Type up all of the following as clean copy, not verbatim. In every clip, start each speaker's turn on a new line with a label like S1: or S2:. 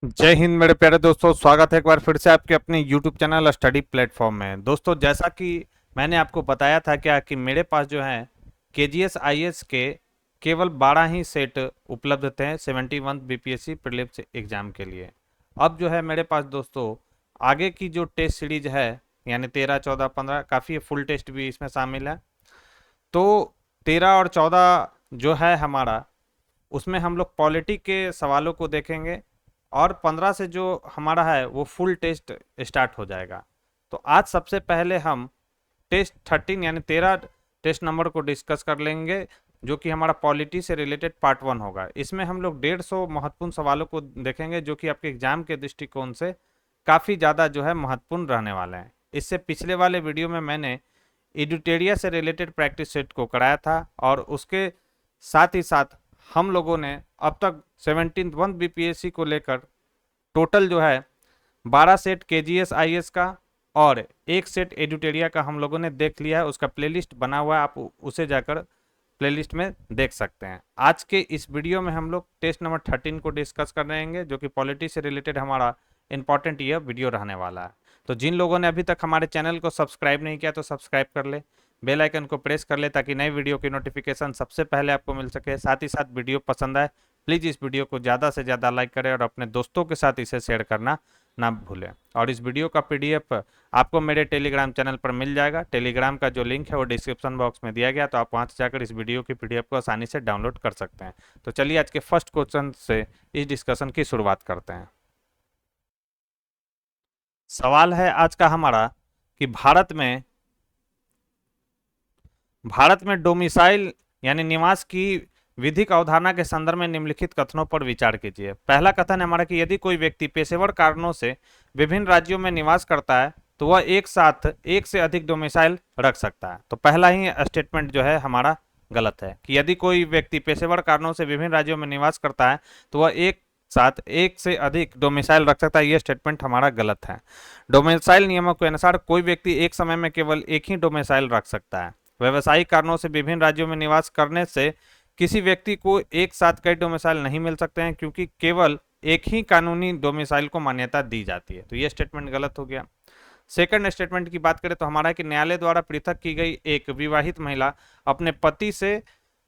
S1: जय हिंद मेरे प्यारे दोस्तों। स्वागत है एक बार फिर से आपके अपने YouTube चैनल स्टडी प्लेटफॉर्म में। दोस्तों, जैसा कि मैंने आपको बताया था क्या कि मेरे पास जो है KGS IAS के केवल 12 ही सेट उपलब्ध थे 71 BPSC प्रीलिम्स एग्जाम के लिए। अब जो है मेरे पास दोस्तों आगे की जो टेस्ट सीरीज है, यानी 13, 14, 15, काफ़ी फुल टेस्ट भी इसमें शामिल है। तो 13 और 14 जो है हमारा, उसमें हम लोग पॉलिटी के सवालों को देखेंगे और 15 से जो हमारा है वो फुल टेस्ट स्टार्ट हो जाएगा। तो आज सबसे पहले हम टेस्ट 13 यानी 13 टेस्ट नंबर को डिस्कस कर लेंगे, जो कि हमारा पॉलिटी से रिलेटेड पार्ट 1 होगा। इसमें हम लोग 150 महत्वपूर्ण सवालों को देखेंगे, जो कि आपके एग्जाम के दृष्टिकोण से काफ़ी ज़्यादा जो है महत्वपूर्ण रहने वाले हैं। इससे पिछले वाले वीडियो में मैंने एडिटेरिया से रिलेटेड प्रैक्टिस सेट को कराया था और उसके साथ ही साथ हम लोगों ने अब तक 71 BPSC को लेकर टोटल जो है 12 सेट KGS IAS का और एक सेट एडिटेरिया का हम लोगों ने देख लिया है। उसका प्लेलिस्ट बना हुआ है, आप उसे जाकर प्लेलिस्ट में देख सकते हैं। आज के इस वीडियो में हम लोग टेस्ट नंबर 13 को डिस्कस कर रहे हैं, जो कि पॉलिटी से रिलेटेड हमारा इंपॉर्टेंट यह वीडियो रहने वाला है। तो जिन लोगों ने अभी तक हमारे चैनल को सब्सक्राइब नहीं किया तो सब्सक्राइब कर ले, बेल आइकन को प्रेस कर ले ताकि नई वीडियो की नोटिफिकेशन सबसे पहले आपको मिल सके। साथ ही साथ वीडियो पसंद आए प्लीज़ इस वीडियो को ज़्यादा से ज़्यादा लाइक करें और अपने दोस्तों के साथ इसे शेयर करना ना भूलें। और इस वीडियो का PDF आपको मेरे टेलीग्राम चैनल पर मिल जाएगा। टेलीग्राम का जो लिंक है वो डिस्क्रिप्शन बॉक्स में दिया गया, तो आप वहाँ से जाकर इस वीडियो की PDF को आसानी से डाउनलोड कर सकते हैं। तो चलिए आज के फर्स्ट क्वेश्चन से इस डिस्कशन की शुरुआत करते हैं। सवाल है आज का हमारा कि भारत में डोमिसाइल यानी निवास की विधिक अवधारणा के संदर्भ में निम्नलिखित कथनों पर विचार कीजिए। पहला कथन है हमारा कि यदि कोई व्यक्ति पेशेवर कारणों से विभिन्न राज्यों में निवास करता है तो वह एक साथ एक से अधिक डोमिसाइल रख सकता है। तो पहला ही स्टेटमेंट जो है हमारा गलत है कि यदि कोई व्यक्ति पेशेवर कारणों से विभिन्न राज्यों में निवास करता है तो वह एक साथ एक से अधिक डोमिसाइल रख सकता है। यह स्टेटमेंट हमारा गलत है। डोमिसाइल नियमों के अनुसार कोई व्यक्ति एक समय में केवल एक ही डोमिसाइल रख सकता है। व्यवसायिक कारणों से विभिन्न राज्यों में निवास करने से किसी व्यक्ति को एक साथ कई डोमिसाइल नहीं मिल सकते हैं, क्योंकि केवल एक ही कानूनी डोमिसाइल को मान्यता दी जाती है। तो यह स्टेटमेंट गलत हो गया। सेकंड स्टेटमेंट की बात करें तो हमारा है कि न्यायालय द्वारा पृथक की गई एक विवाहित महिला अपने पति से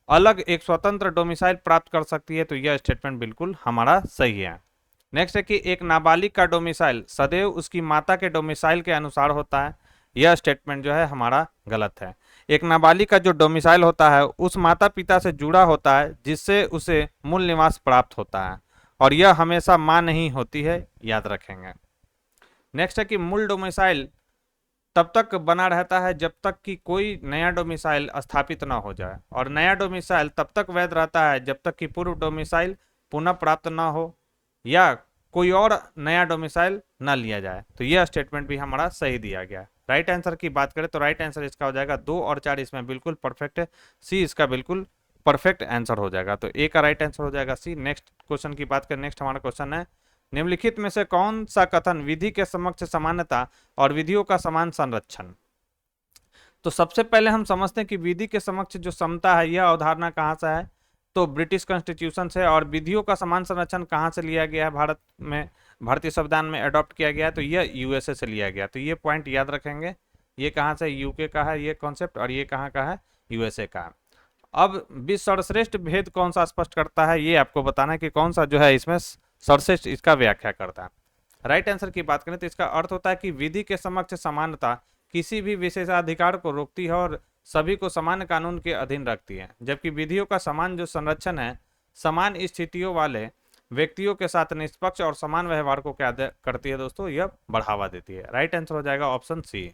S1: अलग एक स्वतंत्र डोमिसाइल प्राप्त कर सकती है। तो यह स्टेटमेंट बिल्कुल हमारा सही है। नेक्स्ट है कि एक नाबालिग का डोमिसाइल सदैव उसकी माता के डोमिसाइल के अनुसार होता है। यह स्टेटमेंट जो है हमारा गलत है। एक नाबालिग का जो डोमिसाइल होता है उस माता पिता से जुड़ा होता है जिससे उसे मूल निवास प्राप्त होता है, और यह हमेशा मां नहीं होती है, याद रखेंगे। नेक्स्ट है कि मूल डोमिसाइल तब तक बना रहता है जब तक कि कोई नया डोमिसाइल स्थापित ना हो जाए, और नया डोमिसाइल तब तक वैध रहता है जब तक कि पूर्व डोमिसाइल पुनः प्राप्त ना हो या कोई और नया डोमिसाइल ना लिया जाए। तो यह स्टेटमेंट भी हमारा सही दिया गया। राइट आंसर की बात करें तो राइट आंसर इसका हो जाएगा 2 और 4 इसमें बिल्कुल परफेक्ट है। सी इसका बिल्कुल परफेक्ट आंसर हो जाएगा। तो ए का राइट आंसर हो जाएगा सी। नेक्स्ट क्वेश्चन की बात करें, नेक्स्ट हमारा क्वेश्चन है निम्नलिखित में से कौन सा कथन विधि के समक्ष समानता और विधियों का समान संरक्षण। तो सबसे पहले हम समझते हैं कि विधि के समक्ष जो समता है यह अवधारणा कहाँ से है, तो ब्रिटिश कॉन्स्टिट्यूशन से। और विधियों का समान संरक्षण कहाँ से लिया गया है, भारत में भारतीय संविधान में अडॉप्ट किया गया है, तो यह USA से लिया गया। तो ये पॉइंट याद रखेंगे। ये कहाँ से, UK का है ये कॉन्सेप्ट, और ये कहाँ का है, USA का। अब विश्व सर्वश्रेष्ठ भेद कौन सा स्पष्ट करता है, ये आपको बताना है कि कौन सा जो है इसमें सर्वश्रेष्ठ इसका व्याख्या करता है। राइट आंसर की बात करें तो इसका अर्थ होता है कि विधि के समक्ष समानता किसी भी विशेषाधिकार को रोकती है और सभी को समान कानून के अधीन रखती है, जबकि विधियों का समान जो संरक्षण है समान स्थितियों वाले व्यक्तियों के साथ निष्पक्ष और समान व्यवहार को क्या करती है दोस्तों, यह बढ़ावा देती है। राइट आंसर हो जाएगा ऑप्शन सी।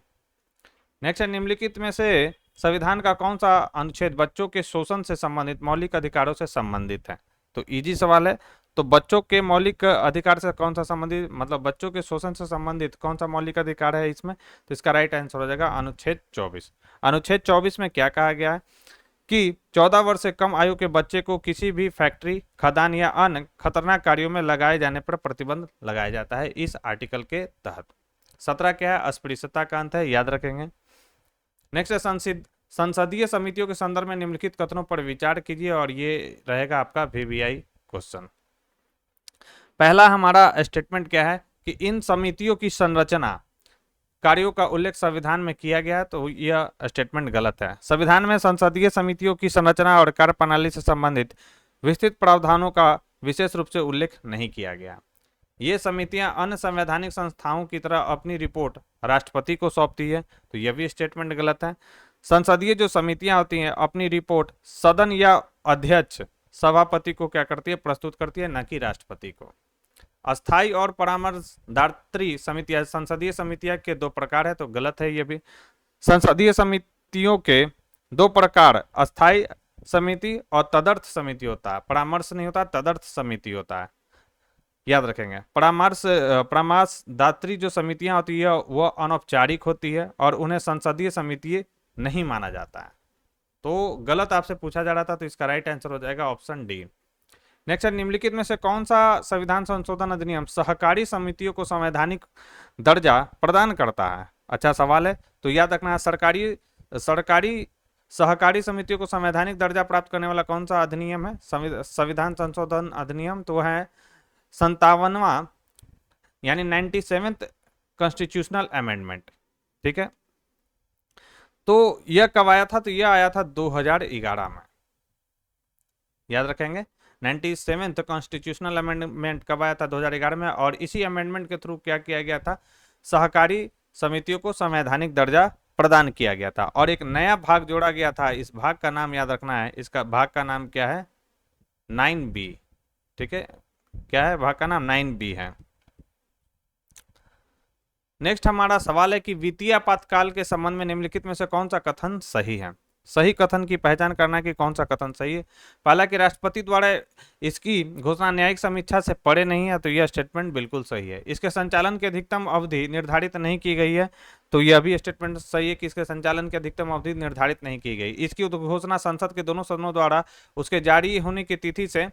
S1: नेक्स्ट है निम्नलिखित में से संविधान का कौन सा अनुच्छेद बच्चों के शोषण से संबंधित मौलिक अधिकारों से संबंधित है। तो इजी सवाल है। तो बच्चों के मौलिक अधिकार से कौन सा संबंधित, मतलब बच्चों के शोषण से संबंधित कौन सा मौलिक अधिकार है इसमें, तो इसका राइट आंसर हो जाएगा अनुच्छेद 24। अनुच्छेद 24 में क्या कहा गया है कि 14 वर्ष से कम आयु के बच्चे को किसी भी फैक्ट्री, खदान या अन्य खतरनाक कार्यों में लगाए जाने पर प्रतिबंध लगाया जाता है इस आर्टिकल के तहत। 17 क्या है, अस्पृश्यता का अंत है, याद रखेंगे। नेक्स्ट है संसदीय समितियों के संदर्भ में निम्नलिखित कथनों पर विचार कीजिए, और ये रहेगा आपका VVI क्वेश्चन। पहला हमारा स्टेटमेंट क्या है कि इन समितियों की संरचना कार्यों का उल्लेख संविधान में किया गया है, तो यह स्टेटमेंट गलत है। संविधान में संसदीय समितियों की संरचना और कार्य प्रणाली से संबंधित विस्तृत प्रावधानों का विशेष रूप से उल्लेख नहीं किया गया। ये समितियां अन्य संवैधानिक संस्थाओं की तरह अपनी रिपोर्ट राष्ट्रपति को सौंपती है, तो यह भी स्टेटमेंट गलत है। संसदीय जो समितियां होती हैं अपनी रिपोर्ट सदन या अध्यक्ष सभापति को क्या करती है, प्रस्तुत करती है, न कि राष्ट्रपति को। अस्थाई और परामर्शदात्री समितियां, संसदीय समितियां के दो प्रकार है, तो गलत है ये भी। संसदीय समितियों के दो प्रकार, अस्थाई समिति और तदर्थ समिति होता है। परामर्श नहीं होता, तदर्थ समिति होता है, याद रखेंगे। परामर्शदात्री जो समितियां होती है वह अनौपचारिक होती है और उन्हें संसदीय समिति नहीं माना जाता है, तो गलत आपसे पूछा जा रहा था, तो इसका राइट आंसर हो जाएगा ऑप्शन डी। नेक्स्ट है, निम्नलिखित में से कौन सा संविधान संशोधन अधिनियम सहकारी समितियों को संवैधानिक दर्जा प्रदान करता है? अच्छा सवाल है, तो याद रखना है सरकारी सहकारी समितियों को संवैधानिक दर्जा प्राप्त करने वाला कौन सा अधिनियम है? संविधान संशोधन अधिनियम, तो है 57वां यानी 97th कॉन्स्टिट्यूशनल अमेंडमेंट। ठीक है, तो यह कब आया था? तो यह आया था 2011 में, याद रखेंगे। 97th कॉन्स्टिट्यूशनल अमेंडमेंट कब आया था? 2011 में। और इसी अमेंडमेंट के थ्रू क्या किया गया था? सहकारी समितियों को संवैधानिक दर्जा प्रदान किया गया था और एक नया भाग जोड़ा गया था। इस भाग का नाम याद रखना है, इसका भाग का नाम क्या है? 9B। ठीक है, क्या है भाग का नाम? 9B है। नेक्स्ट हमारा सवाल है कि वित्तीय आपातकाल के संबंध में निम्नलिखित में से कौन सा कथन सही है? सही कथन की पहचान करना कि कौन सा कथन सही है। पहला कि राष्ट्रपति द्वारा इसकी घोषणा न्यायिक समीक्षा से परे नहीं है, तो यह स्टेटमेंट बिल्कुल सही है। इसके संचालन की अधिकतम अवधि निर्धारित नहीं की गई है, तो यह भी स्टेटमेंट सही है कि इसके संचालन की अधिकतम अवधि निर्धारित नहीं की गई। इसकी घोषणा संसद के दोनों सदनों द्वारा उसके जारी होने की तिथि से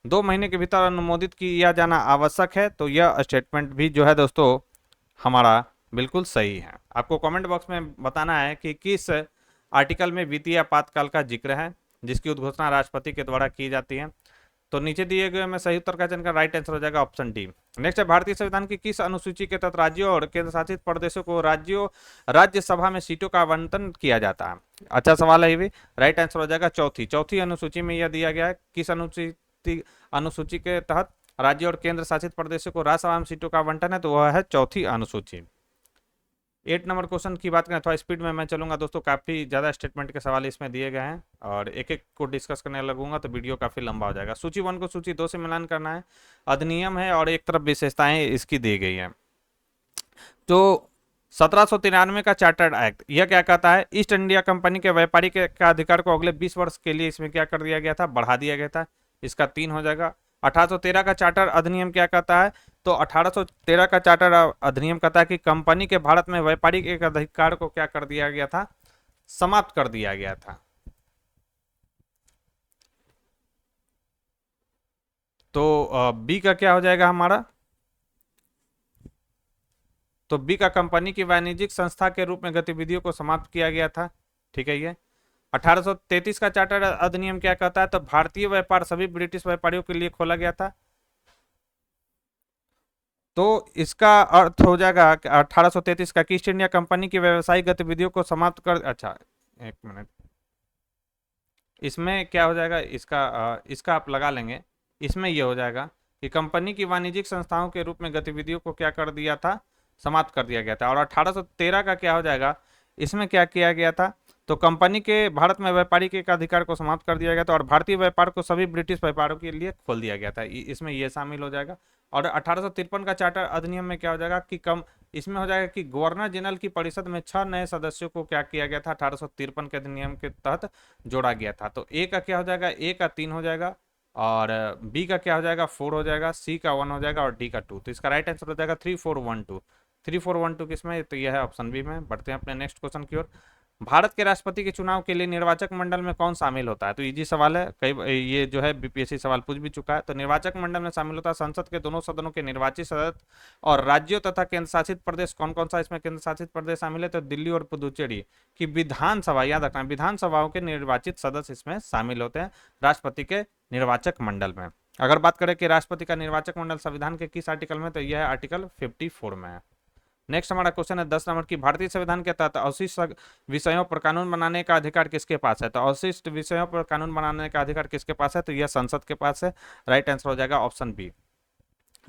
S1: 2 महीने के भीतर अनुमोदित किया जाना आवश्यक है, तो यह स्टेटमेंट भी जो है दोस्तों हमारा बिल्कुल सही है। आपको कमेंट बॉक्स में बताना है कि किस आर्टिकल में वित्तीय आपातकाल का जिक्र है जिसकी उद्घोषणा राष्ट्रपति के द्वारा की जाती है। तो नीचे दिए गए में सही उत्तर का चयन कर राइट आंसर हो जाएगा ऑप्शन डी। नेक्स्ट है, भारतीय संविधान की किस अनुसूची के तहत राज्यों और केंद्र शासित प्रदेशों को राज्यसभा में सीटों का आवंटन किया जाता है? अच्छा सवाल है ये भी। राइट आंसर हो जाएगा चौथी अनुसूची में यह दिया गया है। किस अनुसूची के तहत राज्य और केंद्र शासित प्रदेशों को राज्यसभा में सीटों का आवंटन है? तो वह है चौथी अनुसूची। 8 नंबर क्वेश्चन की बात करें, थोड़ा स्पीड में मैं चलूंगा दोस्तों, काफी ज्यादा स्टेटमेंट के सवाल इसमें दिए गए हैं और एक एक को डिस्कस करने लगूंगा तो वीडियो काफी लंबा हो जाएगा। सूची 1 को सूची 2 से मिलान करना है, अधिनियम है और एक तरफ विशेषताएं इसकी दी गई है। तो 1793 का चार्टर्ड एक्ट यह क्या कहता है? ईस्ट इंडिया कंपनी के व्यापारी के अधिकार को अगले 20 वर्ष के लिए इसमें क्या कर दिया गया था? बढ़ा दिया गया था। इसका 3 हो जाएगा। 1813 का चार्टर अधिनियम क्या कहता है? तो 1813 का चार्टर अधिनियम कहता है कि कंपनी के भारत में व्यापारिक एक अधिकार को क्या कर दिया गया था? समाप्त कर दिया गया था। तो बी का क्या हो जाएगा हमारा? तो बी का कंपनी की वाणिज्यिक संस्था के रूप में गतिविधियों को समाप्त किया गया था। ठीक है, ये 1833 का चार्टर अधिनियम क्या कहता है? तो भारतीय व्यापार सभी ब्रिटिश व्यापारियों के लिए खोला गया था। तो इसका अर्थ हो जाएगा 1833 का कि ईस्ट इंडिया कंपनी की व्यावसायिक गतिविधियों को समाप्त कर। अच्छा एक मिनट, इसमें क्या हो जाएगा? इसका आप लगा लेंगे। इसमें यह हो जाएगा कि कंपनी की वाणिज्यिक संस्थाओं के रूप में गतिविधियों को क्या कर दिया था? समाप्त कर दिया गया था। और 1813 का क्या हो जाएगा? इसमें क्या किया गया था? तो कंपनी के भारत में व्यापारी के अधिकार को समाप्त कर दिया गया था और भारतीय व्यापार को सभी ब्रिटिश व्यापारों के लिए खोल दिया गया था। इसमें यह शामिल हो जाएगा। और 1853 का चार्टर अधिनियम में क्या हो जाएगा कि इसमें हो जाएगा कि गवर्नर जनरल की परिषद में 6 नए सदस्यों को क्या किया गया था? 1853 के अधिनियम के तहत जोड़ा गया था। तो ए का क्या हो जाएगा? ए का 3 हो जाएगा और बी का क्या हो जाएगा? 4 हो जाएगा, सी का 1 हो जाएगा और डी का 2। तो इसका राइट आंसर हो जाएगा 3412। 3412 किसमें? तो यह है ऑप्शन बी में। बढ़ते हैं अपने नेक्स्ट क्वेश्चन की ओर। भारत के राष्ट्रपति के चुनाव के लिए निर्वाचक मंडल में कौन शामिल होता है? तो इजी सवाल है, कई ये जो है बीपीएससी सवाल पूछ भी चुका है। तो निर्वाचक मंडल में शामिल होता है संसद के दोनों सदनों के निर्वाचित सदस्य और राज्यों तथा केंद्र शासित प्रदेश। कौन कौन सा इसमें केंद्र शासित प्रदेश शामिल है? तो दिल्ली और पुदुचेरी की विधानसभा, याद रखना विधानसभाओं के निर्वाचित सदस्य इसमें शामिल होते हैं राष्ट्रपति के निर्वाचक मंडल में। अगर बात करें कि राष्ट्रपति का निर्वाचक मंडल संविधान के किस आर्टिकल में, तो यह है आर्टिकल 54 में है। नेक्स्ट हमारा क्वेश्चन है 10 नंबर की, भारतीय संविधान के तहत अवशिष्ट विषयों पर कानून बनाने का अधिकार किसके पास है? तो अवशिष्ट विषयों पर कानून बनाने का अधिकार किसके पास है? तो यह संसद के पास है। राइट आंसर हो जाएगा ऑप्शन बी।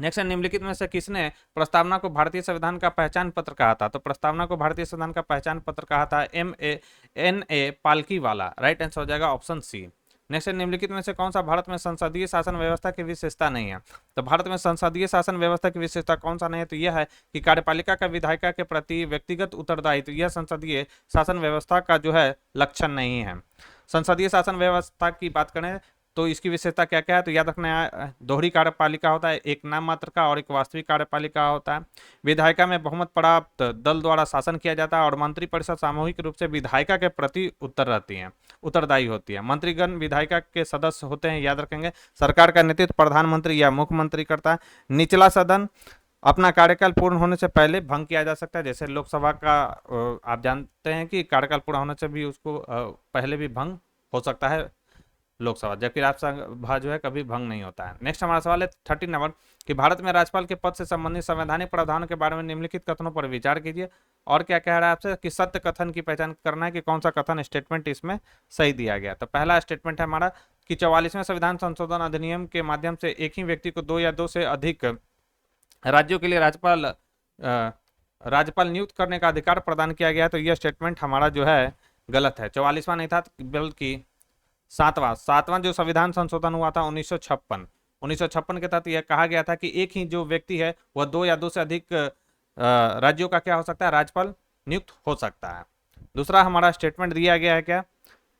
S1: नेक्स्ट है, निम्नलिखित में से किसने प्रस्तावना को भारतीय संविधान का पहचान पत्र कहा था? तो प्रस्तावना को भारतीय संविधान का पहचान पत्र कहा था MANA पालकीवाला। राइट आंसर हो जाएगा ऑप्शन सी। नेक्स्ट है, निम्नलिखित में से कौन सा भारत में संसदीय शासन व्यवस्था की विशेषता नहीं है? तो भारत में संसदीय शासन व्यवस्था की विशेषता कौन सा नहीं है? तो यह है कि कार्यपालिका का विधायिका के प्रति व्यक्तिगत उत्तरदायित्व, यह संसदीय शासन व्यवस्था का जो है लक्षण नहीं है। संसदीय शासन व्यवस्था की बात करें तो इसकी विशेषता क्या क्या है? तो याद रखना है, दोहरी कार्यपालिका होता है, एक नाम मात्र का और एक वास्तविक कार्यपालिका होता है। विधायिका में बहुमत प्राप्त दल द्वारा शासन किया जाता है और मंत्रिपरिषद सामूहिक रूप से विधायिका के प्रति उत्तरदायी होती है। मंत्रीगण विधायिका के सदस्य होते हैं, याद रखेंगे। सरकार का नेतृत्व प्रधानमंत्री या मुख्यमंत्री करता है। निचला सदन अपना कार्यकाल पूर्ण होने से पहले भंग किया जा सकता है, जैसे लोकसभा का आप जानते हैं कि कार्यकाल पूरा होने से भी उसको पहले भी भंग हो सकता है लोकसभा, जबकि राज्यसभा जो है कभी भंग नहीं होता है। नेक्स्ट हमारा सवाल है 30 नंबर कि भारत में राज्यपाल के पद से संबंधित संवैधानिक प्रावधानों के बारे में निम्नलिखित कथनों पर विचार कीजिए। और क्या कह रहा है आपसे कि सत्य कथन की पहचान करना है कि कौन सा कथन स्टेटमेंट इसमें सही दिया गया। तो पहला स्टेटमेंट है हमारा कि 44वें संविधान संशोधन अधिनियम के माध्यम से एक ही व्यक्ति को 2 या 2 से अधिक राज्यों के लिए राज्यपाल नियुक्त करने का अधिकार प्रदान किया गया। तो यह स्टेटमेंट हमारा जो है गलत है। 44वां नहीं था बल्कि सातवां जो संविधान संशोधन हुआ था 1956 के तहत यह कहा गया था कि एक ही जो व्यक्ति है वह 2 या 2 से अधिक राज्यों का क्या हो सकता है, राज्यपाल नियुक्त हो सकता है। दूसरा हमारा स्टेटमेंट दिया गया है क्या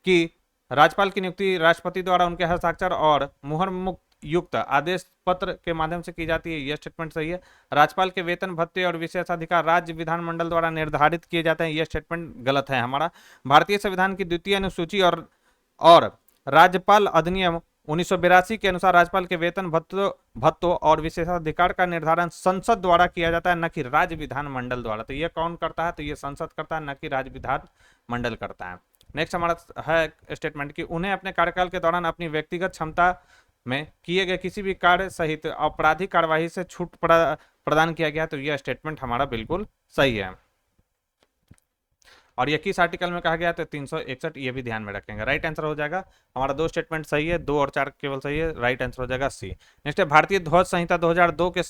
S1: कि राज्यपाल की नियुक्ति राष्ट्रपति द्वारा उनके हस्ताक्षर और मुहर मुक्त युक्त आदेश पत्र के माध्यम से की जाती है। यह स्टेटमेंट सही है। राज्यपाल के वेतन भत्ते और विशेषाधिकार राज्य विधानमंडल द्वारा निर्धारित किए जाते हैं। यह स्टेटमेंट गलत है हमारा। भारतीय संविधान की 2वीं अनुसूची और राज्यपाल अधिनियम 1982 के अनुसार राज्यपाल के वेतन भत्तों और विशेषाधिकार का निर्धारण संसद द्वारा किया जाता है, न कि राज्य विधानमंडल द्वारा। तो यह कौन करता है? तो यह संसद करता है, न कि राज्य विधानमंडल करता है। नेक्स्ट हमारा है स्टेटमेंट कि उन्हें अपने कार्यकाल के दौरान अपनी व्यक्तिगत क्षमता में किए गए किसी भी कार्य सहित आपराधिक कार्यवाही से छूट प्रदान किया गया। तो यह स्टेटमेंट हमारा बिल्कुल सही है। और ये किस आर्टिकल में कहा गया? तो 361, ये भी ध्यान में रखेंगे। राइट आंसर हो जाएगा हमारा 2 स्टेटमेंट सही है, 2 और 4 केवल सही है। राइट आंसर हो जाएगा सी। नेक्स्ट है, भारतीय ध्वज संहिता 2002 के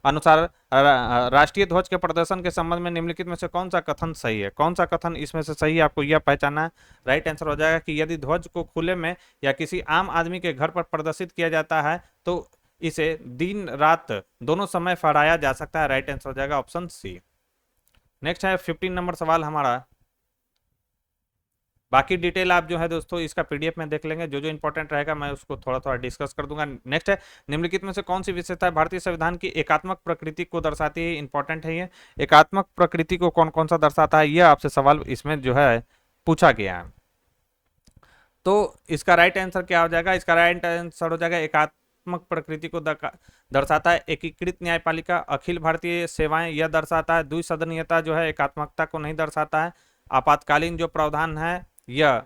S1: अनुसार राष्ट्रीय ध्वज के प्रदर्शन के संबंध में निम्नलिखित में से कौन सा कथन सही है? कौन सा कथन इसमें से सही है, आपको यह पहचानना है। राइट आंसर हो जाएगा कि यदि ध्वज को खुले में या किसी आम आदमी के घर पर प्रदर्शित किया जाता है तो इसे दिन रात दोनों समय फहराया जा सकता है। राइट आंसर हो जाएगा ऑप्शन सी। नेक्स्ट है 15 नंबर सवाल हमारा। बाकी डिटेल आप जो है दोस्तों इसका पीडीएफ में देख लेंगे, जो जो इंपॉर्टेंट रहेगा मैं उसको थोड़ा थोड़ा डिस्कस कर दूंगा। नेक्स्ट है, निम्नलिखित में से कौन सी विशेषता भारतीय संविधान की एकात्मक प्रकृति को दर्शाती है? इंपॉर्टेंट है ये। एकात्मक प्रकृति को कौन कौन सा दर्शाता है, यह आपसे सवाल इसमें जो है पूछा गया है। तो इसका राइट आंसर क्या हो जाएगा? इसका राइट आंसर हो जाएगा एकात्मक प्रकृति को दर्शाता है एकीकृत न्यायपालिका, अखिल भारतीय सेवाएं यह दर्शाता है। द्विसदनीयता जो है एकात्मकता को नहीं दर्शाता है। आपातकालीन जो प्रावधान है यह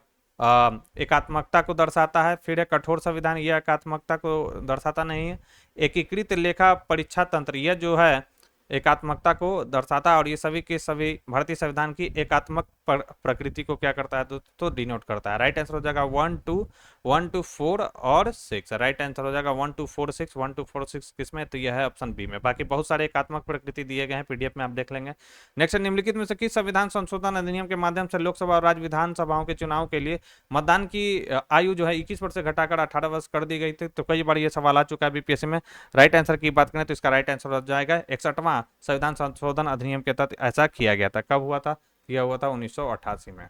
S1: एकात्मकता को दर्शाता है। फिर है कठोर संविधान, यह एकात्मकता को दर्शाता नहीं है। एकीकृत लेखा परीक्षा तंत्र यह जो है एकात्मकता को दर्शाता है। और ये सभी के सभी भारतीय संविधान की एकात्मक प्रकृति को क्या करता है तो डिनोट करता है। राइट आंसर हो जाएगा 1, 2, 4 और 6। राइट आंसर हो जाएगा 1, 2, 4, 6। 1, 2, 4, 6 किसमें? तो यह है ऑप्शन बी में। बाकी बहुत सारे एकात्मक प्रकृति दिए गए हैं, पीडीएफ में आप देख लेंगे। नेक्स्ट, निम्नलिखित में से किस संविधान संशोधन अधिनियम के माध्यम से लोकसभा और राज्य विधानसभाओं के चुनाव के लिए मतदान की आयु जो है 21 वर्ष से घटाकर 18 वर्ष कर दी गई थी? तो कई बार ये सवाल आ चुका है बीपीएससी में। राइट आंसर की बात करें तो इसका राइट आंसर हो जाएगा 61वां संविधान संशोधन अधिनियम के तहत ऐसा किया गया था। कब हुआ था? यह हुआ था 1988 में।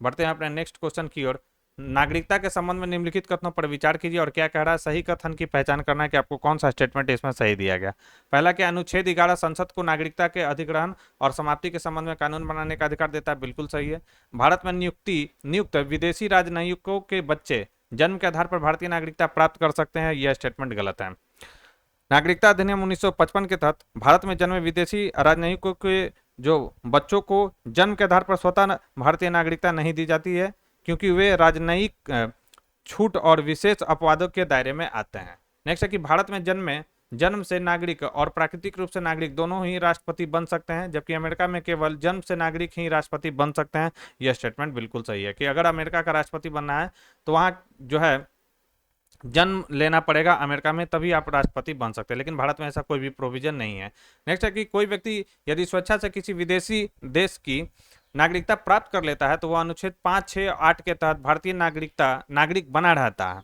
S1: बढ़ते हैं अपने नेक्स्ट क्वेश्चन की ओर। नागरिकता के संबंध में निम्नलिखित कथनों पर विचार कीजिए और क्या कह रहा है। सही कथन की पहचान करना है कि आपको कौन सा स्टेटमेंट इसमें सही दिया गया। पहला कि अनुच्छेद 11 संसद को नागरिकता के अधिग्रहण और समाप्ति के संबंध में कानून बनाने का अधिकार देता है, बिल्कुल सही है। भारत में नियुक्त विदेशी राजनयिकों के बच्चे जन्म के आधार पर भारतीय नागरिकता प्राप्त कर सकते हैं, यह स्टेटमेंट गलत है। नागरिकता अधिनियम 1955 के तहत भारत में जन्मे विदेशी राजनयिकों के जो बच्चों को जन्म के आधार पर स्वतः भारतीय नागरिकता नहीं दी जाती है, क्योंकि वे राजनयिक छूट और विशेष अपवादों के दायरे में आते हैं। नेक्स्ट है कि भारत में जन्म से नागरिक और प्राकृतिक रूप से नागरिक दोनों ही राष्ट्रपति बन सकते हैं, जबकि अमेरिका में केवल जन्म से नागरिक ही राष्ट्रपति बन सकते हैं। यह स्टेटमेंट बिल्कुल सही है कि अगर अमेरिका का राष्ट्रपति बनना है तो वहां जो है जन्म लेना पड़ेगा अमेरिका में, तभी आप राष्ट्रपति बन सकते हैं, लेकिन भारत में ऐसा कोई भी प्रोविजन नहीं है। नेक्स्ट है कि कोई व्यक्ति यदि स्वेच्छा से किसी विदेशी देश की नागरिकता प्राप्त कर लेता है तो वह अनुच्छेद 5, 6, 8 के तहत भारतीय नागरिक बना रहता है।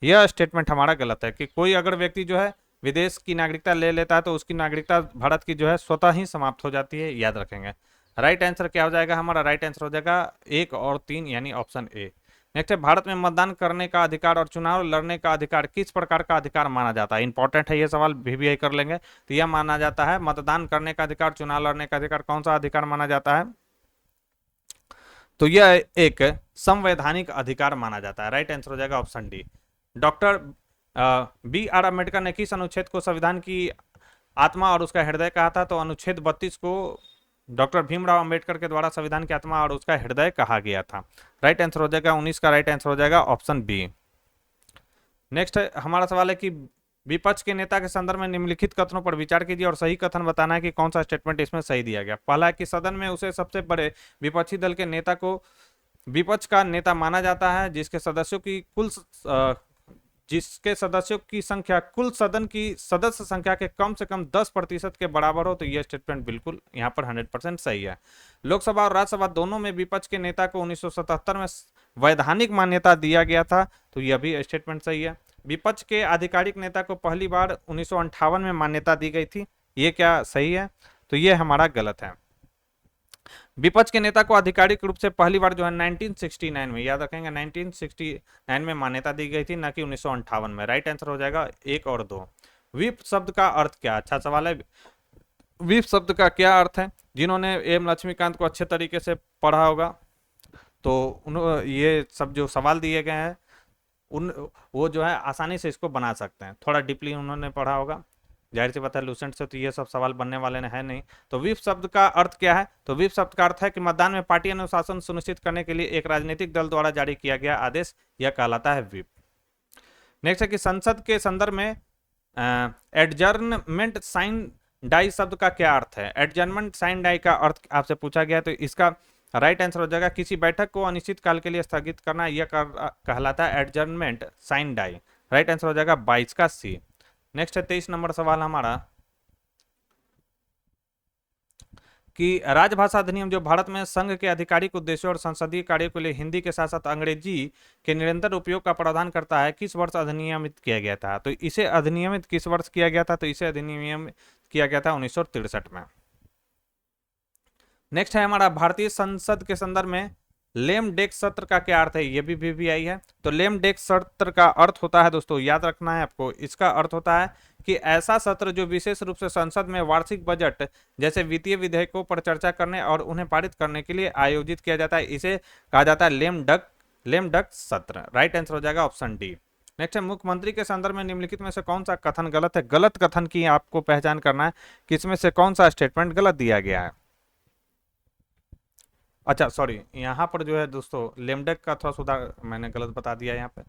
S1: यह स्टेटमेंट हमारा गलत है कि कोई अगर व्यक्ति जो है विदेश की नागरिकता ले लेता है तो उसकी नागरिकता भारत की जो है स्वतः ही समाप्त हो जाती है, याद रखेंगे। राइट आंसर क्या हो जाएगा हमारा? राइट आंसर हो जाएगा 1 और 3 यानी ऑप्शन ए। नेक्स्ट है भारत में मतदान करने का अधिकार और चुनाव लड़ने का अधिकार किस प्रकार का अधिकार माना जाता है? इंपॉर्टेंट है ये सवाल, भी कर लेंगे। तो यह माना जाता है मतदान करने का अधिकार, चुनाव लड़ने का अधिकार कौन सा अधिकार माना जाता है? तो यह एक संवैधानिक अधिकार माना जाता है। राइट आंसर हो जाएगा option D. Doctor B.R. Ambedkar ने किस अनुच्छेद को संविधान की आत्मा और उसका हृदय कहा था? तो अनुच्छेद 32 को डॉक्टर भीमराव अंबेडकर के द्वारा संविधान की आत्मा और उसका हृदय कहा गया था। राइट आंसर हो जाएगा 19 का राइट आंसर हो जाएगा ऑप्शन बी। नेक्स्ट हमारा सवाल है कि विपक्ष के नेता के संदर्भ में निम्नलिखित कथनों पर विचार कीजिए और सही कथन बताना है कि कौन सा स्टेटमेंट इसमें सही दिया गया। पहला है कि सदन में उसे सबसे बड़े विपक्षी दल के नेता को विपक्ष का नेता माना जाता है जिसके सदस्यों की संख्या कुल सदन की सदस्य संख्या के कम से कम 10% के बराबर हो। तो यह स्टेटमेंट बिल्कुल यहाँ पर 100% सही है। लोकसभा और राज्यसभा दोनों में विपक्ष के नेता को 1977 में वैधानिक मान्यता दिया गया था। तो यह भी स्टेटमेंट सही है। विपक्ष के आधिकारिक नेता को पहली बार 1958 में मान्यता दी गई थी। ये क्या सही है? तो ये हमारा गलत है। विपक्ष के नेता को आधिकारिक रूप से पहली बार जो है 1969 में, याद रखेंगे 1969 में मान्यता दी गई थी, न कि 1958 में। राइट आंसर हो जाएगा 1 और 2। व्हीप शब्द का अर्थ क्या? अच्छा सवाल है। व्हीप शब्द का क्या अर्थ है? जिन्होंने एम लक्ष्मीकांत को अच्छे तरीके से पढ़ा होगा तो ये सब जो सवाल दिए गए हैं वो जो है आसानी से इसको बना सकते हैं। थोड़ा डीपली उन्होंने पढ़ा होगा, जाहिर सी बात है लूसेंट से तो ये सब सवाल बनने वाले है नहीं। तो व्हीप शब्द का अर्थ क्या है? तो व्हीप शब्द का अर्थ है कि मतदान में पार्टी अनुशासन सुनिश्चित करने के लिए एक राजनीतिक दल द्वारा जारी किया गया आदेश, यह कहलाता है व्हीप। नेक्स्ट है कि संसद के संदर्भ में एडजर्नमेंट साइन डाई शब्द का क्या अर्थ है? एडजर्नमेंट साइन डाई का अर्थ आपसे पूछा गया, तो इसका राइट आंसर हो जाएगा किसी बैठक को अनिश्चित काल के लिए स्थगित करना, यह कहलाता है adjournment sine die. Right answer हो जाएगा 22 का सी। नेक्स्ट है 23 नंबर सवाल हमारा कि राजभाषा अधिनियम जो भारत में संघ के आधिकारिक उद्देश्यों और संसदीय कार्यों के लिए हिंदी के साथ साथ अंग्रेजी के निरंतर उपयोग का प्रावधान करता है, किस वर्ष अधिनियमित किया गया था? तो इसे अधिनियमित किस वर्ष किया गया था? तो इसे अधिनियमित किया गया था 1963 में। नेक्स्ट है हमारा भारतीय संसद के संदर्भ में लेम डेस्क सत्र का क्या अर्थ है? ये भी आई है। तो लेम डेस्क सत्र का अर्थ होता है दोस्तों, याद रखना है आपको, इसका अर्थ होता है कि ऐसा सत्र जो विशेष रूप से संसद में वार्षिक बजट जैसे वित्तीय विधेयकों पर चर्चा करने और उन्हें पारित करने के लिए आयोजित किया जाता है, इसे कहा जाता है लेम डेस्क सत्र। राइट आंसर हो जाएगा ऑप्शन डी। नेक्स्ट है मुख्यमंत्री के संदर्भ में निम्नलिखित में से कौन सा कथन गलत है? गलत कथन की आपको पहचान करना है कि इसमें से कौन सा स्टेटमेंट गलत दिया गया है। अच्छा सॉरी, यहाँ पर जो है दोस्तों लेमडेक का थोड़ा सुधार मैंने गलत बता दिया, यहाँ पे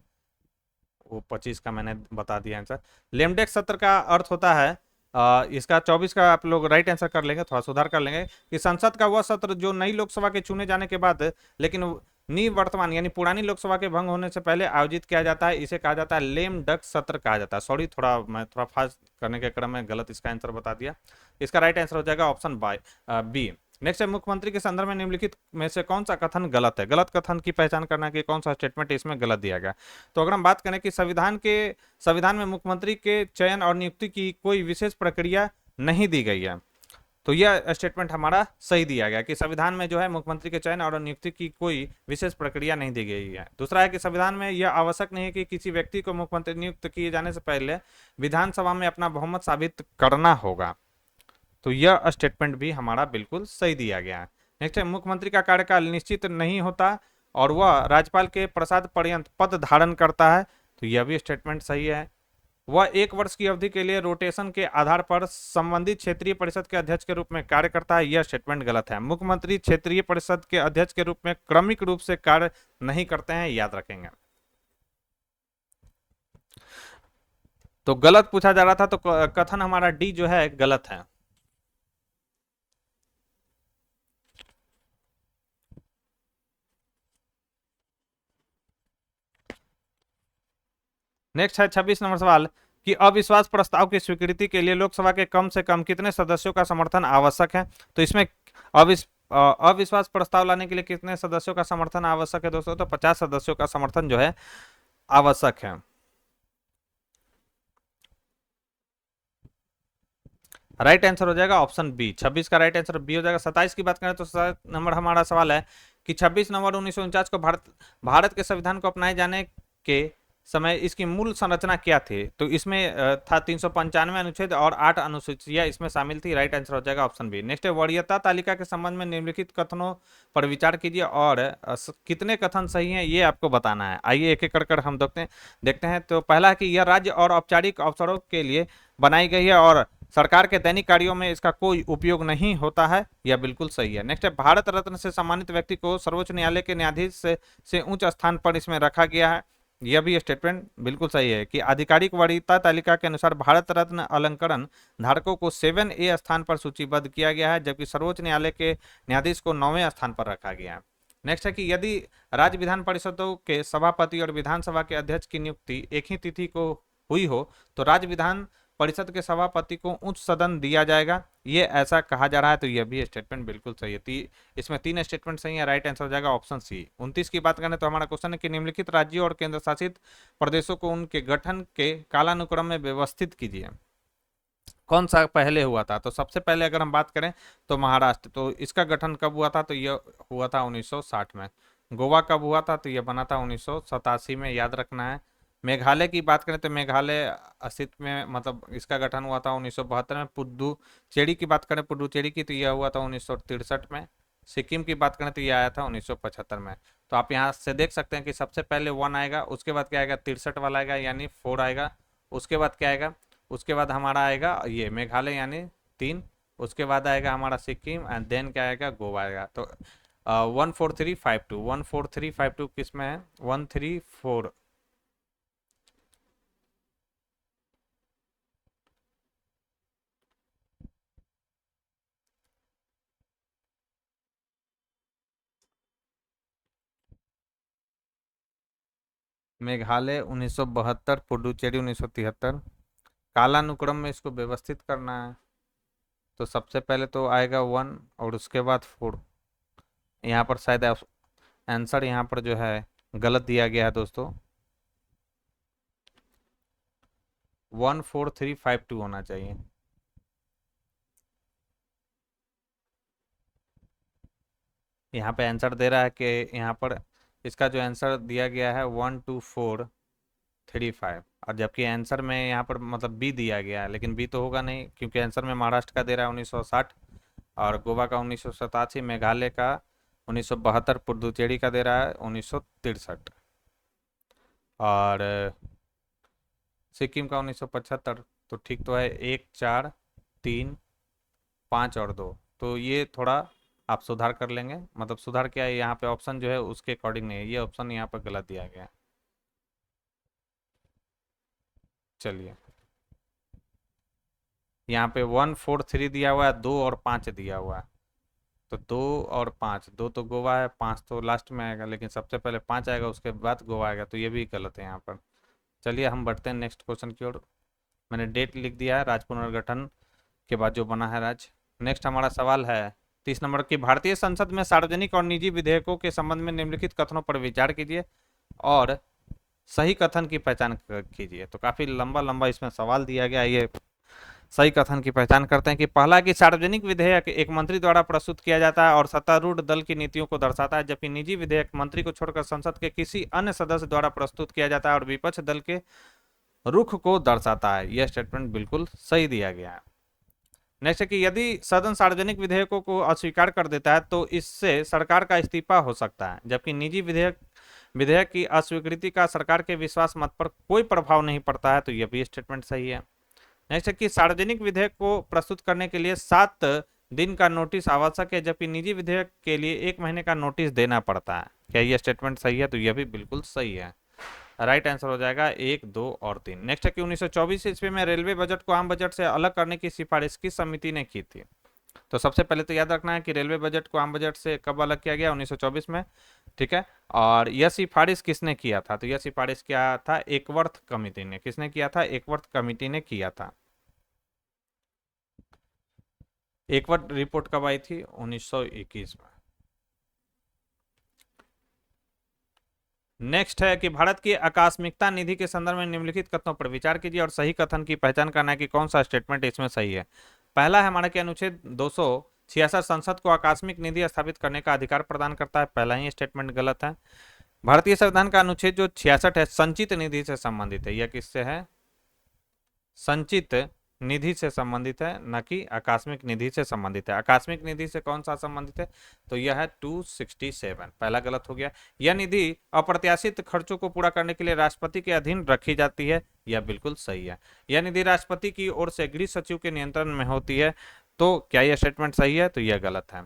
S1: वो 25 का मैंने बता दिया आंसर। लेमडेक सत्र का अर्थ होता है इसका 24 का आप लोग राइट आंसर कर लेंगे, थोड़ा सुधार कर लेंगे कि संसद का वह सत्र जो नई लोकसभा के चुने जाने के बाद लेकिन निवर्तमान यानी पुरानी लोकसभा के भंग होने से पहले आयोजित किया जाता है, इसे कहा जाता है लेम डक सत्र कहा जाता है। सॉरी मैं थोड़ा फास्ट करने के क्रम में गलत इसका आंसर बता दिया। इसका राइट आंसर हो जाएगा ऑप्शन बी। नेक्स्ट है मुख्यमंत्री के संदर्भ में निम्नलिखित में से कौन सा कथन गलत है? गलत कथन की पहचान करना कि कौन सा स्टेटमेंट इसमें गलत दिया गया। तो अगर हम बात करें कि संविधान में मुख्यमंत्री के चयन और नियुक्ति की कोई विशेष प्रक्रिया नहीं दी गई है, तो यह स्टेटमेंट हमारा सही दिया गया कि संविधान में जो है मुख्यमंत्री के चयन और नियुक्ति की कोई विशेष प्रक्रिया नहीं दी गई है। दूसरा है कि संविधान में यह आवश्यक नहीं है कि किसी व्यक्ति को मुख्यमंत्री नियुक्त किए जाने से पहले विधानसभा में अपना बहुमत साबित करना होगा। तो यह स्टेटमेंट भी हमारा बिल्कुल सही दिया गया है। नेक्स्ट है मुख्यमंत्री का कार्यकाल निश्चित नहीं होता और वह राज्यपाल के प्रसाद पर्यंत पद धारण करता है, तो यह भी स्टेटमेंट सही है। वह 1 वर्ष की अवधि के लिए रोटेशन के आधार पर संबंधित क्षेत्रीय परिषद के अध्यक्ष के रूप में कार्य करता है, यह स्टेटमेंट गलत है। मुख्यमंत्री क्षेत्रीय परिषद के अध्यक्ष के रूप में क्रमिक रूप से कार्य नहीं करते हैं, याद रखेंगे। तो गलत पूछा जा रहा था, तो कथन हमारा डी जो है गलत है। नेक्स्ट है 26 नंबर सवाल कि अविश्वास प्रस्ताव की स्वीकृति के लिए लोकसभा के कम से कम कितने सदस्यों का समर्थन आवश्यक है। तो इसमें अविश्वास प्रस्ताव लाने के लिए कितने सदस्यों का समर्थन आवश्यक है दोस्तों, तो 50 सदस्यों का समर्थन जो है आवश्यक है। राइट आंसर हो जाएगा ऑप्शन बी, 26 का राइट आंसर बी हो जाएगा। 27 की बात करें तो 27 नंबर हमारा सवाल है कि 26 नवंबर 1949 को भारत के संविधान को अपनाए जाने के समय इसकी मूल संरचना क्या थी। तो इसमें था 395 अनुच्छेद और 8 अनुसूचियां इसमें शामिल थी। राइट आंसर हो जाएगा ऑप्शन बी। नेक्स्ट है वरीयता तालिका के संबंध में निम्नलिखित कथनों पर विचार कीजिए और कितने कथन सही हैं ये आपको बताना है। आइए एक एक कर हम देखते हैं। तो पहला है कि यह राज्य और औपचारिक अवसरों के लिए बनाई गई है और सरकार के दैनिक कार्यों में इसका कोई उपयोग नहीं होता है, यह बिल्कुल सही है। नेक्स्ट है भारत रत्न से सम्मानित व्यक्ति को सर्वोच्च न्यायालय के न्यायाधीश से उच्च स्थान पर इसमें रखा गया है, यह भी स्टेटमेंट बिल्कुल सही है। कि आधिकारिक वरीयता तालिका के अनुसार भारत रत्न अलंकरण धारकों को 7A स्थान पर सूचीबद्ध किया गया है, जबकि सर्वोच्च न्यायालय के न्यायाधीश को 9वें स्थान पर रखा गया है। नेक्स्ट है कि यदि राज्य विधान परिषदों के सभापति और विधानसभा के अध्यक्ष की नियुक्ति एक ही तिथि को हुई हो तो राज्य विधान परिषद के सभापति को उच्च सदन दिया जाएगा, ये ऐसा कहा जा रहा है। तो यह भी स्टेटमेंट बिल्कुल सही है। इसमें 3 स्टेटमेंट सही है। राइट आंसर हो जाएगा ऑप्शन सी। 29 की बात करें तो हमारा क्वेश्चन है कि निम्नलिखित राज्यों और केंद्र शासित प्रदेशों को उनके गठन के कालानुक्रम में व्यवस्थित कीजिए। कौन सा पहले हुआ था। तो सबसे पहले अगर हम बात करें तो महाराष्ट्र, तो इसका गठन कब हुआ था, तो यह हुआ था 1960 में। गोवा कब हुआ था, तो यह बना था 1987 में, याद रखना है। मेघालय की बात करें तो मेघालय अस्तित्व में, मतलब इसका गठन हुआ था 1972 में। पुडुचेरी की बात करें पुडुचेरी की, तो यह हुआ था 1963 में। सिक्किम की बात करें तो यह आया था 1975 में। तो आप यहाँ से देख सकते हैं कि सबसे पहले 1 आएगा, उसके बाद क्या आएगा 63 वाला आएगा यानी 4 आएगा। उसके बाद क्या आएगा, उसके बाद हमारा आएगा ये मेघालय यानी 3। उसके बाद आएगा हमारा सिक्किम एंड देन क्या आएगा गोवा आएगा। तो 14352 14352 किस में है, 134। मेघालय 1972, पुडुचेरी 1973। कालानुक्रम में इसको व्यवस्थित करना है तो सबसे पहले तो आएगा 1 और उसके बाद 4। यहाँ पर शायद आंसर यहाँ पर जो है गलत दिया गया है दोस्तों, 14352 होना चाहिए। यहाँ पे आंसर दे रहा है कि यहाँ पर इसका जो आंसर दिया गया है 12435, और जबकि आंसर में यहाँ पर मतलब बी दिया गया है, लेकिन बी तो होगा नहीं क्योंकि आंसर में महाराष्ट्र का दे रहा है 1960 और गोवा का 1987, मेघालय का 1972, पुडुचेरी का दे रहा है 1963 और सिक्किम का 1975। तो ठीक तो है, 1 4 3 5 और 2। तो ये थोड़ा आप सुधार कर लेंगे, मतलब सुधार क्या है, यहाँ पे ऑप्शन जो है उसके अकॉर्डिंग नहीं है, ये ऑप्शन यहाँ पर गलत दिया गया है। चलिए यहाँ पे 143 दिया हुआ है, 2 और 5 दिया हुआ है। तो 2 और 5, 2 तो गोवा है, 5 तो लास्ट में आएगा, लेकिन सबसे पहले 5 आएगा उसके बाद गोवा आएगा, तो ये भी गलत है यहाँ पर। चलिए हम बढ़ते हैं नेक्स्ट क्वेश्चन की ओर। मैंने डेट लिख दिया है राज्य पुनर्गठन के बाद जो बना है राज्य। नेक्स्ट हमारा सवाल है 30 नंबर की, भारतीय संसद में सार्वजनिक और निजी विधेयकों के संबंध में निम्नलिखित कथनों पर विचार कीजिए और सही कथन की पहचान कीजिए। तो काफी लंबा लंबा इसमें सवाल दिया गया है, ये सही कथन की पहचान करते हैं। कि पहला कि सार्वजनिक विधेयक एक मंत्री द्वारा प्रस्तुत किया जाता है और सत्तारूढ़ दल की नीतियों को दर्शाता है, जबकि निजी विधेयक मंत्री को छोड़कर संसद के किसी अन्य सदस्य द्वारा प्रस्तुत किया जाता है और विपक्ष दल के रुख को दर्शाता है। यह स्टेटमेंट बिल्कुल सही दिया गया है। नेक्स्ट है कि यदि सदन सार्वजनिक विधेयकों को अस्वीकार कर देता है तो इससे सरकार का इस्तीफा हो सकता है, जबकि निजी विधेयक की अस्वीकृति का सरकार के विश्वास मत पर कोई प्रभाव नहीं पड़ता है। तो यह भी स्टेटमेंट सही है। नेक्स्ट है कि सार्वजनिक विधेयक को प्रस्तुत करने के लिए 7 दिन का नोटिस आवश्यक है, जबकि निजी विधेयक के लिए 1 महीने का नोटिस देना पड़ता है। क्या यह स्टेटमेंट सही है, तो यह भी बिल्कुल सही है। राइट आंसर हो जाएगा 1, 2 और 3। नेक्स्ट है कि 1924 ईस्वी में रेलवे बजट को आम बजट से अलग करने की सिफारिश किस समिति ने की थी? तो सबसे पहले तो याद रखना है कि रेलवे बजट को आम बजट से कब अलग किया गया? 1924 में। ठीक है, और यह सिफारिश किसने किया था? तो यह सिफारिश किया था एकवर्थ कमेटी ने। किसने किया था? एकवर्थ कमेटी ने किया था। एकवर्थ रिपोर्ट कब आई थी? 1921 में। नेक्स्ट है कि भारत की आकस्मिकता निधि के संदर्भ में निम्नलिखित कथनों पर विचार कीजिए और सही कथन की पहचान करना है कि कौन सा स्टेटमेंट इसमें सही है। पहला है हमारा कि अनुच्छेद 266 संसद को आकस्मिक निधि स्थापित करने का अधिकार प्रदान करता है। पहला ही स्टेटमेंट गलत है। भारतीय संविधान का अनुच्छेद जो 66 है संचित निधि से संबंधित है। यह किससे है? संचित निधि से संबंधित है, न कि आकस्मिक निधि से संबंधित है। आकस्मिक निधि से कौन सा संबंधित है? तो यह है 267। पहला गलत हो गया। यह निधि अप्रत्याशित खर्चों को पूरा करने के लिए राष्ट्रपति के अधीन रखी जाती है। यह बिल्कुल सही है। यह निधि राष्ट्रपति की ओर से गृह सचिव के नियंत्रण में होती है। तो क्या यह स्टेटमेंट सही है? तो यह गलत है।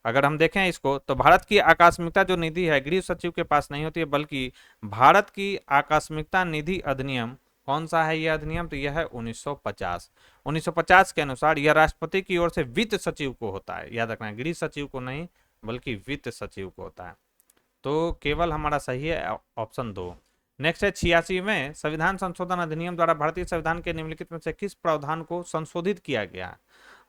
S1: अगर हम देखें इसको तो भारत की आकस्मिकता जो निधि है गृह सचिव के पास नहीं होती है, बल्कि भारत की आकस्मिकता निधि अधिनियम कौन सा है? यह अधिनियम तो यह है 1950। 1950 के अनुसार यह राष्ट्रपति की ओर से वित्त सचिव को होता है। याद रखना, गृह सचिव को नहीं बल्कि वित्त सचिव को होता है। तो केवल हमारा सही है ऑप्शन 2। नेक्स्ट है 86वें संविधान संशोधन अधिनियम द्वारा भारतीय संविधान के निम्नलिखित में से किस प्रावधान को संशोधित किया गया?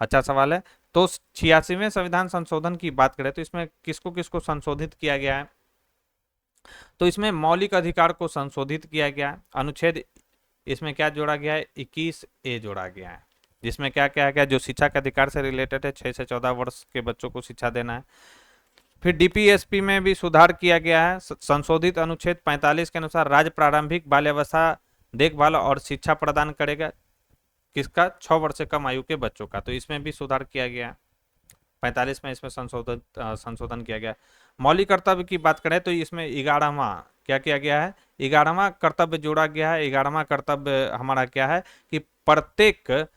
S1: अच्छा सवाल है। तो 86वें संविधान संशोधन की बात करें तो इसमें किसको किसको संशोधित किया गया है? तो इसमें मौलिक अधिकार को संशोधित किया गया। अनुच्छेद इसमें क्या जोड़ा गया है? 21A जोड़ा गया है, जिसमें क्या क्या है? जो शिक्षा के अधिकार से रिलेटेड है, 6 से 14 वर्ष के बच्चों को शिक्षा देना है। फिर डीपीएसपी में भी सुधार किया गया है। संशोधित अनुच्छेद 45 के अनुसार राज्य प्रारंभिक बाल्यावस्था देखभाल और शिक्षा प्रदान करेगा। किसका? 6 वर्ष से कम आयु के बच्चों का। तो इसमें भी सुधार किया गया। 45 में इसमें संशोधन किया गया। मौलिक कर्तव्य की बात करें तो इसमें 11वां क्या किया गया है? 11वां कर्तव्य जोड़ा गया है। 11वां कर्तव्य हमारा क्या है कि प्रत्येक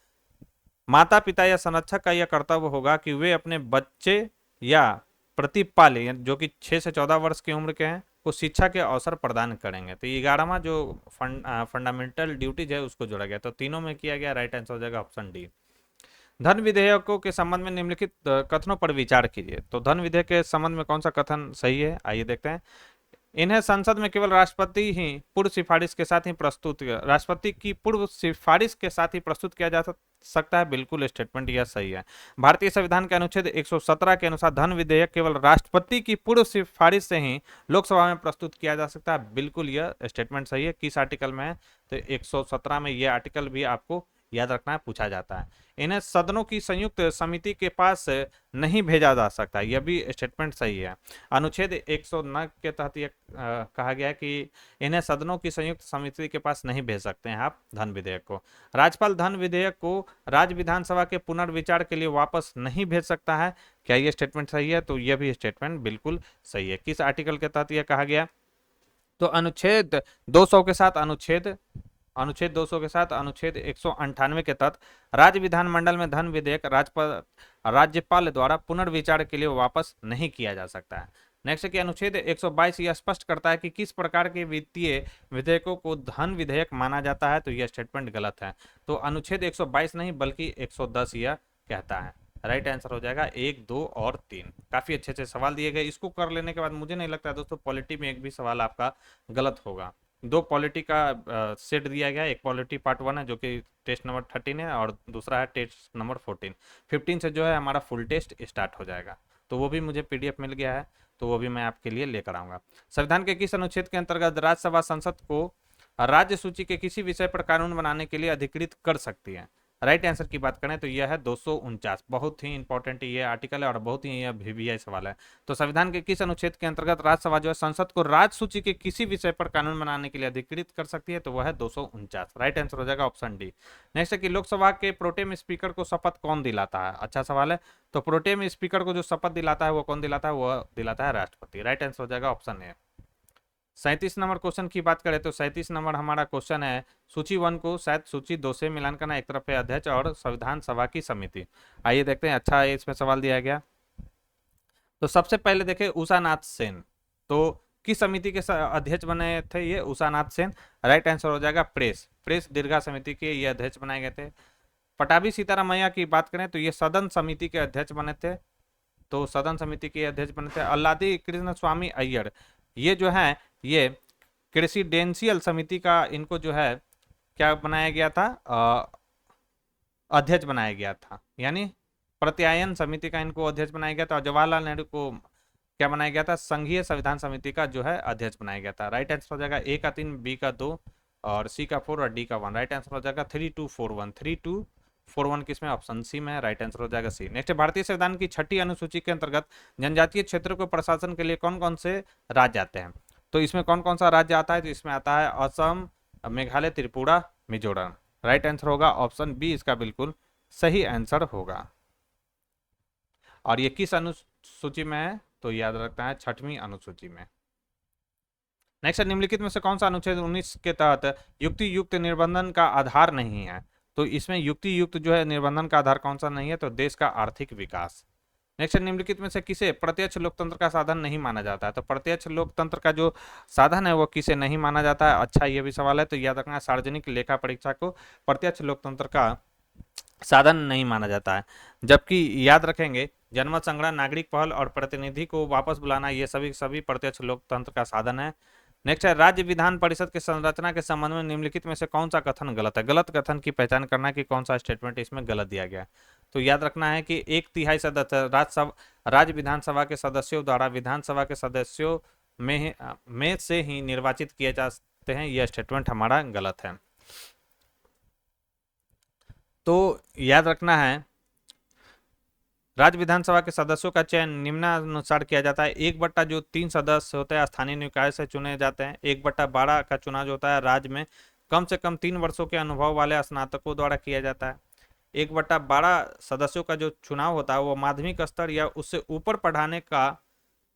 S1: माता पिता या संरक्षक का यह कर्तव्य होगा कि वे अपने बच्चे या प्रतिपाल्य जो कि 6 से 14 वर्ष की उम्र के हैं को शिक्षा के अवसर प्रदान करेंगे। तो 11वां जो फंडामेंटल ड्यूटीज है उसको जोड़ा गया। तो तीनों में किया गया। राइट आंसर हो जाएगा ऑप्शन डी। धन विधेयकों के संबंध में निम्नलिखित कथनों पर विचार कीजिए। तो धन विधेयक के संबंध में कौन सा कथन सही है? आइए देखते हैं। इन्हें संसद में केवल राष्ट्रपति ही पूर्व सिफारिश के साथ ही राष्ट्रपति की पूर्व सिफारिश के साथ ही प्रस्तुत किया जा सकता है। बिल्कुल स्टेटमेंट यह सही है। भारतीय संविधान के अनुच्छेद 117 के अनुसार धन विधेयक केवल राष्ट्रपति की पूर्व सिफारिश से ही लोकसभा में प्रस्तुत किया जा सकता है। बिल्कुल यह स्टेटमेंट सही है। किस आर्टिकल में है? तो 117 में यह आर्टिकल भी आपको याद रखना है, पूछा जाता है। इन्हें सदनों की संयुक्त समिति के पास नहीं भेजा जा सकता। यह भी स्टेटमेंट सही है। अनुच्छेद 109 के तहत यह कहा गया है कि इन्हें सदनों की संयुक्त समिति के पास नहीं भेज सकते हैं आप धन विधेयक को। राज्यपाल धन विधेयक को राज्य विधानसभा के पुनर्विचार के लिए वापस नहीं भेज सकता है। क्या यह स्टेटमेंट सही है? तो यह भी स्टेटमेंट बिल्कुल सही है। किस आर्टिकल के तहत यह कहा गया? तो अनुच्छेद 200 के साथ अनुच्छेद 200 के साथ अनुच्छेद 198 के तहत राज्य विधानमंडल में धन विधेयक राज्यपाल द्वारा पुनर्विचार के लिए वापस नहीं किया जा सकता है। नेक्स्ट है कि अनुच्छेद 122 यह स्पष्ट करता है कि किस प्रकार के वित्तीय विधेयकों को धन विधेयक माना जाता है। तो यह स्टेटमेंट गलत है। तो अनुच्छेद 122 नहीं बल्कि 110 यह कहता है। राइट आंसर हो जाएगा 1, 2 और 3। काफी अच्छे अच्छे सवाल दिए गए। इसको कर लेने के बाद मुझे नहीं लगता दोस्तों पॉलिटी में एक भी सवाल आपका गलत होगा। 2 पॉलिटी का सेट दिया गया है। एक पॉलिटी पार्ट 1 है जो कि टेस्ट नंबर 13 है और दूसरा है टेस्ट नंबर 14। 15 से जो है हमारा फुल टेस्ट स्टार्ट हो जाएगा। तो वो भी मुझे पीडीएफ मिल गया है, तो वो भी मैं आपके लिए लेकर आऊँगा। संविधान के किस अनुच्छेद के अंतर्गत राज्यसभा संसद को राज्य सूची के किसी विषय पर कानून बनाने के लिए अधिकृत कर सकती है? राइट आंसर की बात करें तो यह है 249। बहुत ही इंपॉर्टेंट ये आर्टिकल है और बहुत ही यह वीवीआई सवाल है। तो संविधान के किस अनुच्छेद के अंतर्गत राज्यसभा जो है संसद को राज्य सूची के किसी विषय पर कानून बनाने के लिए अधिकृत कर सकती है? तो वह है 249। राइट आंसर हो जाएगा ऑप्शन डी। नेक्स्ट है कि लोकसभा के प्रोटेम स्पीकर को शपथ कौन दिलाता है? अच्छा सवाल है। तो प्रोटेम स्पीकर को जो शपथ दिलाता है वो कौन दिलाता है? वह दिलाता है राष्ट्रपति। राइट आंसर हो जाएगा ऑप्शन ए। 37 नंबर क्वेश्चन की बात करें तो 37 नंबर हमारा क्वेश्चन है सूची 1 को शायद सूची 2 से मिलान करना। एक तरफ है अध्यक्ष और संविधान सभा की समिति। आइए देखते हैं। अच्छा इसमें सवाल दिया गया। तो सबसे पहले देखें उषा नाथ सेन। तो किस समिति के अध्यक्ष बने थे ये? उषानाथ सेन। राइट आंसर हो जाएगा प्रेस। प्रेस दीर्घा समिति के ये अध्यक्ष बनाए गए थे। पटाभी सीतारामैया की बात करें तो ये सदन समिति के अध्यक्ष बने थे, तो सदन समिति के अध्यक्ष बने थे। अल्लादी कृष्ण स्वामी अय्यर, ये जो है ये प्रेसिडेंशियल समिति का इनको जो है क्या बनाया गया था, अध्यक्ष बनाया गया था, यानी प्रत्यायन समिति का इनको अध्यक्ष बनाया गया था। और जवाहरलाल नेहरू को क्या बनाया गया था? संघीय संविधान समिति का जो है अध्यक्ष बनाया गया था। राइट आंसर हो जाएगा ए का 3, बी का 2 और सी का 4 और डी का 1। राइट आंसर हो जाएगा 3241। 3241 किसमें? ऑप्शन सी में। राइट आंसर हो जाएगा सी। नेक्स्ट, भारतीय संविधान की 6ठी अनुसूची के अंतर्गत जनजातीय क्षेत्रों को प्रशासन के लिए कौन कौन से राज्य आते हैं? तो इसमें कौन कौन सा राज्य आता है? तो इसमें आता है असम, मेघालय, त्रिपुरा, मिजोरम। राइट आंसर होगा ऑप्शन बी, इसका बिल्कुल सही आंसर होगा। और ये किस अनुसूची में है? तो याद रखना है 6वीं अनुसूची में। नेक्स्ट, निम्नलिखित में से कौन सा अनुच्छेद 19 के तहत युक्ति युक्त निर्बंधन का आधार नहीं है? तो इसमें युक्ति युक्त जो है निर्बंधन का आधार कौन सा नहीं है? तो देश का आर्थिक विकास। नेक्स्ट, निम्नलिखित में से किसे प्रत्यक्ष लोकतंत्र का साधन नहीं माना जाता है? तो प्रत्यक्ष लोकतंत्र का जो साधन है वो किसे नहीं माना जाता है? अच्छा, ये भी सवाल है, तो याद रखना सार्वजनिक लेखा परीक्षा को प्रत्यक्ष लोकतंत्र का साधन नहीं माना जाता है। जबकि याद रखेंगे जनमत संग्रह, नागरिक पहल और प्रतिनिधि को वापस बुलाना, ये सभी प्रत्यक्ष लोकतंत्र का साधन है। नेक्स्ट है, राज्य विधान परिषद की संरचना के संबंध में निम्नलिखित में से कौन सा कथन गलत है? गलत कथन की पहचान करना कि कौन सा स्टेटमेंट इसमें गलत दिया गया। तो याद रखना है कि 1/3 सदस्य राज्य विधानसभा के सदस्यों द्वारा विधानसभा के सदस्यों में से ही निर्वाचित किए जाते हैं, यह स्टेटमेंट हमारा गलत है। तो याद रखना है राज्य विधानसभा के सदस्यों का चयन निम्नानुसार किया जाता है। 1/3 सदस्य होते हैं स्थानीय निकाय से चुने जाते हैं। 1/12 का चुनाव जो होता है राज्य में कम से कम 3 वर्षों के अनुभव वाले स्नातकों द्वारा किया जाता है। 1/12 सदस्यों का जो चुनाव होता है वो माध्यमिक स्तर या उससे ऊपर पढ़ाने का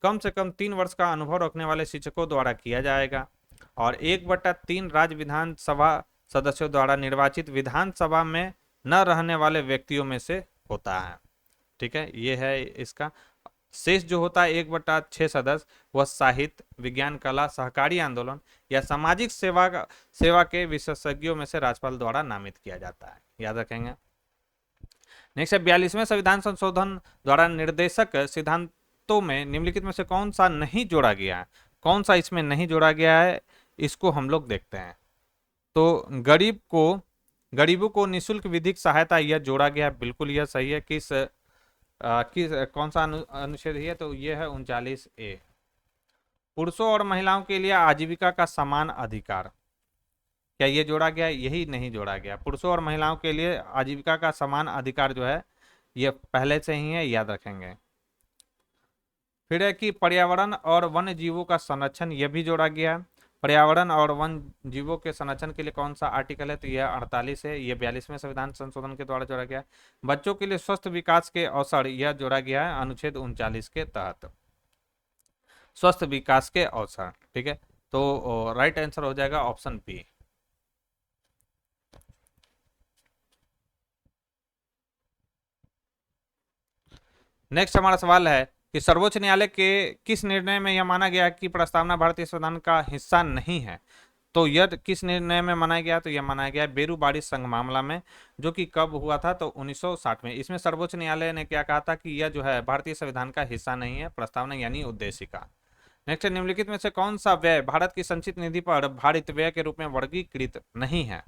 S1: कम से कम 3 वर्ष का अनुभव रखने वाले शिक्षकों द्वारा किया जाएगा। और 1/3 राज्य विधानसभा सदस्यों द्वारा निर्वाचित विधानसभा में न रहने वाले व्यक्तियों में से होता है। ठीक है, ये है इसका। शेष जो होता है 1/6 सदस्य वह साहित्य, विज्ञान, कला, सहकारी आंदोलन या सामाजिक सेवा के विशेषज्ञों में से राज्यपाल द्वारा नामित किया जाता है। याद रखेंगे। नेक्स्ट है 42वें संविधान संशोधन द्वारा निर्देशक सिद्धांतों में निम्नलिखित में से कौन सा नहीं जोड़ा गया है? कौन सा इसमें नहीं जोड़ा गया है, इसको हम लोग देखते हैं। तो गरीबों को निःशुल्क विधिक सहायता यह जोड़ा गया है, बिल्कुल यह सही है। किस कौन सा अनुच्छेद है? तो यह है 39A। पुरुषों और महिलाओं के लिए आजीविका का समान अधिकार, क्या ये जोड़ा गया? यही नहीं जोड़ा गया। पुरुषों और महिलाओं के लिए आजीविका का समान अधिकार जो है ये पहले से ही है, याद रखेंगे। फिर है कि पर्यावरण और वन्य जीवों का संरक्षण, यह भी जोड़ा गया है। पर्यावरण और वन जीवों के संरक्षण के लिए कौन सा आर्टिकल है? तो यह 48 है। यह 42वें संविधान संशोधन के द्वारा जोड़ा गया है। बच्चों के लिए स्वस्थ विकास के अवसर, यह जोड़ा गया है अनुच्छेद 39 के तहत, स्वस्थ विकास के अवसर। ठीक है, तो राइट आंसर हो जाएगा ऑप्शन बी। नेक्स्ट हमारा सवाल है कि सर्वोच्च न्यायालय के किस निर्णय में यह माना गया कि प्रस्तावना भारतीय संविधान का हिस्सा नहीं है? तो यह किस निर्णय में माना गया? तो यह माना गया बेरूबाड़ी संघ मामला में, जो कि कब हुआ था? तो 1960 में। इसमें सर्वोच्च न्यायालय ने क्या कहा था कि यह जो है भारतीय संविधान का हिस्सा नहीं है, प्रस्तावना यानी उद्देशिका। नेक्स्ट, निम्नलिखित में से कौन सा व्यय भारत की संचित निधि पर भारित व्यय के रूप में वर्गीकृत नहीं है?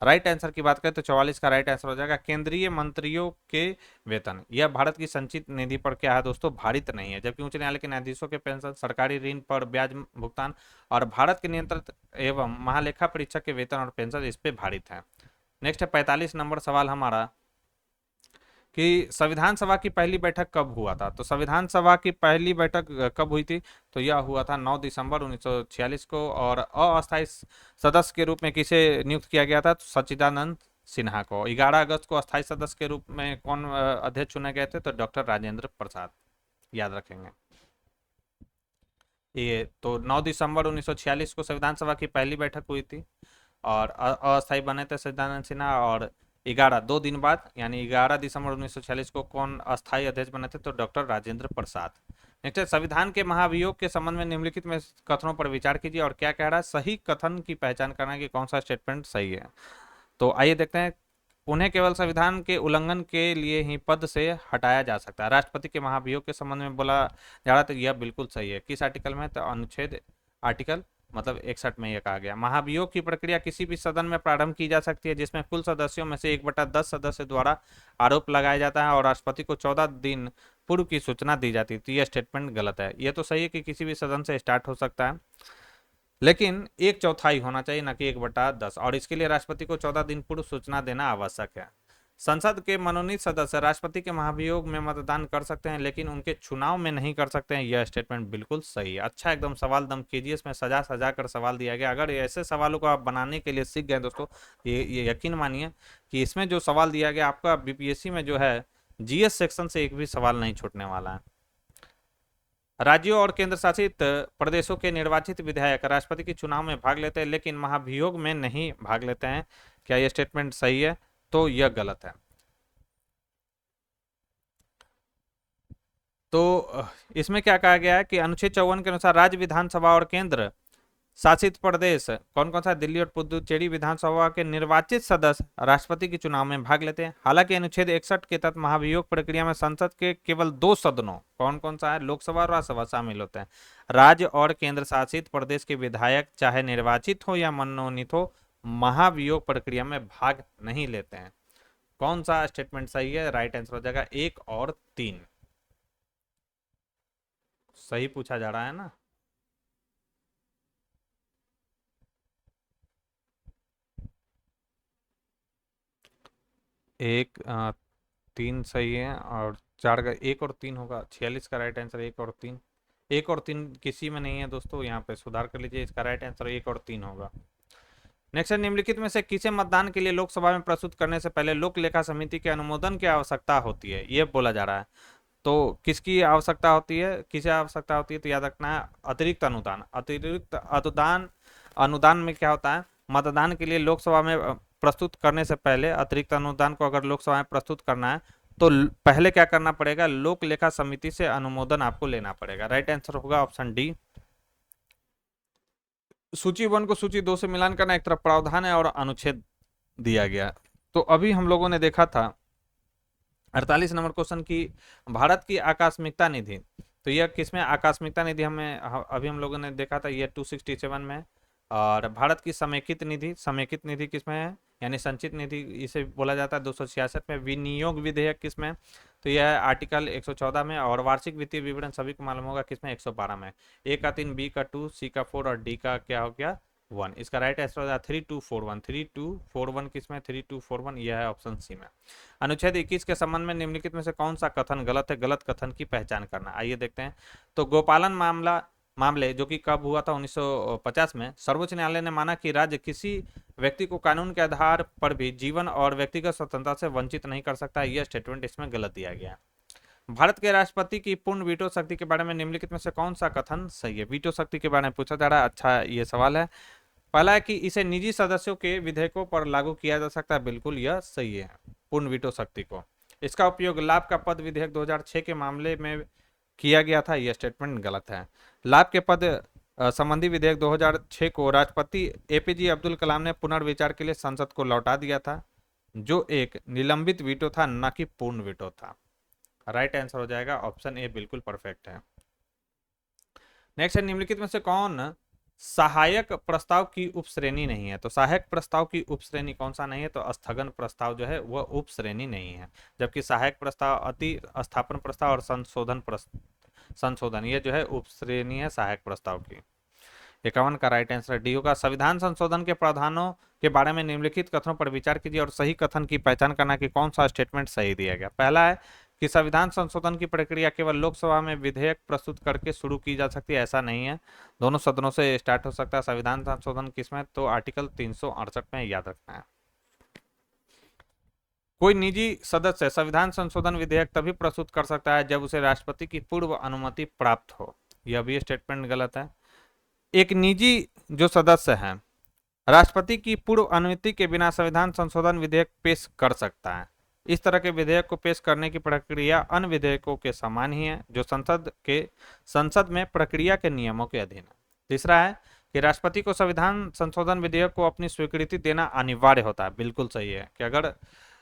S1: राइट आंसर की बात करें तो 44 का राइट आंसर हो जाएगा केंद्रीय मंत्रियों के वेतन। यह भारत की संचित निधि पर क्या है दोस्तों? भारित नहीं है। जबकि उच्च न्यायालय के न्यायाधीशों के पेंशन, सरकारी ऋण पर ब्याज भुगतान और भारत के नियंत्रित एवं महालेखा परीक्षक के वेतन और पेंशन इस पे भारित है। नेक्स्ट है 45 नंबर सवाल हमारा कि संविधान सभा की पहली बैठक कब हुआ था? तो संविधान सभा की पहली बैठक कब हुई थी? तो यह हुआ था 9 दिसंबर 1946 को। और अस्थायी सदस्य के रूप में किसे नियुक्त किया गया था? तो सच्चिदानंद सिन्हा को। 11 अगस्त को अस्थायी सदस्य के रूप में कौन अध्यक्ष चुने गए थे? तो डॉक्टर राजेंद्र प्रसाद। याद रखेंगे। ये तो 9 दिसंबर 1946 को संविधान सभा की पहली बैठक हुई थी और अस्थायी बने थे सच्चिदानंद सिन्हा। और 2 दिन बाद यानी 11 दिसंबर 1946 को कौन अस्थायी अध्यक्ष बने थे? तो डॉक्टर राजेंद्र प्रसाद। नेक्स्ट है, संविधान के महाभियोग के संबंध में निम्नलिखित में कथनों पर विचार कीजिए और क्या कह रहा है, सही कथन की पहचान करना कि कौन सा स्टेटमेंट सही है। तो आइए देखते हैं। उन्हें केवल संविधान के उल्लंघन के लिए ही पद से हटाया जा सकता है। राष्ट्रपति के महाभियोग के संबंध में बोला जा रहा था, यह बिल्कुल सही है। किस आर्टिकल में? तो अनुच्छेद आर्टिकल मतलब 61 में यह कहा गया। महाभियोग की प्रक्रिया किसी भी सदन में प्रारंभ की जा सकती है जिसमें कुल सदस्यों में से 1/10 सदस्य द्वारा आरोप लगाया जाता है और राष्ट्रपति को 14 दिन पूर्व की सूचना दी जाती है। तो यह स्टेटमेंट गलत है। यह तो सही है कि किसी भी सदन से स्टार्ट हो सकता है, लेकिन 1/4 होना चाहिए, न कि 1/10, और इसके लिए राष्ट्रपति को 14 दिन पूर्व सूचना देना आवश्यक है। संसद के मनोनीत सदस्य राष्ट्रपति के महाभियोग में मतदान कर सकते हैं लेकिन उनके चुनाव में नहीं कर सकते हैं। यह स्टेटमेंट बिल्कुल सही है। अच्छा, एकदम सवाल दम कीजिए। इसमें सजा सजा कर सवाल दिया गया। अगर ऐसे सवालों को आप बनाने के लिए सीख गए दोस्तों, ये यकीन मानिए कि इसमें जो सवाल दिया गया आपका बीपीएससी में जो है जीएस सेक्शन से एक भी सवाल नहीं छूटने वाला है। राज्यों और केंद्र शासित प्रदेशों के निर्वाचित विधायक राष्ट्रपति के चुनाव में भाग लेते हैं लेकिन महाभियोग में नहीं भाग लेते हैं। क्या यह स्टेटमेंट सही है? तो यह गलत है। तो इसमें क्या कहा गया है कि अनुच्छेद 54 के अनुसार राज्य विधानसभा और केंद्र शासित प्रदेश कौन कौन सा? दिल्ली और पुदुचेरी विधानसभा के निर्वाचित सदस्य राष्ट्रपति के चुनाव में भाग लेते हैं। हालांकि अनुच्छेद 61 के तहत महाभियोग प्रक्रिया में संसद के केवल 2 सदनों कौन कौन सा है? लोकसभा और राज्यसभा शामिल होते हैं। राज्य और केंद्र शासित प्रदेश के विधायक चाहे निर्वाचित हो या मनोनीत हो, महाभियोग प्रक्रिया में भाग नहीं लेते हैं। कौन सा स्टेटमेंट सही है? राइट आंसर हो जाएगा 1 और 3। सही पूछा जा रहा है ना। एक 3 सही है और 4 का 1 और 3 होगा। 46 का राइट आंसर 1 और 3। 1 और 3 किसी में नहीं है दोस्तों, यहाँ पे सुधार कर लीजिए। इसका राइट आंसर 1 और 3 होगा। नेक्स्ट है, निम्नलिखित में से किसे मतदान के लिए लोकसभा में प्रस्तुत करने से पहले लोक लेखा समिति के अनुमोदन की आवश्यकता होती है? ये बोला जा रहा है। तो किसकी आवश्यकता होती है? किसे आवश्यकता होती है? तो याद रखना है अतिरिक्त अनुदान। अतिरिक्त अनुदान, अनुदान में क्या होता है? मतदान के लिए लोकसभा में प्रस्तुत करने से पहले अतिरिक्त अनुदान को अगर लोकसभा में प्रस्तुत करना है तो पहले क्या करना पड़ेगा? लोक लेखा समिति से अनुमोदन आपको लेना पड़ेगा। राइट आंसर होगा ऑप्शन डी। सूची 1 को सूची 2 से मिलान करना एक तरफ प्रावधान है और अनुच्छेद दिया गया। तो अभी हम लोगों ने देखा था 48 नंबर क्वेश्चन की भारत की आकस्मिकता निधि। तो यह किसमें आकस्मिकता निधि हमें अभी हम लोगों ने देखा था, यह 267 में। और भारत की समेकित निधि, समेकित निधि किसमें है? यानी संचित निधि इसे बोला जाता है 266 में। विनियोग विधेयक किसमें? तो यह है आर्टिकल 114 में। और वार्षिक वित्तीय विवरण सभी को मालूम होगा किसमें? 112 में। ए का 3, बी का 2, सी का 4 और डी का क्या हो गया? 1। इसका राइट आंसर हो जाए 3241। 3241 किसमें? 3241, यह है ऑप्शन सी में। अनुच्छेद 21 के संबंध में निम्नलिखित में से कौन सा कथन गलत है? गलत कथन की पहचान करना। आइए देखते हैं। तो गोपालन मामले जो कि कब हुआ था? 1950 में। सर्वोच्च न्यायालय ने माना कि राज्य किसी व्यक्ति को कानून के आधार पर भी जीवन और व्यक्तिगत स्वतंत्रता से वंचित नहीं कर सकता। यह स्टेटमेंट इसमें गलत दिया गया है। भारत के राष्ट्रपति की पूर्ण वीटो शक्ति के बारे में निम्नलिखित में से कौन सा कथन सही है? वीटो शक्ति के बारे में पूछा जा रहा है। अच्छा, ये सवाल है। पहला है कि इसे निजी सदस्यों के विधेयकों पर लागू किया जा सकता है। बिल्कुल यह सही है, पूर्ण वीटो शक्ति को। इसका उपयोग लाभ का पद विधेयक 2006 के मामले में किया गया था। यह स्टेटमेंट गलत है। लाभ के पद संबंधी विधेयक 2006 को राष्ट्रपति एपीजे अब्दुल कलाम ने पुनर्विचार के लिए संसद को लौटा दिया था, जो एक निलंबित वीटो था, न कि पूर्ण वीटो था। राइट आंसर हो जाएगा ऑप्शन ए, बिल्कुल परफेक्ट है। नेक्स्ट है, निम्नलिखित में से कौन सहायक प्रस्ताव की उपश्रेणी नहीं है? तो सहायक प्रस्ताव की उपश्रेणी कौन सा नहीं है? तो स्थगन प्रस्ताव जो है वह उपश्रेणी नहीं है, जबकि सहायक प्रस्ताव अति स्थापन प्रस्ताव और संशोधन ये जो है उपश्रेणी है सहायक प्रस्ताव की। 51 का राइट आंसर डी होगा। संविधान संशोधन के प्रावधानों के बारे में निम्नलिखित कथनों पर विचार कीजिए और सही कथन की पहचान करना कि कौन सा स्टेटमेंट सही दिया गया। पहला है कि संविधान संशोधन की प्रक्रिया केवल लोकसभा में विधेयक प्रस्तुत करके शुरू की जा सकती है। ऐसा नहीं है, दोनों सदनों से स्टार्ट हो सकता है। संविधान संशोधन किसमें? तो आर्टिकल 368 में, याद रखना है। कोई निजी सदस्य संविधान संशोधन विधेयक तभी प्रस्तुत कर सकता है जब उसे राष्ट्रपति की पूर्व अनुमति प्राप्त हो। यह भी स्टेटमेंट गलत है। एक निजी जो सदस्य है राष्ट्रपति की पूर्व अनुमति के बिना संविधान संशोधन विधेयक पेश कर सकता है। इस तरह के विधेयक को पेश करने की प्रक्रिया अन्य विधेयकों के समान ही है जो संसद में प्रक्रिया के नियमों के अधीन है। तीसरा है कि राष्ट्रपति को संविधान संशोधन विधेयक को अपनी स्वीकृति देना अनिवार्य होता है। बिल्कुल सही है कि अगर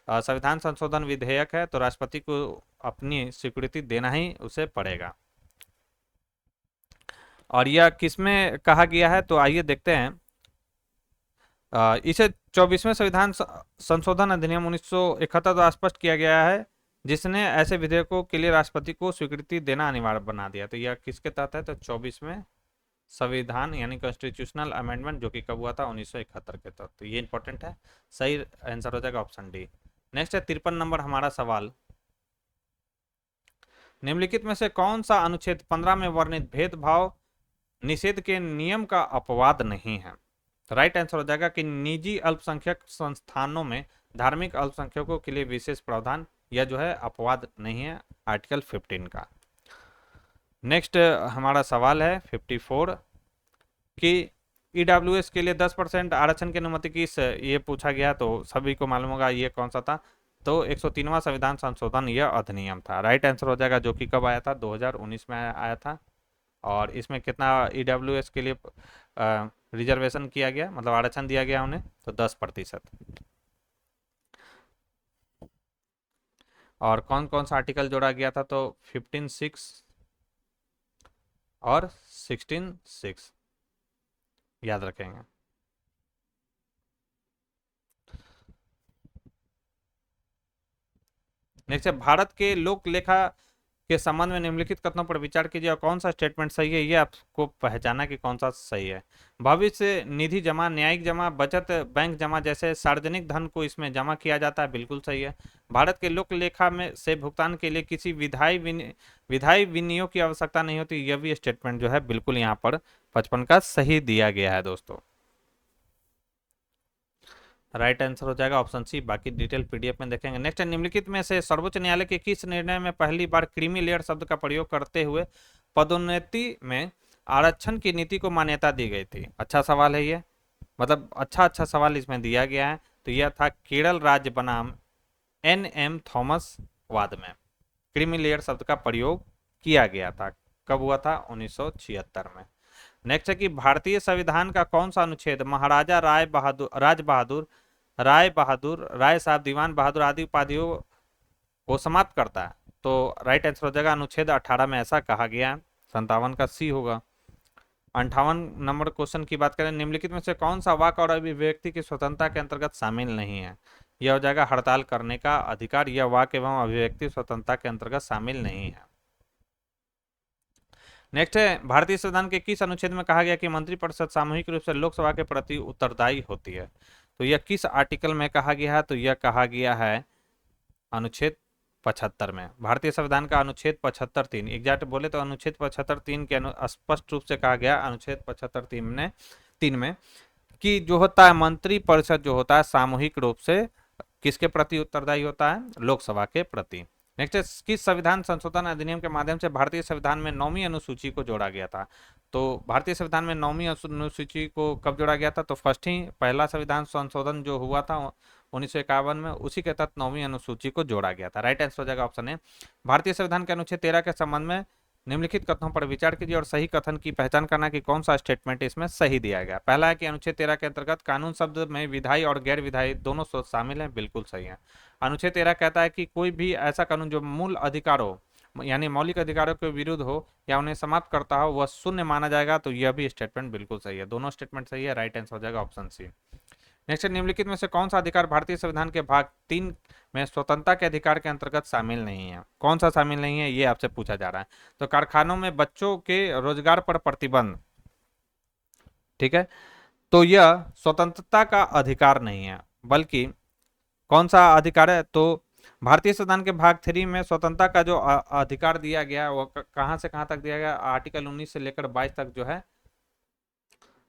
S1: संविधान संशोधन विधेयक है तो राष्ट्रपति को अपनी स्वीकृति देना ही उसे पड़ेगा। और यह किसमें कहा गया है, तो आइए देखते हैं। इसे 24वें संविधान संशोधन अधिनियम 1971 द्वारा स्पष्ट किया गया है, जिसने ऐसे विधेयकों के लिए राष्ट्रपति को स्वीकृति देना अनिवार्य बना दिया। तो यह किसके तहत है, तो 24वें संविधान यानी कॉन्स्टिट्यूशनल अमेंडमेंट, जो कि कब हुआ था, 1971 के तहत। तो ये इंपॉर्टेंट है, सही आंसर हो जाएगा ऑप्शन डी। नेक्स्ट है 53 नंबर हमारा सवाल, निम्नलिखित में से कौन सा अनुच्छेद 15 में वर्णित भेदभाव निषेध के नियम का अपवाद नहीं है। राइट आंसर हो जाएगा कि निजी अल्पसंख्यक संस्थानों में धार्मिक अल्पसंख्यकों के लिए विशेष प्रावधान, यह जो है अपवाद नहीं है आर्टिकल 15 का। नेक्स्ट हमारा सवाल है 54 कि ईडब्ल्यूएस के लिए 10% आरक्षण की अनुमति किस, ये पूछा गया, तो सभी को मालूम होगा ये कौन सा था, तो 103वां संविधान संशोधन यह अधिनियम था। राइट आंसर हो जाएगा, जो कि कब आया था, 2019 में आया था। और इसमें कितना ईडब्ल्यूएस के लिए रिजर्वेशन किया गया, मतलब आरक्षण दिया गया उन्हें, तो 10%। और कौन कौन सा आर्टिकल जोड़ा गया था, तो 15(6) और 16(6) याद रखेंगे। नेक्स्ट है भारत के लोक लेखा के संबंध में निम्नलिखित कथनों पर विचार कीजिए और कौन सा स्टेटमेंट सही है, ये आपको पहचाना कि कौन सा सही है। भविष्य निधि जमा, न्यायिक जमा, बचत बैंक जमा जैसे सार्वजनिक धन को इसमें जमा किया जाता है, बिल्कुल सही है। भारत के लोक लेखा में से भुगतान के लिए किसी विधायी विनियोग की आवश्यकता नहीं होती, यह भी स्टेटमेंट जो है बिल्कुल यहाँ पर 55 का सही दिया गया है दोस्तों। राइट आंसर हो जाएगा ऑप्शन सी, बाकी डिटेल पीडीएफ में देखेंगे। नेक्स्ट है निम्नलिखित में से सर्वोच्च न्यायालय के किस निर्णय में पहली बार क्रीमी लेयर शब्द का प्रयोग करते हुए पदोन्नति में आरक्षण की नीति को मान्यता दी गई थी। अच्छा सवाल है ये, मतलब अच्छा सवाल इसमें दिया गया है। तो यह था केरल राज्य बनाम NM थॉमस वाद में क्रीमी लेयर शब्द का प्रयोग किया गया था। कब हुआ था, 1976 में। नेक्स्ट है कि भारतीय संविधान का कौन सा अनुच्छेद महाराजा राय साहब, दीवान बहादुर आदि उपाधियों को समाप्त करता है, तो राइट आंसर हो जाएगा अनुच्छेद 18 में ऐसा कहा गया है। 57 का सी होगा। 58 नंबर क्वेश्चन की बात करें, निम्नलिखित में से कौन सा वाक और अभिव्यक्ति की स्वतंत्रता के अंतर्गत शामिल नहीं है। यह हो जाएगा हड़ताल करने का अधिकार, यह वाक एवं अभिव्यक्ति स्वतंत्रता के अंतर्गत शामिल नहीं है। नेक्स्ट है भारतीय संविधान के किस अनुच्छेद में कहा गया कि मंत्रिपरिषद सामूहिक रूप से लोकसभा के प्रति उत्तरदायी होती है। तो यह किस आर्टिकल में कहा गया है, तो यह कहा गया है अनुच्छेद 75 में। भारतीय संविधान का अनुच्छेद 75(3), एग्जैक्ट बोले तो अनुच्छेद 75(3) के स्पष्ट रूप से कहा गया अनुच्छेद 75(3) में कि जो होता है मंत्रिपरिषद जो होता है सामूहिक रूप से किसके प्रति उत्तरदायी होता है, लोकसभा के प्रति। नेक्स्ट है किस संविधान संशोधन अधिनियम के माध्यम से भारतीय संविधान में 9वीं अनुसूची को जोड़ा गया था। तो भारतीय संविधान में 9वीं अनुसूची को कब जोड़ा गया था, तो पहला संविधान संशोधन जो हुआ था 1951 में, उसी के तहत 9वीं अनुसूची को जोड़ा गया था। राइट आंसर हो जाएगा ऑप्शन ए। भारतीय संविधान के अनुच्छेद 13 के संबंध में निम्नलिखित कथनों पर विचार कीजिए और सही कथन की पहचान करना कि कौन सा स्टेटमेंट इसमें सही दिया गया। पहला है कि अनुच्छेद 13 के अंतर्गत कानून शब्द में विधायी और गैर विधायी दोनों शब्द शामिल हैं, बिल्कुल सही है। अनुच्छेद 13 कहता है कि कोई भी ऐसा कानून जो मूल अधिकारों यानी मौलिक अधिकारों के विरुद्ध हो या उन्हें समाप्त करता हो वह शून्य माना जाएगा, तो यह भी स्टेटमेंट बिल्कुल सही है। दोनों स्टेटमेंट सही है, राइट आंसर हो जाएगा ऑप्शन सी। नेक्स्ट निम्नलिखित में से कौन सा अधिकार भारतीय संविधान के भाग 3 में स्वतंत्रता के अधिकार के अंतर्गत शामिल नहीं है। कौन सा शामिल नहीं है, ये आपसे पूछा जा रहा है। तो कारखानों में बच्चों के रोजगार पर प्रतिबंध, ठीक है, तो यह स्वतंत्रता का अधिकार नहीं है, बल्कि कौन सा अधिकार है, तो भारतीय संविधान के भाग 3 में स्वतंत्रता का जो अधिकार दिया गया वो कहां से कहां तक दिया गया, आर्टिकल 19 से लेकर 22 तक जो है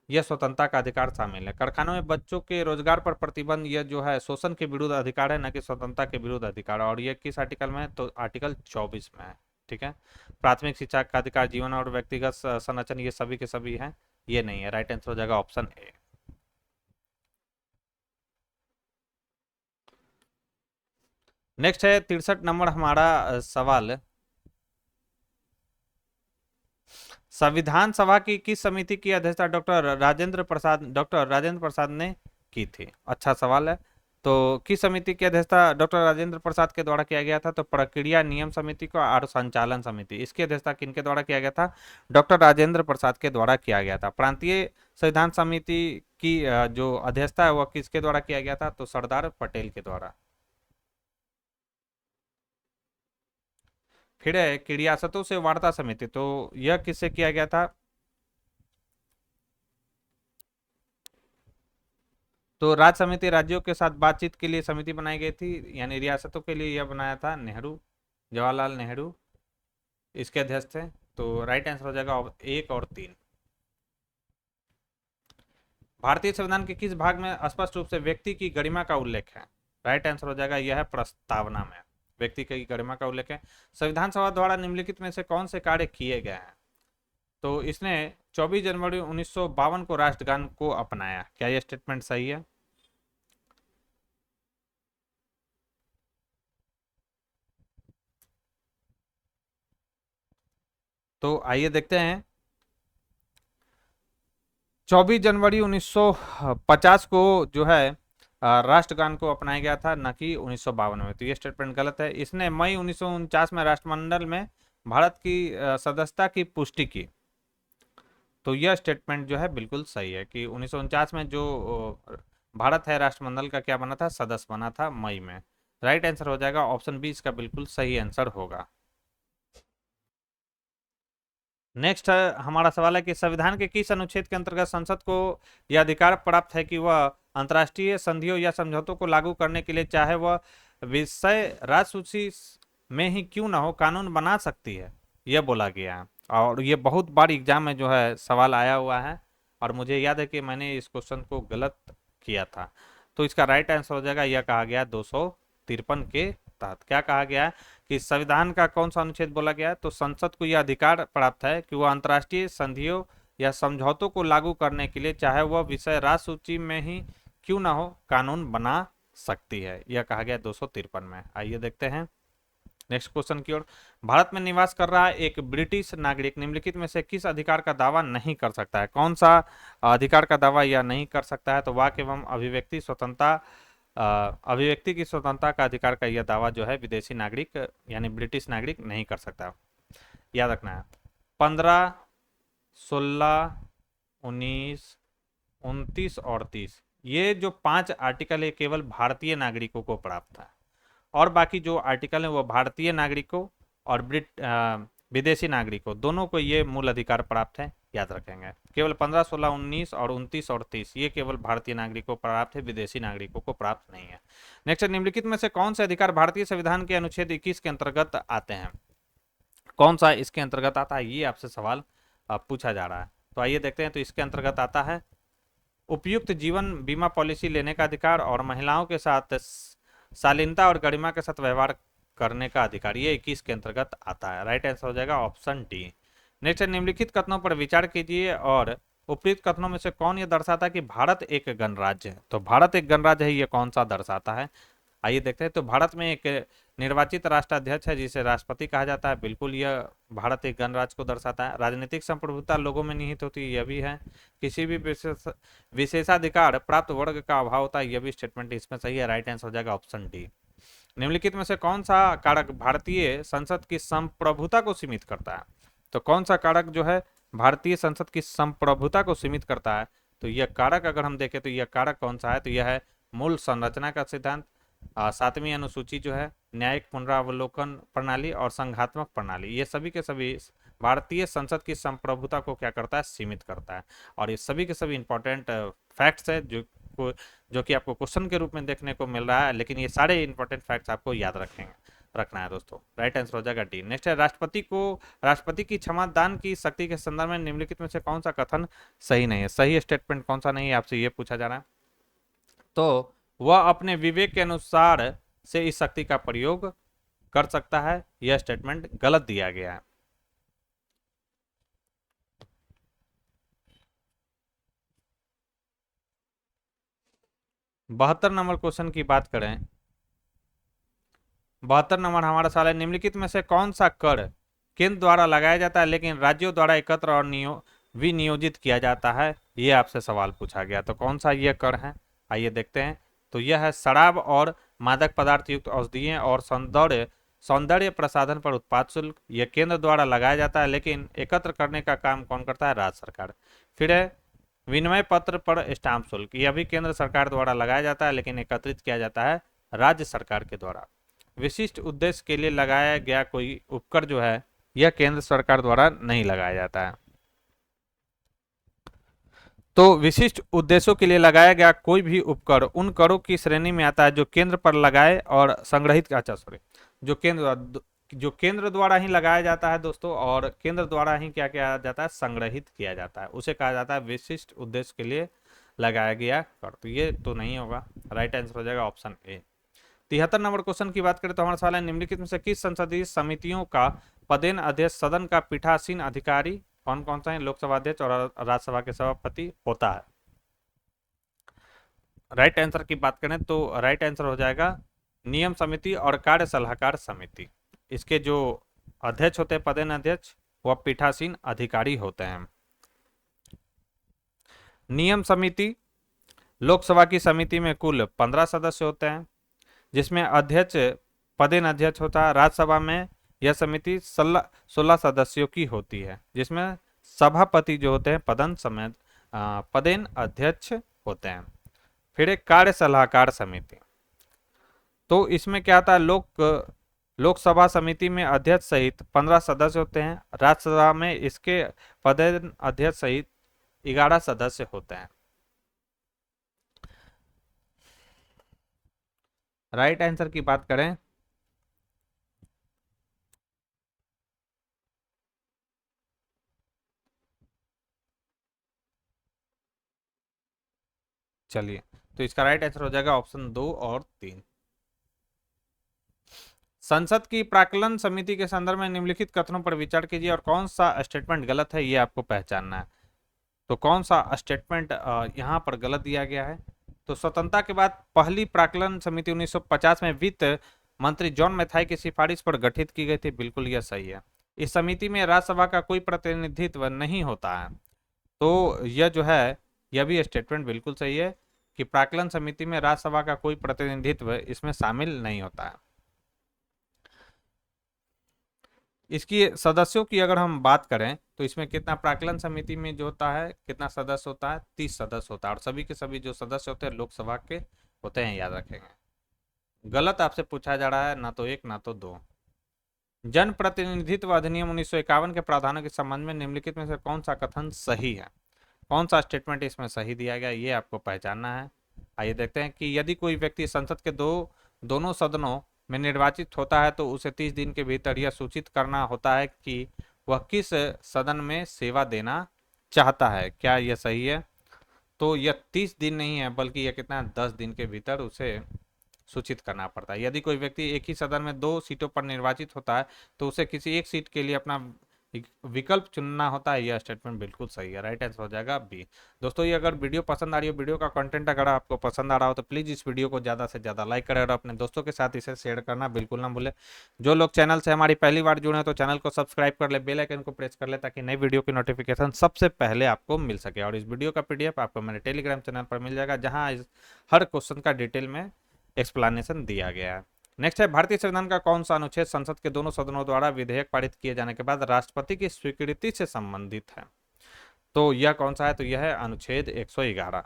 S1: यह स्वतंत्रता का अधिकार शामिल है। कारखानों में बच्चों के रोजगार पर प्रतिबंध, यह जो है शोषण के विरुद्ध अधिकार है, न कि स्वतंत्रता के विरुद्ध अधिकार। और यह किस आर्टिकल में है, तो आर्टिकल 24 में है। ठीक है, प्राथमिक शिक्षा का अधिकार, जीवन और व्यक्तिगत संरक्षण, ये सभी के सभी हैं, ये नहीं है। राइट आंसर हो जाएगा ऑप्शन ए। नेक्स्ट है 63 नंबर हमारा सवाल, संविधान सभा की किस समिति की अध्यक्षता डॉक्टर राजेंद्र प्रसाद ने की थी? अच्छा सवाल है। तो किस समिति की अध्यक्षता डॉक्टर राजेंद्र प्रसाद के द्वारा किया गया था? तो प्रक्रिया नियम समिति को और संचालन समिति, इसकी अध्यक्षता किनके द्वारा किया गया था? डॉक्टर राजेंद्र प्रसाद के द्वारा किया गया था। प्रांतीय संविधान समिति की जो अध्यक्षता है वह किसके द्वारा किया गया था? तो सरदार पटेल के द्वारा। फिर है कि रियासतों से वार्ता समिति, तो यह किससे किया गया था? तो राज्य समिति राज्यों के साथ बातचीत के लिए समिति बनाई गई थी, यानी रियासतों के लिए यह बनाया था नेहरू, जवाहरलाल नेहरू इसके अध्यक्ष थे। तो राइट आंसर हो जाएगा एक और तीन। भारतीय संविधान के किस भाग में स्पष्ट रूप से व्यक्ति की गरिमा का उल्लेख है? राइट आंसर हो जाएगा यह है प्रस्तावना में व्यक्ति की गरिमा का उल्लेख है। संविधान सभा द्वारा निम्नलिखित में से कौन से कार्य किए गए हैं? तो इसने 24 जनवरी 1952 को राष्ट्रगान को अपनाया, क्या यह स्टेटमेंट सही है? तो आइए देखते हैं। 24 जनवरी 1950 को जो है राष्ट्रगान को अपनाया गया था, न कि 1952 में। तो ये स्टेटमेंट गलत है। इसने मई 1949 में राष्ट्रमंडल में भारत की सदस्यता की पुष्टि की। तो यह स्टेटमेंट जो है बिल्कुल सही है कि 1949 में जो भारत है राष्ट्रमंडल का क्या बना था? सदस्य बना था मई में। राइट आंसर हो जाएगा ऑप्शन बी, इसका बिल्कुल सही आंसर होगा। नेक्स्ट है हमारा सवाल है कि संविधान के किस अनुच्छेद के अंतर्गत संसद को यह अधिकार प्राप्त है कि वह अंतर्राष्ट्रीय संधियों या समझौतों को लागू करने के लिए चाहे वह विषय राजसूची में ही क्यों ना हो कानून बना सकती है, यह बोला गया है। और ये बहुत बार एग्जाम में जो है सवाल आया हुआ है, और मुझे याद है कि मैंने इस क्वेश्चन को गलत किया था। तो इसका राइट आंसर हो जाएगा, यह कहा गया 253 के तहत। क्या कहा गया है कि संविधान का कौन सा अनुच्छेद बोला गया है? तो संसद को यह अधिकार प्राप्त है कि वह अंतर्राष्ट्रीय संधियों या समझौतों को लागू करने के लिए चाहे वह विषय राजसूची में ही क्यों ना हो कानून बना सकती है, यह कहा गया 253 में। आइए देखते हैं नेक्स्ट क्वेश्चन की ओर। भारत में निवास कर रहा एक ब्रिटिश नागरिक निम्नलिखित में से किस अधिकार का दावा नहीं कर सकता है? कौन सा अधिकार का दावा यह नहीं कर सकता है? तो वाक एवं अभिव्यक्ति स्वतंत्रता, अभिव्यक्ति की स्वतंत्रता का अधिकार का यह दावा जो है विदेशी नागरिक यानी ब्रिटिश नागरिक नहीं कर सकता। याद रखना है 15, 16, 19, 29 और 30, ये जो 5 आर्टिकल है केवल भारतीय नागरिकों को प्राप्त है, और बाकी जो आर्टिकल है वो भारतीय नागरिकों और विदेशी नागरिकों दोनों को ये मूल अधिकार प्राप्त है, याद रखेंगे। केवल 15, 16, 19 और 29 और 30 ये केवल भारतीय नागरिकों को प्राप्त है, विदेशी नागरिकों को प्राप्त नहीं है। नेक्स्ट, निम्नलिखित में से कौन से अधिकार भारतीय संविधान के अनुच्छेद 21 के अंतर्गत आते हैं? कौन सा इसके अंतर्गत आता है, ये आपसे सवाल पूछा जा रहा है। तो आइए देखते हैं। तो इसके अंतर्गत आता है उपयुक्त जीवन बीमा पॉलिसी लेने का अधिकार और महिलाओं के साथ शालीनता और गरिमा के साथ व्यवहार करने का अधिकार, ये 21 के अंतर्गत आता है। राइट आंसर हो जाएगा ऑप्शन डी। नेक्स्ट, निम्नलिखित कथनों पर विचार कीजिए और उपयुक्त कथनों में से कौन यह दर्शाता है कि भारत एक गणराज्य है? तो भारत एक गणराज्य है, ये कौन सा दर्शाता है? आइए देखते हैं। तो भारत में एक निर्वाचित राष्ट्राध्यक्ष है जिसे राष्ट्रपति कहा जाता है, बिल्कुल यह भारत एक गणराज्य को दर्शाता है। राजनीतिक संप्रभुता लोगों में निहित होती है, यह भी है। किसी भी विशेषाधिकार प्राप्त वर्ग का अभाव होता है, यह भी स्टेटमेंट इसमें सही है। राइट आंसर हो जाएगा ऑप्शन डी। निम्नलिखित में से कौन सा कारक भारतीय संसद की संप्रभुता को सीमित करता है? तो कौन सा कारक जो है भारतीय संसद की संप्रभुता को सीमित करता है? तो यह कारक अगर हम देखें तो यह कारक कौन सा है? तो यह है मूल संरचना का सिद्धांत, 7वीं अनुसूची जो है, न्यायिक पुनरावलोकन प्रणाली और संघात्मक प्रणाली, ये सभी के सभी भारतीय संसद की संप्रभुता को क्या करता है? सीमित करता है। और ये सभी के सभी इंपॉर्टेंट फैक्ट्स है जो कि आपको क्वेश्चन के रूप में देखने को मिल रहा है, लेकिन ये सारे इंपॉर्टेंट फैक्ट्स आपको याद रखना है दोस्तों। राइट आंसर हो जाएगा डी। नेक्स्ट है राष्ट्रपति की क्षमा दान की शक्ति के संदर्भ में निम्नलिखित में से कौन सा कथन सही नहीं है? सही स्टेटमेंट कौन सा नहीं है, आपसे ये पूछा जा रहा है। तो वह अपने विवेक के अनुसार से इस शक्ति का प्रयोग कर सकता है, यह स्टेटमेंट गलत दिया गया है। बहत्तर नंबर क्वेश्चन की बात करें 72 नंबर हमारा सवाल है, निम्नलिखित में से कौन सा कर केंद्र द्वारा लगाया जाता है लेकिन राज्यों द्वारा एकत्र और विनियोजित किया जाता है? ये आपसे सवाल पूछा गया, तो कौन सा यह कर है? आइए देखते हैं। तो यह है शराब और मादक पदार्थ युक्त औषधियां और सौंदर्य सौंदर्य प्रसाधन पर उत्पाद शुल्क। यह केंद्र द्वारा लगाया जाता है लेकिन एकत्र करने का काम कौन करता है? राज्य सरकार। फिर है विनिमय पत्र पर स्टाम्प शुल्क। यह भी केंद्र सरकार द्वारा लगाया जाता है लेकिन एकत्रित किया जाता है राज्य सरकार के द्वारा। विशिष्ट उद्देश्य के लिए लगाया गया कोई उपकर जो है यह केंद्र सरकार द्वारा नहीं लगाया जाता है। तो विशिष्ट उद्देश्यों के लिए लगाया गया कोई भी उपकर उन करों की श्रेणी में आता है जो केंद्र पर लगाए और संग्रहित, अच्छा सॉरी, जो केंद्र द्वारा ही लगाया जाता है दोस्तों, और केंद्र द्वारा ही क्या किया जाता है? संग्रहित किया जाता है, उसे कहा जाता है विशिष्ट उद्देश्य के लिए लगाया गया कर। तो ये तो नहीं होगा, राइट आंसर हो जाएगा ऑप्शन ए। 73 नंबर क्वेश्चन की बात करें तो हमारा सवाल है, निम्नलिखित में से किस संसदीय समितियों का पदेन अध्यक्ष सदन का पीठासीन अधिकारी कौन कौन सा है? लोकसभा अध्यक्ष और राज्यसभा के सभापति होता है। राइट आंसर की बात करें तो राइट आंसर हो जाएगा नियम समिति और कार्य सलाहकार समिति। इसके जो अध्यक्ष होते हैं, पदेन अध्यक्ष, वह पीठासीन अधिकारी होते हैं। नियम समिति लोकसभा की समिति में कुल 15 सदस्य होते हैं, जिसमें अध्यक्ष पदेन अध्यक्ष होता है। राज्यसभा में यह समिति 16 सदस्यों की होती है, जिसमें सभापति जो होते हैं पदेन अध्यक्ष होते हैं। फिर एक कार्य सलाहकार समिति, तो इसमें क्या आता है? लोकसभा समिति में अध्यक्ष सहित 15 सदस्य होते हैं। राज्यसभा में इसके पदेन अध्यक्ष सहित 11 सदस्य होते हैं। राइट आंसर की बात करें चलिए, तो इसका राइट आंसर हो जाएगा ऑप्शन 2 और 3। संसद की प्राक्कलन समिति के संदर्भ में निम्नलिखित कथनों पर विचार कीजिए और कौन सा स्टेटमेंट गलत है ये आपको पहचानना है। तो कौन सा स्टेटमेंट यहाँ पर गलत दिया गया है? तो स्वतंत्रता के बाद पहली प्राक्कलन समिति 1950 में वित्त मंत्री जॉन मैथाई की सिफारिश पर गठित की गई थी। बिल्कुल यह सही है। इस समिति में राज्यसभा का कोई प्रतिनिधित्व नहीं होता है। तो यह जो है यह भी स्टेटमेंट बिल्कुल सही है कि प्राक्कलन समिति में राज्यसभा का कोई प्रतिनिधित्व इसमें शामिल नहीं होता है। इसकी सदस्यों की अगर हम बात करें तो इसमें कितना प्राक्कलन समिति में जो होता है कितना सदस्य होता है? 30 सदस्य होता है, और सभी के सभी जो सदस्य होते हैं लोकसभा के होते हैं, याद रखेंगे। गलत आपसे पूछा जा रहा है, ना तो 1 ना तो 2। जन प्रतिनिधित्व अधिनियम 1951 के प्रावधानों के संबंध में निम्नलिखित में से कौन सा कथन सही है? कौन सा स्टेटमेंट इसमें सही दिया गया ये आपको पहचानना है। आइए देखते हैं कि यदि कोई व्यक्ति संसद के दोनों सदनों में निर्वाचित होता है तो उसे 30 दिन के भीतर यह सूचित करना होता है कि वह किस सदन में सेवा देना चाहता है। क्या यह सही है? तो यह 30 दिन नहीं है, बल्कि यह कितना 10 दिन के भीतर उसे सूचित करना पड़ता है। यदि कोई व्यक्ति एक ही सदन में 2 सीटों पर निर्वाचित होता है तो उसे किसी एक सीट के लिए अपना विकल्प चुनना होता है। यह स्टेटमेंट बिल्कुल सही है, राइट आंसर हो जाएगा बी। दोस्तों ये अगर वीडियो पसंद आ रही हो, वीडियो का कंटेंट अगर आपको पसंद आ रहा हो तो प्लीज़ इस वीडियो को ज़्यादा से ज़्यादा लाइक करें और अपने दोस्तों के साथ इसे शेयर करना बिल्कुल ना भूलें। जो लोग चैनल से हमारी पहली बार जुड़े हैं तो चैनल को सब्सक्राइब कर ले, बेल आइकन को प्रेस कर ले ताकि नई वीडियो की नोटिफिकेशन सबसे पहले आपको मिल सके। और इस वीडियो का PDF आपको मेरे टेलीग्राम चैनल पर मिल जाएगा, जहाँ हर क्वेश्चन का डिटेल में एक्सप्लेनेशन दिया गया है। नेक्स्ट है, भारतीय संविधान का कौन सा अनुच्छेद संसद के दोनों सदनों द्वारा विधेयक पारित किए जाने के बाद राष्ट्रपति की स्वीकृति से संबंधित है? तो यह कौन सा है? तो यह है अनुच्छेद 111।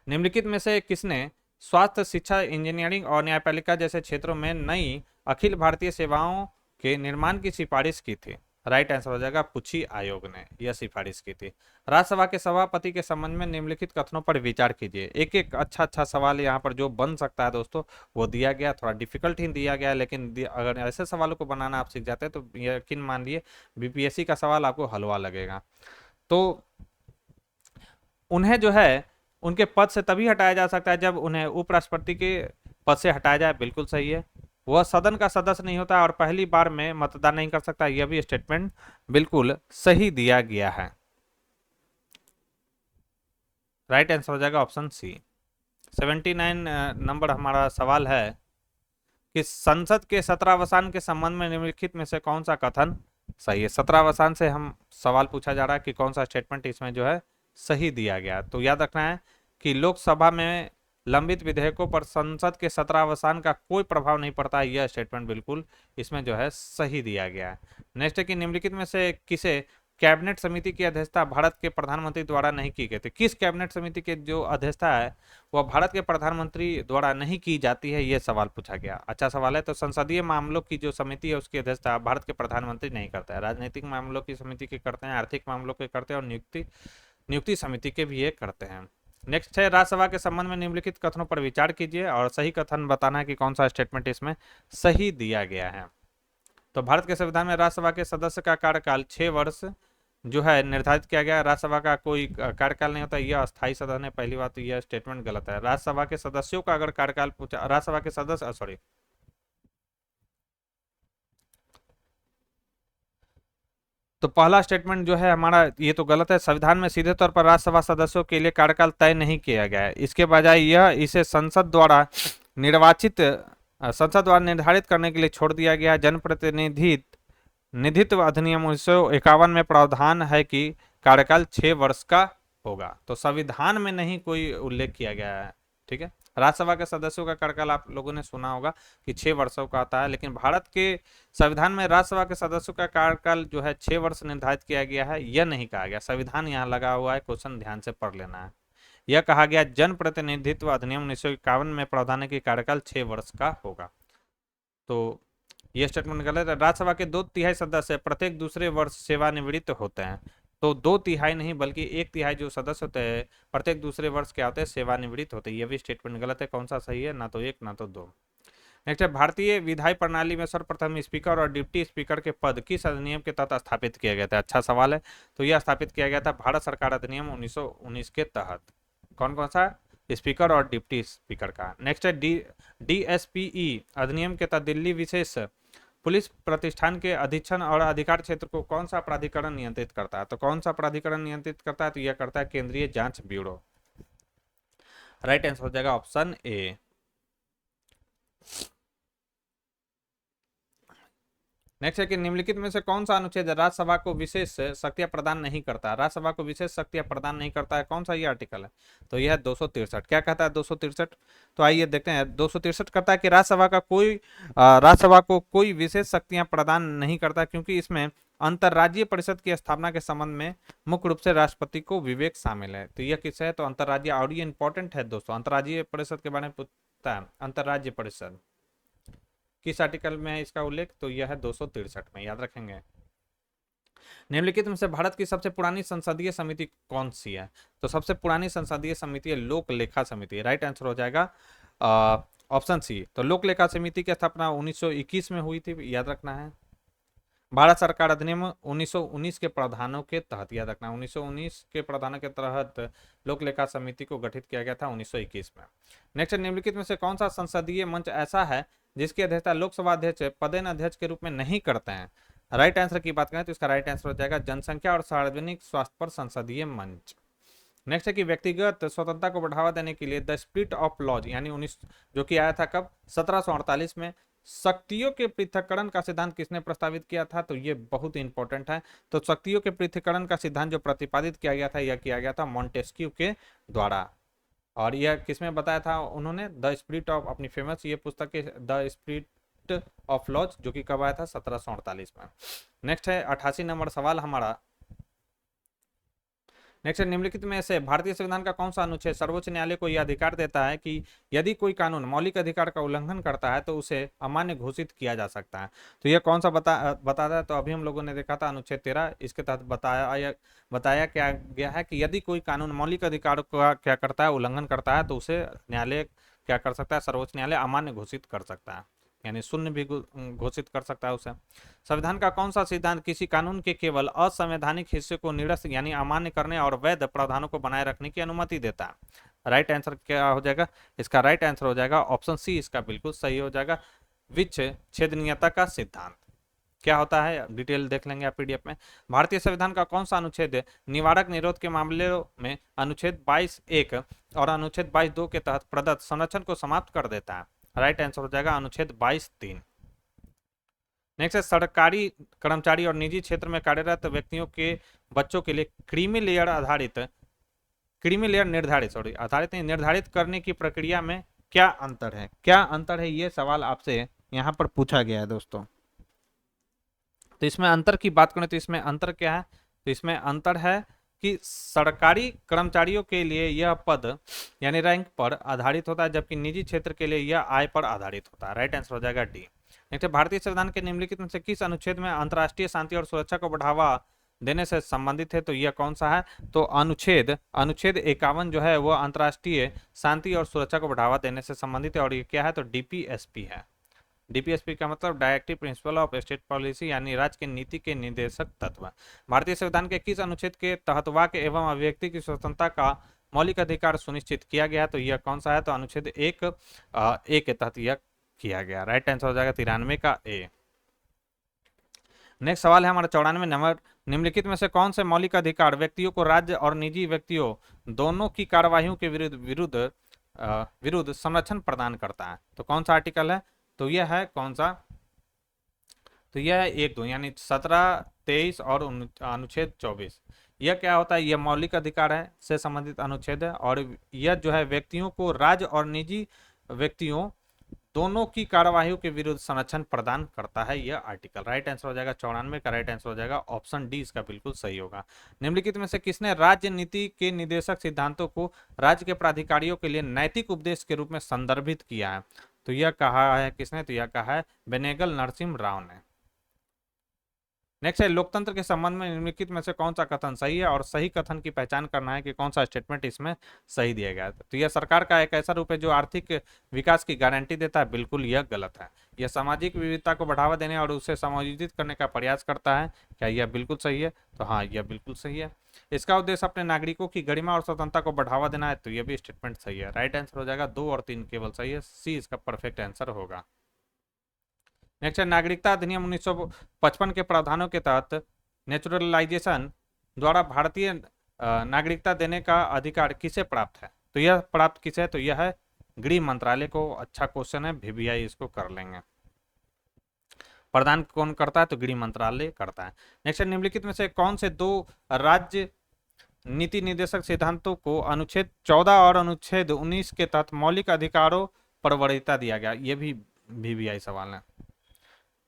S1: निम्नलिखित में से किसने स्वास्थ्य, शिक्षा, इंजीनियरिंग और न्यायपालिका जैसे क्षेत्रों में नई अखिल भारतीय सेवाओं के निर्माण की सिफारिश की थी? राइट आंसर हो जाएगा पुछी आयोग ने यह सिफारिश की थी। राज्यसभा के सभापति के संबंध में निम्नलिखित कथनों पर विचार कीजिए। एक एक अच्छा सवाल यहाँ पर जो बन सकता है दोस्तों वो दिया गया, थोड़ा डिफिकल्ट ही दिया गया है, लेकिन अगर ऐसे सवालों को बनाना आप सीख जाते हैं तो यकीन मान लिए BPSC का सवाल आपको हलवा लगेगा। तो उन्हें जो है उनके पद से तभी हटाया जा सकता है जब उन्हें उपराष्ट्रपति के पद से हटाया जाए। बिल्कुल सही है। वह सदन का सदस्य नहीं होता और पहली बार में मतदान नहीं कर सकता। यह भी स्टेटमेंट बिल्कुल सही दिया गया है। राइट आंसर हो जाएगा ऑप्शन सी। 79 नंबर हमारा सवाल है कि संसद के सत्रावसान के संबंध में निम्नलिखित में से कौन सा कथन सही है। सत्रावसान से हम सवाल पूछा जा रहा है कि कौन सा स्टेटमेंट इसमें जो है सही दिया गया। तो याद रखना है कि लोकसभा में लंबित विधेयकों पर संसद के सत्रावसान का कोई प्रभाव नहीं पड़ता है, यह स्टेटमेंट बिल्कुल इसमें जो है सही दिया गया है। नेक्स्ट है कि निम्नलिखित में से किसे कैबिनेट समिति की अध्यक्षता भारत के प्रधानमंत्री द्वारा नहीं की गई थी। किस कैबिनेट समिति के जो अध्यक्षता है वह भारत के प्रधानमंत्री द्वारा नहीं की जाती है, यह सवाल पूछा गया। अच्छा सवाल है। तो संसदीय मामलों की जो समिति है उसकी अध्यक्षता भारत के प्रधानमंत्री नहीं करता है, राजनीतिक मामलों की समिति के करते हैं, आर्थिक मामलों के करते हैं और नियुक्ति समिति के भी ये करते हैं। नेक्स्ट है राज्यसभा के संबंध में निम्नलिखित कथनों पर विचार कीजिए और सही कथन बताना है कि कौन सा स्टेटमेंट इसमें सही दिया गया है। तो भारत के संविधान में राज्यसभा के सदस्य का कार्यकाल 6 वर्ष जो है निर्धारित किया गया है। राज्यसभा का कोई कार्यकाल नहीं होता, यह अस्थायी सदन है। पहली बात तो यह स्टेटमेंट गलत है। राज्यसभा के सदस्यों का अगर कार्यकाल पूछा, राज्यसभा के सदस्य सॉरी तो पहला स्टेटमेंट जो है हमारा ये तो गलत है। संविधान में सीधे तौर पर राज्यसभा सदस्यों के लिए कार्यकाल तय नहीं किया गया है। इसके बजाय यह इसे संसद द्वारा निर्धारित करने के लिए छोड़ दिया गया है। जनप्रतिनिधित्व अधिनियम 1951 में प्रावधान है कि कार्यकाल 6 वर्ष का होगा। तो संविधान में नहीं कोई उल्लेख किया गया है। ठीक है, राज्यसभा के सदस्यों का कार्यकाल आप लोगों ने सुना होगा कि 6 वर्षों का आता है, लेकिन भारत के संविधान में राज्यसभा के सदस्यों का कार्यकाल जो है 6 वर्ष निर्धारित किया गया है, यह नहीं कहा गया। संविधान यहाँ लगा हुआ है, क्वेश्चन ध्यान से पढ़ लेना है। यह कहा गया जन प्रतिनिधित्व अधिनियम 1951 में प्रावधान है कि कार्यकाल 6 वर्ष का होगा। तो यह स्टेटमेंट गलत है। राज्यसभा के 2/3 सदस्य प्रत्येक दूसरे वर्ष सेवानिवृत्त होते हैं। तो 2/3 नहीं बल्कि 1/3 जो सदस्य होते हैं प्रत्येक दूसरे वर्ष क्या होते हैं, सेवानिवृत्त होते हैं। यह भी स्टेटमेंट गलत है। कौन सा सही है, ना तो 1 ना तो 2। नेक्स्ट है भारतीय विधायी प्रणाली में सर्वप्रथम स्पीकर और डिप्टी स्पीकर के पद किस अधिनियम के तहत स्थापित किया गया था। अच्छा सवाल है। तो यह स्थापित किया गया था भारत सरकार अधिनियम 1919 के तहत। कौन कौन सा, स्पीकर और डिप्टी स्पीकर का। नेक्स्ट है DSPE अधिनियम के तहत दिल्ली विशेष पुलिस प्रतिष्ठान के अधीक्षण और अधिकार क्षेत्र को कौन सा प्राधिकरण नियंत्रित करता है। तो कौन सा प्राधिकरण नियंत्रित करता है, तो यह करता है केंद्रीय जांच ब्यूरो। राइट आंसर हो जाएगा ऑप्शन ए। नेक्स्ट है कि निम्नलिखित में से कौन सा अनुच्छेद राज्यसभा को विशेष शक्तियां प्रदान नहीं करता। राज्यसभा को विशेष शक्तियां प्रदान नहीं करता है, कौन सा ये आर्टिकल है, तो यह है 263। क्या कहता है 263, तो आइए देखते हैं। 263 कहता है कि राज्यसभा को कोई विशेष शक्तियां प्रदान नहीं करता क्योंकि इसमें अंतर्राज्यीय परिषद की स्थापना के संबंध में मुख्य रूप से राष्ट्रपति को विवेक शामिल है। तो यह किस है, तो अंतर्राज्यीय, और ये इंपॉर्टेंट है दोस्तों। अंतर्राज्यीय परिषद के बारे में पूछता है। अंतर्राज्यीय परिषद किस आर्टिकल में है इसका उल्लेख, तो यह है 263 में, याद रखेंगे। निम्नलिखित में से भारत की सबसे पुरानी संसदीय समिति कौन सी है। तो सबसे पुरानी संसदीय समिति है लोक लेखा समिति। राइट आंसर हो जाएगा ऑप्शन सी। तो लोक लेखा समिति की स्थापना 1921 में हुई थी, याद रखना है। भारत सरकार अधिनियम 1919 के प्रावधानों के तहत, याद रखना 1919 के प्रावधानों के तहत लोक लेखा समिति को गठित किया गया था 1921 में। नेक्स्ट, निम्नलिखित में से कौन सा संसदीय मंच ऐसा है जिसकी अध्यक्षता लोकसभा अध्यक्ष पदेन अध्यक्ष के रूप में नहीं करते हैं। राइट आंसर की बात करें तो इसका राइट आंसर हो जाएगा जनसंख्या और सार्वजनिक स्वास्थ्य पर संसदीय मंच। नेक्स्ट है कि व्यक्तिगत स्वतंत्रता को बढ़ावा देने के लिए द स्पिरिट ऑफ लॉज यानी 19 जो कि आया था कब, 1748 में। शक्तियों के पृथक्करण का सिद्धांत किसने प्रस्तावित किया था, तो ये बहुत इंपॉर्टेंट है। तो शक्तियों के पृथक्करण का सिद्धांत जो प्रतिपादित किया गया था, यह किया गया था मॉन्टेस्क्यू के द्वारा। और यह किसमें बताया था उन्होंने, द स्पिरिट ऑफ, अपनी फेमस ये पुस्तक है द स्पिरिट ऑफ लॉज, जो कि कब आया था 1748 में। नेक्स्ट है 88 नंबर सवाल हमारा। नेक्स्ट निम्नलिखित में से भारतीय संविधान का कौन सा अनुच्छेद सर्वोच्च न्यायालय को यह अधिकार देता है कि यदि कोई कानून मौलिक अधिकार का उल्लंघन करता है तो उसे अमान्य घोषित किया जा सकता है। तो यह कौन सा बताता है, तो अभी हम लोगों ने देखा था अनुच्छेद 13। इसके तहत बताया क्या गया है कि यदि कोई कानून मौलिक अधिकार का क्या करता है, उल्लंघन करता है, तो उसे न्यायालय क्या कर सकता है, सर्वोच्च न्यायालय अमान्य घोषित कर सकता है, यानी शून्य भी घोषित कर सकता है उसे। संविधान का कौन सा सिद्धांत किसी कानून के केवल असंवैधानिक हिस्से को निरस्त यानी अमान्य करने और वैध प्रावधानों को बनाए रखने की अनुमति देता है। राइट आंसर क्या हो जाएगा, इसका राइट आंसर हो जाएगा ऑप्शन सी, इसका बिल्कुल सही हो जाएगा विच्छेदनीयता का सिद्धांत। क्या होता है डिटेल देख लेंगे आप पीडीएफ में। भारतीय संविधान का कौन सा अनुच्छेद निवारक निरोध के मामले में अनुच्छेद 22(1) और अनुच्छेद 22(2) के तहत प्रदत्त संरक्षण को समाप्त कर देता है। राइट आंसर हो जाएगा अनुच्छेद 22(3). नेक्स्ट है सरकारी कर्मचारी और निजी क्षेत्र में कार्यरत व्यक्तियों के बच्चों के लिए क्रीमी लेयर निर्धारित करने की प्रक्रिया में क्या अंतर है, ये सवाल आपसे यहाँ पर पूछा गया है दोस्तों। तो इसमें अंतर की बात करें तो इसमें अंतर क्या है, तो इसमें अंतर है कि सरकारी कर्मचारियों के लिए यह पद यानी रैंक पर आधारित होता है, जबकि निजी क्षेत्र के लिए यह आय पर आधारित होता है। राइट आंसर हो जाएगा डी। नेक्स्ट, भारतीय संविधान के निम्नलिखित में से किस अनुच्छेद में अंतर्राष्ट्रीय शांति और सुरक्षा को बढ़ावा देने से संबंधित है, तो यह कौन सा है, तो अनुच्छेद 51 जो है वो अंतर्राष्ट्रीय शांति और सुरक्षा को बढ़ावा देने से संबंधित है, और ये क्या है, तो डीपीएसपी है। डीपीएसपी का मतलब directive principle of state policy, यानी राज्य की नीति के निर्देशक तत्व। भारतीय संविधान के किस अनुच्छेद के तहत वाक्य एवं अभिव्यक्ति की स्वतंत्रता का मौलिक अधिकार सुनिश्चित किया गया, तो यह कौन सा है, तो अनुच्छेद 1 के तहत यह किया गया। राइट आंसर हो जाएगा 93 का ए। नेक्स्ट सवाल है हमारा 94 नंबर, निम्नलिखित में से कौन से मौलिक अधिकार व्यक्तियों को राज्य और निजी व्यक्तियों दोनों की कार्यवाहियों के विरुद्ध संरक्षण प्रदान करता है, तो कौन सा आर्टिकल है, तो यह है कौन सा, तो यह है 1, 2 यानी 17, 23 और अनुच्छेद 24। यह क्या होता है, यह मौलिक अधिकार है से संबंधित अनुच्छेद है, और यह जो है व्यक्तियों को राज्य और निजी व्यक्तियों दोनों की कार्यवाहियों के विरुद्ध संरक्षण प्रदान करता है यह आर्टिकल। राइट आंसर हो जाएगा 94 का राइट आंसर हो जाएगा ऑप्शन डी, इसका बिल्कुल सही होगा। निम्नलिखित में से किसने राज्य नीति के निर्देशक सिद्धांतों को राज्य के प्राधिकारियों के लिए नैतिक उपदेश के रूप में संदर्भित किया है, तो यह कहा है किसने, तो यह कहा है बेनेगल नरसिम्हा राव ने। नेक्स्ट है लोकतंत्र के संबंध में निम्नलिखित में से कौन सा कथन सही है, और सही कथन की पहचान करना है कि कौन सा स्टेटमेंट इसमें सही दिया गया है। तो यह सरकार का एक ऐसा रूप है जो आर्थिक विकास की गारंटी देता है, बिल्कुल यह गलत है। यह सामाजिक विविधता को बढ़ावा देने और उसे समायोजित करने का प्रयास करता है, क्या यह बिल्कुल सही है, तो हाँ यह बिल्कुल सही है। इसका उद्देश्य अपने नागरिकों की गरिमा और स्वतंत्रता को बढ़ावा देना है, तो यह भी स्टेटमेंट सही है। राइट आंसर हो जाएगा 2 और 3 केवल सही है, सी इसका परफेक्ट आंसर होगा। नेक्स्ट है नागरिकता अधिनियम 1955 के प्रावधानों के तहत नेचुरलाइजेशन द्वारा भारतीय नागरिकता देने का अधिकार किसे प्राप्त है, तो यह प्राप्त किसे है, तो यह है गृह मंत्रालय को। अच्छा क्वेश्चन है, वीवीआई इसको कर लेंगे। प्रदान कौन करता है, तो गृह मंत्रालय करता है। नेक्स्ट निम्नलिखित में से कौन से 2 राज्य नीति निर्देशक सिद्धांतों को अनुच्छेद 14 और अनुच्छेद 19 के तहत मौलिक अधिकारों पर वरीयता दिया गया, ये भी वीवीआई सवाल है,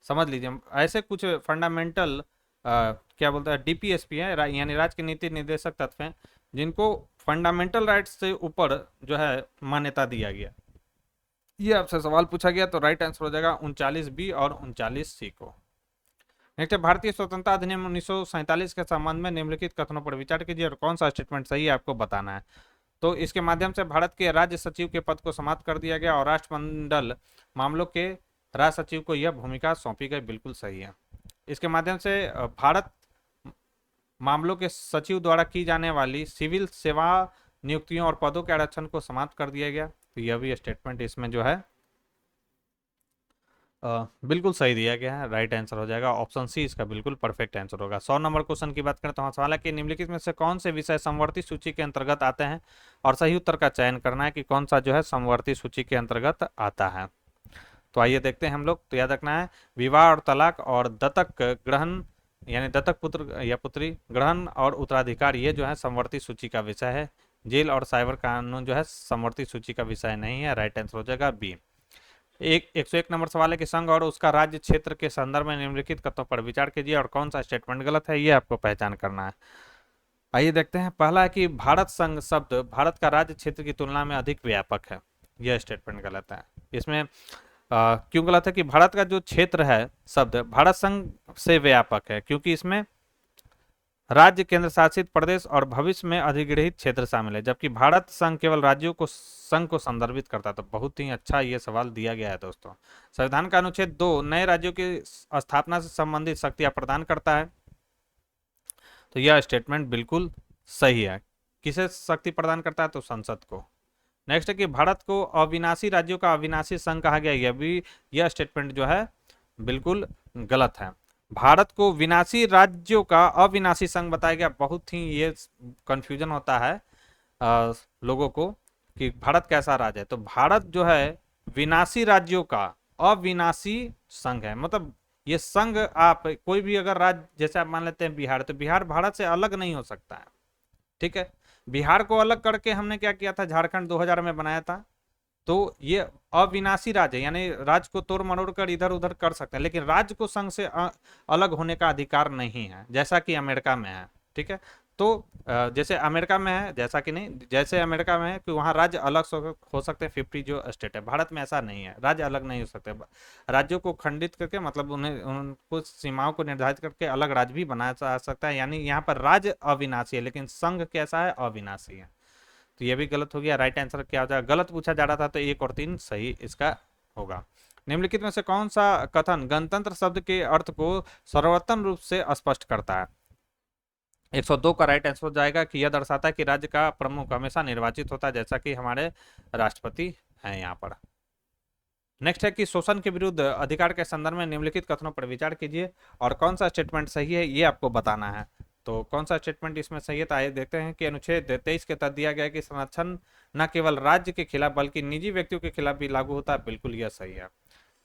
S1: समझ लीजिए। ऐसे कुछ फंडामेंटल क्या बोलता है डीपीएसपी है, यानी राज्य के नीति निर्देशक तत्व हैं जिनको फंडामेंटल राइट्स से ऊपर जो है मान्यता दिया गया। ये आपसे सवाल पूछा गया, तो राइट आंसर हो जाएगा 39 बी और 39 सी को। नेक्स्ट है भारतीय स्वतंत्रता अधिनियम 1947 के संबंध में निम्नलिखित कथनों पर विचार कीजिए और कौन सा स्टेटमेंट सही है आपको बताना है। तो इसके माध्यम से भारत के राज्य सचिव के पद को समाप्त कर दिया गया और राष्ट्रमंडल मामलों के राज्य सचिव को यह भूमिका सौंपी गई, बिल्कुल सही है। इसके माध्यम से भारत मामलों के सचिव द्वारा की जाने वाली सिविल सेवा नियुक्तियों और पदों के आरक्षण को समाप्त कर दिया गया, तो यह भी स्टेटमेंट इसमें जो है बिल्कुल सही दिया गया है। राइट आंसर हो जाएगा ऑप्शन सी, इसका बिल्कुल परफेक्ट आंसर होगा। 100 नंबर क्वेश्चन की बात करें तो सवाल है कि निम्नलिखित में से कौन से विषय समवर्ती सूची के अंतर्गत आते हैं, और सही उत्तर का चयन करना है कि कौन सा जो है समवर्ती सूची के अंतर्गत आता है। तो आइए देखते हैं हम लोग। तो याद रखना है विवाह और तलाक और दत्तक ग्रहण यानी दत्तक पुत्र या पुत्री ग्रहण और उत्तराधिकार, ये जो है समवर्ती सूची का विषय है। जेल और साइबर कानून जो है समवर्ती सूची का विषय नहीं है। राइट आंसर हो जाएगा बी। 101 नंबर सवाल है कि संघ और उसका राज्य क्षेत्र के संदर्भ में निम्नलिखित कथनों पर विचार कीजिए और कौन सा स्टेटमेंट गलत है, ये आपको पहचान करना है। आइए देखते हैं। पहला है कि भारत संघ शब्द भारत का राज्य क्षेत्र की तुलना में अधिक व्यापक है, यह स्टेटमेंट गलत है। इसमें क्यों गलत है कि भारत का जो क्षेत्र है शब्द भारत संघ से व्यापक है, क्योंकि इसमें राज्य, केंद्र शासित प्रदेश और भविष्य में अधिग्रहित क्षेत्र शामिल है, जबकि भारत संघ केवल राज्यों को संघ को संदर्भित करता है। तो बहुत ही अच्छा ये सवाल दिया गया है दोस्तों। संविधान का अनुच्छेद 2 नए राज्यों की स्थापना से संबंधित शक्तियां प्रदान करता है, तो यह स्टेटमेंट बिल्कुल सही है। किसे शक्ति प्रदान करता है, तो संसद को। नेक्स्ट है कि भारत को अविनाशी राज्यों का अविनाशी संघ कहा गया, यह स्टेटमेंट जो है बिल्कुल गलत है। भारत को विनाशी राज्यों का अविनाशी संघ बताया गया। बहुत ही ये कंफ्यूजन होता है लोगों को कि भारत कैसा राज्य है। तो भारत जो है विनाशी राज्यों का अविनाशी संघ है। मतलब ये संघ, आप कोई भी अगर राज्य, जैसे आप मान लेते हैं बिहार, तो बिहार भारत से अलग नहीं हो सकता है, ठीक है। बिहार को अलग करके हमने क्या किया था, झारखंड 2000 में बनाया था। तो ये अविनाशी राज्य है, यानी राज्य को तोड़ मरोड़ कर इधर उधर कर सकते हैं, लेकिन राज्य को संघ से अलग होने का अधिकार नहीं है, जैसा कि अमेरिका में है, ठीक है। तो जैसे अमेरिका में है, जैसा कि नहीं, जैसे अमेरिका में है कि वहाँ राज्य अलग हो सकते हैं 50 जो स्टेट है, भारत में ऐसा नहीं है, राज्य अलग नहीं हो सकते। राज्यों को खंडित करके, मतलब उन्हें उनको सीमाओं को निर्धारित करके अलग राज्य भी बनाया जा सकता है, यानी यहाँ पर राज्य अविनाशी है, लेकिन संघ कैसा है, अविनाशी है। तो ये भी गलत हो गया। राइट आंसर क्या हो जाएगा, गलत पूछा जा रहा था तो 1 और 3 सही इसका होगा। निम्नलिखित में से कौन सा कथन गणतंत्र शब्द के अर्थ को सर्वोत्तम रूप से स्पष्ट करता है। 102 का राइट आंसर हो जाएगा कि यह दर्शाता है कि राज्य का प्रमुख हमेशा निर्वाचित होता है, जैसा कि हमारे राष्ट्रपति हैं यहाँ पर। नेक्स्ट है कि शोषण के विरुद्ध अधिकार के संदर्भ में निम्नलिखित कथनों पर विचार कीजिए और कौन सा स्टेटमेंट सही है ये आपको बताना है। तो कौन सा स्टेटमेंट इसमें सही है, तो आइए देखते हैं कि अनुच्छेद 23 के तहत दिया गया है कि संरक्षण न केवल राज्य के खिलाफ बल्कि निजी व्यक्तियों के खिलाफ भी लागू होता है। बिल्कुल यह सही है।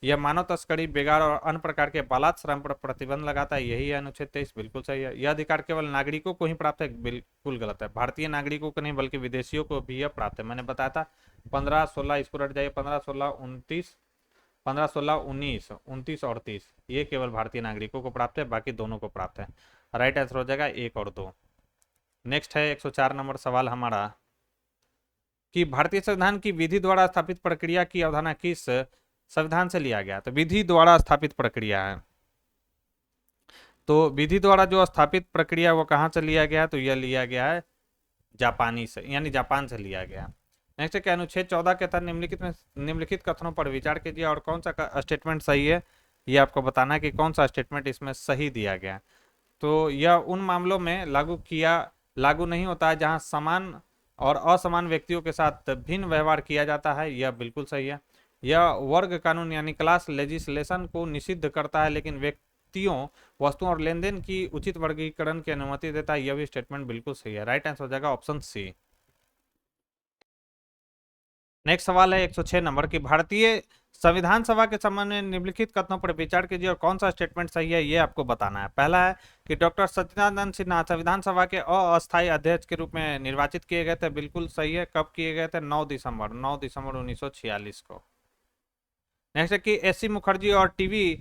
S1: यह मानव तस्करी, बेगार और अन्य प्रकार के बालात श्रम पर प्रतिबंध लगाता है, यही है अनुच्छेद 23। बिल्कुल सही है। यह अधिकार केवल नागरिकों को ही प्राप्त है, बिल्कुल गलत है। भारतीय नागरिकों को नहीं बल्कि विदेशियों को भी यह प्राप्त है। मैंने बताया था 15, 16, इस पर हट जाइए, 15, 16, 29, 15, 16, 19, 29 और 30 ये केवल भारतीय नागरिकों को प्राप्त है, बाकी दोनों को प्राप्त है। राइट आंसर हो जाएगा 1 और 2। नेक्स्ट है 104 नंबर सवाल हमारा कि भारतीय संविधान की विधि द्वारा स्थापित प्रक्रिया की अवधारणा किस संविधान से लिया गया। तो विधि द्वारा स्थापित प्रक्रिया है, तो विधि द्वारा जो स्थापित प्रक्रिया वो कहाँ से लिया गया, तो यह लिया गया है जापानी से, यानी जापान से लिया गया। नेक्स्ट है कि अनुच्छेद 14 के तहत निम्नलिखित कथनों पर विचार कीजिए और कौन सा स्टेटमेंट सही है ये आपको बताना है कि कौन सा स्टेटमेंट इसमें सही दिया गया। तो यह उन मामलों में लागू नहीं होता है जहां समान और असमान व्यक्तियों के साथ भिन्न व्यवहार किया जाता है, यह बिल्कुल सही है। यह वर्ग कानून यानी क्लास लेजिस्लेशन को निषिद्ध करता है, लेकिन व्यक्तियों, वस्तुओं और लेन देन की उचित वर्गीकरण की अनुमति देता है, यह भी स्टेटमेंट बिल्कुल सही है। राइट आंसर हो जाएगा ऑप्शन सी। नेक्स्ट सवाल है 106 नंबर की भारतीय संविधान सभा के संबंध में निम्नलिखित कथनों पर विचार कीजिए और कौन सा स्टेटमेंट सही है ये आपको बताना है। पहला है कि डॉक्टर सच्चिदानंद सिन्हा संविधान सभा के अस्थायी अध्यक्ष के रूप में निर्वाचित किए गए थे, बिल्कुल सही है। कब किए गए थे, 9 दिसंबर 1946 को। नेक्स्ट है कि एस.सी. मुखर्जी और टीवी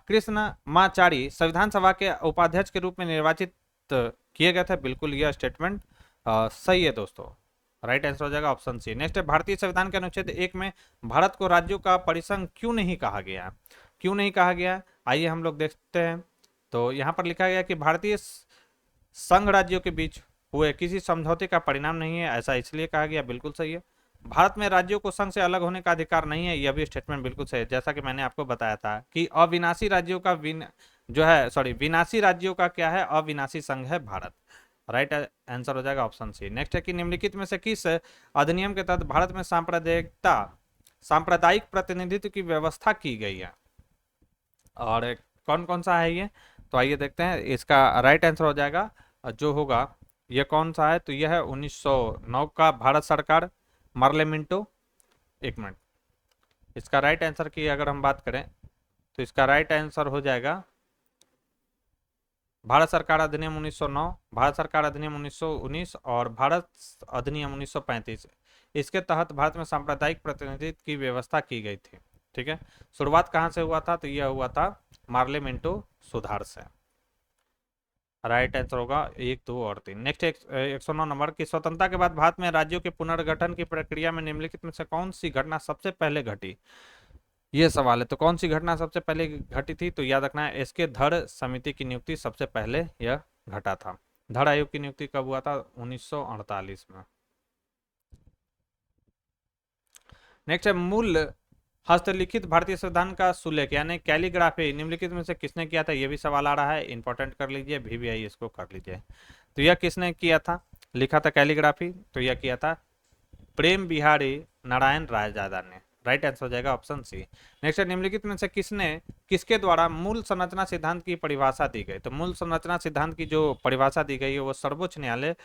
S1: कृष्णमाचारी संविधान सभा के उपाध्यक्ष के रूप में निर्वाचित किए गए थे, बिल्कुल यह स्टेटमेंट सही है दोस्तों। राइट आंसर हो जाएगा ऑप्शन सी। नेक्स्ट है भारतीय संविधान के अनुच्छेद 1 में भारत को राज्यों का परिसंघ क्यों नहीं कहा गया, क्यों नहीं कहा गया, आइए हम लोग देखते हैं। तो यहाँ पर लिखा गया कि भारतीय संघ राज्यों के बीच हुए किसी समझौते का परिणाम नहीं है, ऐसा इसलिए कहा गया, बिल्कुल सही है। भारत में राज्यों को संघ से अलग होने का अधिकार नहीं है, यह भी स्टेटमेंट बिल्कुल सही है। जैसा कि मैंने आपको बताया था कि अविनाशी राज्यों का विनाशी राज्यों का क्या है, अविनाशी संघ है भारत। राइट आंसर हो जाएगा ऑप्शन सी। नेक्स्ट है कि निम्नलिखित में से किस अधिनियम के तहत भारत में सांप्रदायिक प्रतिनिधित्व की व्यवस्था की गई है, और कौन कौन सा है ये, तो आइए देखते हैं। इसका राइट आंसर हो जाएगा जो होगा ये कौन सा है, तो यह है 1909 का भारत सरकार मार्लेमेंटो। एक मिनट, इसका राइट आंसर की अगर हम बात करें तो इसका राइट आंसर हो जाएगा भारत सरकार अधिनियम 1909, भारत सरकार अधिनियम 1919 और भारत अधिनियम 1935। इसके तहत भारत में सांप्रदायिक प्रतिनिधित्व की व्यवस्था की गई थी, ठीक है। शुरुआत कहां से हुआ था, तो यह हुआ था मार्लेमेंटो सुधार से। राइट आंसर होगा 1, 2 और 3। नेक्स्ट 109 नंबर की स्वतंत्रता के बाद भारत में राज्यों के पुनर्गठन की प्रक्रिया में निम्नलिखित में से कौन सी घटना सबसे पहले घटी, ये सवाल है। तो कौन सी घटना सबसे पहले घटी थी, तो याद रखना है एस के धड़ समिति की नियुक्ति सबसे पहले यह घटा था। धड़ आयोग की नियुक्ति कब हुआ था, 1948 में। नेक्स्ट है मूल हस्तलिखित भारतीय संविधान का सुलेख यानी कैलीग्राफी निम्नलिखित में से किसने किया था, यह भी सवाल आ रहा है, इंपॉर्टेंट कर लीजिए, VVI इसको कर लीजिए। तो यह किसने किया था, लिखा था कैलीग्राफी, तो यह किया था प्रेम बिहारी नारायण राइट आंसर हो जाएगा ऑप्शन सी। नेक्स्ट है, निम्नलिखित में से किसके द्वारा मूल संरचना सिद्धांत की परिभाषा दी गई? तो मूल संरचना सिद्धांत की जो परिभाषा दी गई है वो सर्वोच्च न्यायालय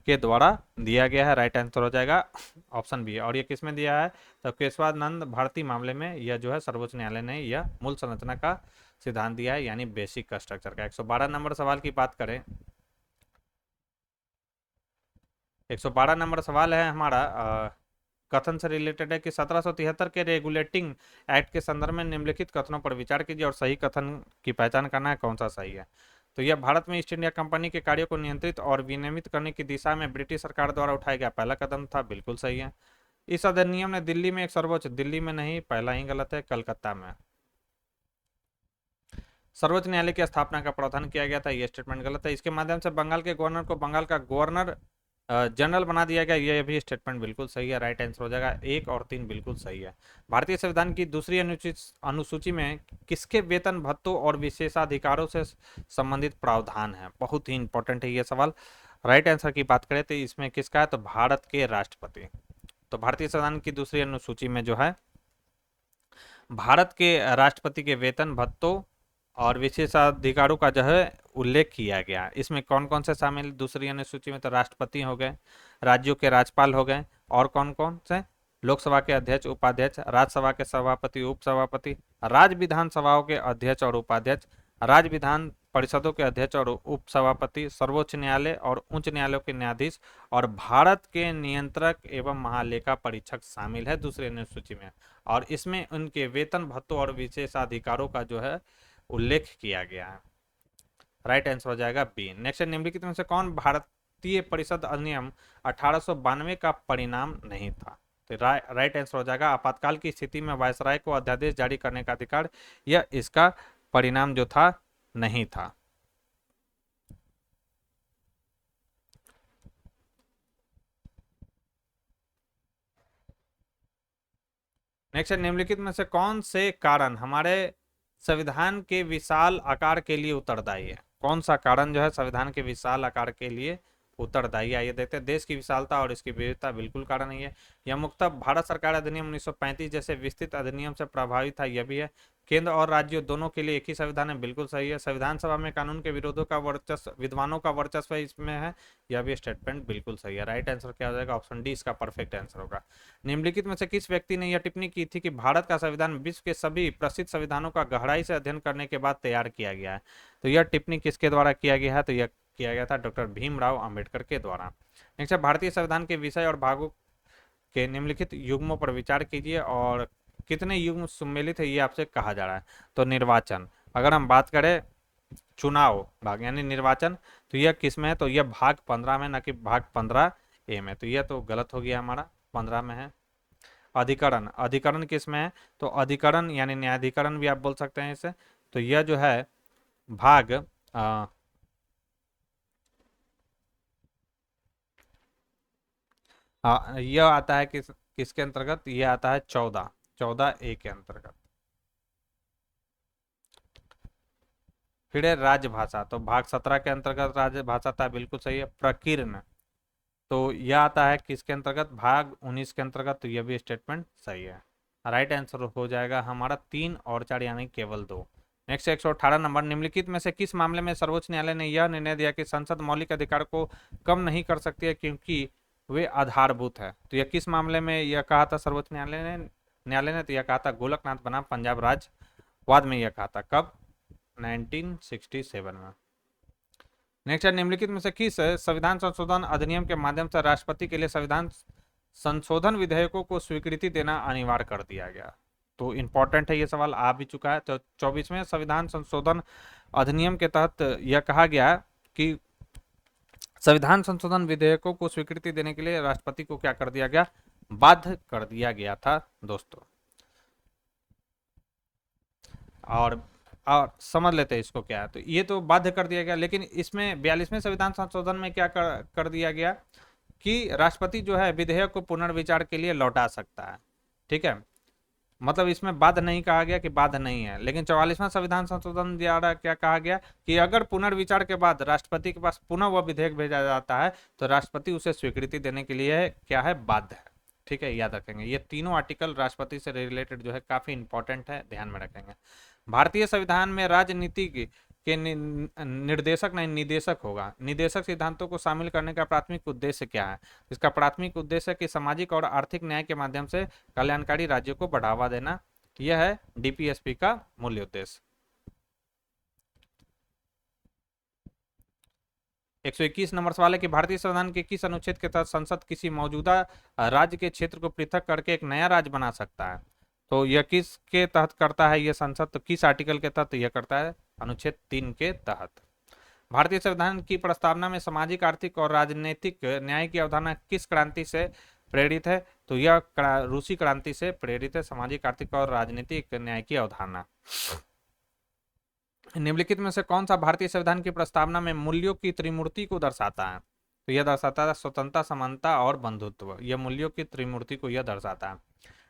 S1: के द्वारा दिया गया है। राइट आंसर हो जाएगा ऑप्शन बी। और ये किसमें दिया है? तो केशवानंद भारती मामले में यह जो है सर्वोच्च न्यायालय ने यह मूल संरचना का सिद्धांत दिया है, यानी बेसिक स्ट्रक्चर का। 112 नंबर सवाल की बात करें, 112 नंबर सवाल है हमारा कथन से रिलेटेड है कि 1773 के रेगुलेटिंग एक्ट के संदर्भ में निम्नलिखित कथनों पर विचार कीजिए और सही कथन की पहचान करना है कौन सा सही है। तो यह भारत में ईस्ट इंडिया कंपनी के कार्यों को नियंत्रित और विनियमित करने की दिशा में ब्रिटिश सरकार द्वारा उठाया गया पहला कदम था, बिल्कुल सही है। इस अधिनियम ने दिल्ली में एक सर्वोच्च, दिल्ली में नहीं, पहला ही गलत है, कलकत्ता में सर्वोच्च न्यायालय की स्थापना का प्रावधान किया गया था, यह स्टेटमेंट गलत है। इसके माध्यम से बंगाल के गवर्नर को बंगाल का गवर्नर जनरल बना दिया गया, यह भी स्टेटमेंट बिल्कुल सही है। राइट आंसर हो जाएगा 1 और 3 बिल्कुल सही है। भारतीय संविधान की दूसरी अनुसूची में किसके वेतन भत्तों और विशेषाधिकारों से संबंधित प्रावधान है? बहुत ही इंपॉर्टेंट है यह सवाल। राइट आंसर की बात करें तो इसमें किसका है? तो भारत के राष्ट्रपति। तो भारतीय संविधान की दूसरी अनुसूची में जो है भारत के राष्ट्रपति के वेतन भत्तों और विशेषाधिकारों का जो है उल्लेख किया गया। इसमें कौन कौन से शामिल दूसरी अनुसूची में? तो राष्ट्रपति हो गए, राज्यों के राज्यपाल हो गए, और कौन कौन से? लोकसभा के अध्यक्ष उपाध्यक्ष, राज्यसभा के सभापति उपसभापति, राज्य विधानसभाओं के अध्यक्ष और उपाध्यक्ष, राज्य विधान परिषदों के अध्यक्ष और उपसभापति, सर्वोच्च न्यायालय और उच्च न्यायालयों के न्यायाधीश और भारत के नियंत्रक एवं महालेखा परीक्षक शामिल है दूसरी अनुसूची में। और इसमें उनके वेतन भत्तों और विशेषाधिकारों का जो है उल्लेख किया गया है। राइट आंसर हो जाएगा बी। नेक्स्ट, निम्नलिखित में से कौन भारतीय परिषद अधिनियम 1892 का परिणाम नहीं था? तो राइट आंसर हो जाएगा आपातकाल की स्थिति में वायसराय को अध्यादेश जारी करने का अधिकार, यह इसका परिणाम जो था नहीं था। नेक्स्ट, निम्नलिखित में से कौन से कारण हमारे संविधान के विशाल आकार के लिए उत्तरदायी है? कौन सा कारण जो है संविधान के विशाल आकार के लिए उत्तरदायी? आइए देखते हैं। देश की विशालता और इसकी विविधता बिल्कुल कारण नहीं है। यह मुख्यतः भारत सरकार अधिनियम 1935 जैसे विस्तृत अधिनियम से प्रभावित था, यह भी है। केंद्र और राज्यों दोनों के लिए एक ही संविधान है, बिल्कुल सही है। संविधान सभा में कानून के विरोधों का वर्चस्व, विद्वानों का वर्चस्व इसमें है, यह भी स्टेटमेंट बिल्कुल सही है। राइट आंसर क्या हो जाएगा? ऑप्शन डी इसका परफेक्ट आंसर होगा। निम्नलिखित में से किस व्यक्ति ने यह टिप्पणी की थी कि भारत का संविधान विश्व के सभी प्रसिद्ध संविधानों का गहराई से अध्ययन करने के बाद तैयार किया गया है? तो यह टिप्पणी किसके द्वारा किया गया है? तो यह किया गया था डॉक्टर भीमराव अंबेडकर के द्वारा। नेक्स्ट है, भारतीय संविधान के विषय और भागों के निम्नलिखित युग्मों पर विचार कीजिए और कितने युग्म सम्मिलित है ये आपसे कहा जा रहा है। तो निर्वाचन, अगर हम बात करें चुनाव भाग यानी निर्वाचन, तो यह किस में है? तो यह भाग 15 में, ना कि भाग 15A में। तो यह तो गलत हो गया, हमारा 15 में है। अधिकरण, अधिकरण किस में है? तो अधिकरण यानी न्यायाधिकरण भी आप बोल सकते हैं इसे। तो यह जो है भाग यह आता है किसके अंतर्गत? यह आता है 14A के अंतर्गत। फिर है राजभाषा, तो भाग 17 के अंतर्गत राजभाषा था, बिल्कुल सही है। प्रकीर्ण, तो यह आता है किसके अंतर्गत? भाग 19 के अंतर्गत, तो यह भी स्टेटमेंट सही है। राइट आंसर हो जाएगा हमारा 3 और 4 यानी केवल 2। नेक्स्ट 118 नंबर, निम्नलिखित में से किस मामले में सर्वोच्च न्यायालय ने यह निर्णय दिया कि संसद मौलिक अधिकार को कम नहीं कर सकती है क्योंकि वे आधारभूत है? तो यह किस मामले में यह कहा था सर्वोच्च न्यायालय ने? तो यह कहा था गोलकनाथ बनाम पंजाब राज्य वाद में, यह कहा था कब? 1967 में। नेक्स्ट है, निम्नलिखित में से किस संविधान संशोधन अधिनियम के माध्यम से राष्ट्रपति के लिए संविधान संशोधन विधेयकों को स्वीकृति देना अनिवार्य कर दिया गया? तो इंपॉर्टेंट है ये सवाल, आ भी चुका है। तो 24वें संविधान संशोधन अधिनियम के तहत यह कहा गया कि संविधान संशोधन विधेयकों को स्वीकृति देने के लिए राष्ट्रपति को क्या कर दिया गया? बाध्य कर दिया गया था दोस्तों। और समझ लेते हैं इसको क्या है। तो ये तो बाध्य कर दिया गया, लेकिन इसमें 42वें संविधान संशोधन में क्या कर दिया गया कि राष्ट्रपति जो है विधेयक को पुनर्विचार के लिए लौटा सकता है। ठीक है, मतलब इसमें बाध्य नहीं कहा गया कि बाध्य नहीं है। लेकिन 44वां संविधान संशोधन द्वारा क्या कहा गया कि अगर पुनर्विचार के बाद राष्ट्रपति के पास पुनः वह विधेयक भेजा जाता है तो राष्ट्रपति उसे स्वीकृति देने के लिए क्या है? बाध्य है। ठीक है, याद रखेंगे। ये तीनों आर्टिकल राष्ट्रपति से रिलेटेड जो है काफी इंपॉर्टेंट है, ध्यान में रखेंगे। भारतीय संविधान में राजनीति के निर्देशक नहीं निदेशक होगा। निदेशक सिद्धांतों को शामिल करने का प्राथमिक उद्देश्य क्या है? इसका प्राथमिक उद्देश्य है कि सामाजिक और आर्थिक न्याय के माध्यम से कल्याणकारी राज्यों को बढ़ावा देना। यह है डीपीएसपी का मूल्य उद्देश्य। 121 नंबर सवाल है कि भारतीय संविधान के किस अनुच्छेद के तहत संसद किसी मौजूदा राज्य के क्षेत्र को पृथक करके एक नया राज्य बना सकता है? तो यह किस के तहत करता है यह संसद? तो किस आर्टिकल के तहत यह करता है? अनुच्छेद 3 के तहत। भारतीय संविधान की प्रस्तावना में सामाजिक, आर्थिक और राजनीतिक न्याय की अवधारणा किस क्रांति से प्रेरित है? तो यह रूसी क्रांति से प्रेरित है, सामाजिक, आर्थिक और राजनीतिक न्याय की अवधारणा। निम्नलिखित में से कौन सा भारतीय संविधान की प्रस्तावना में मूल्यों की त्रिमूर्ति को दर्शाता है? तो यह दर्शाता है स्वतंत्रता, समानता और बंधुत्व। यह मूल्यों की त्रिमूर्ति को यह दर्शाता है।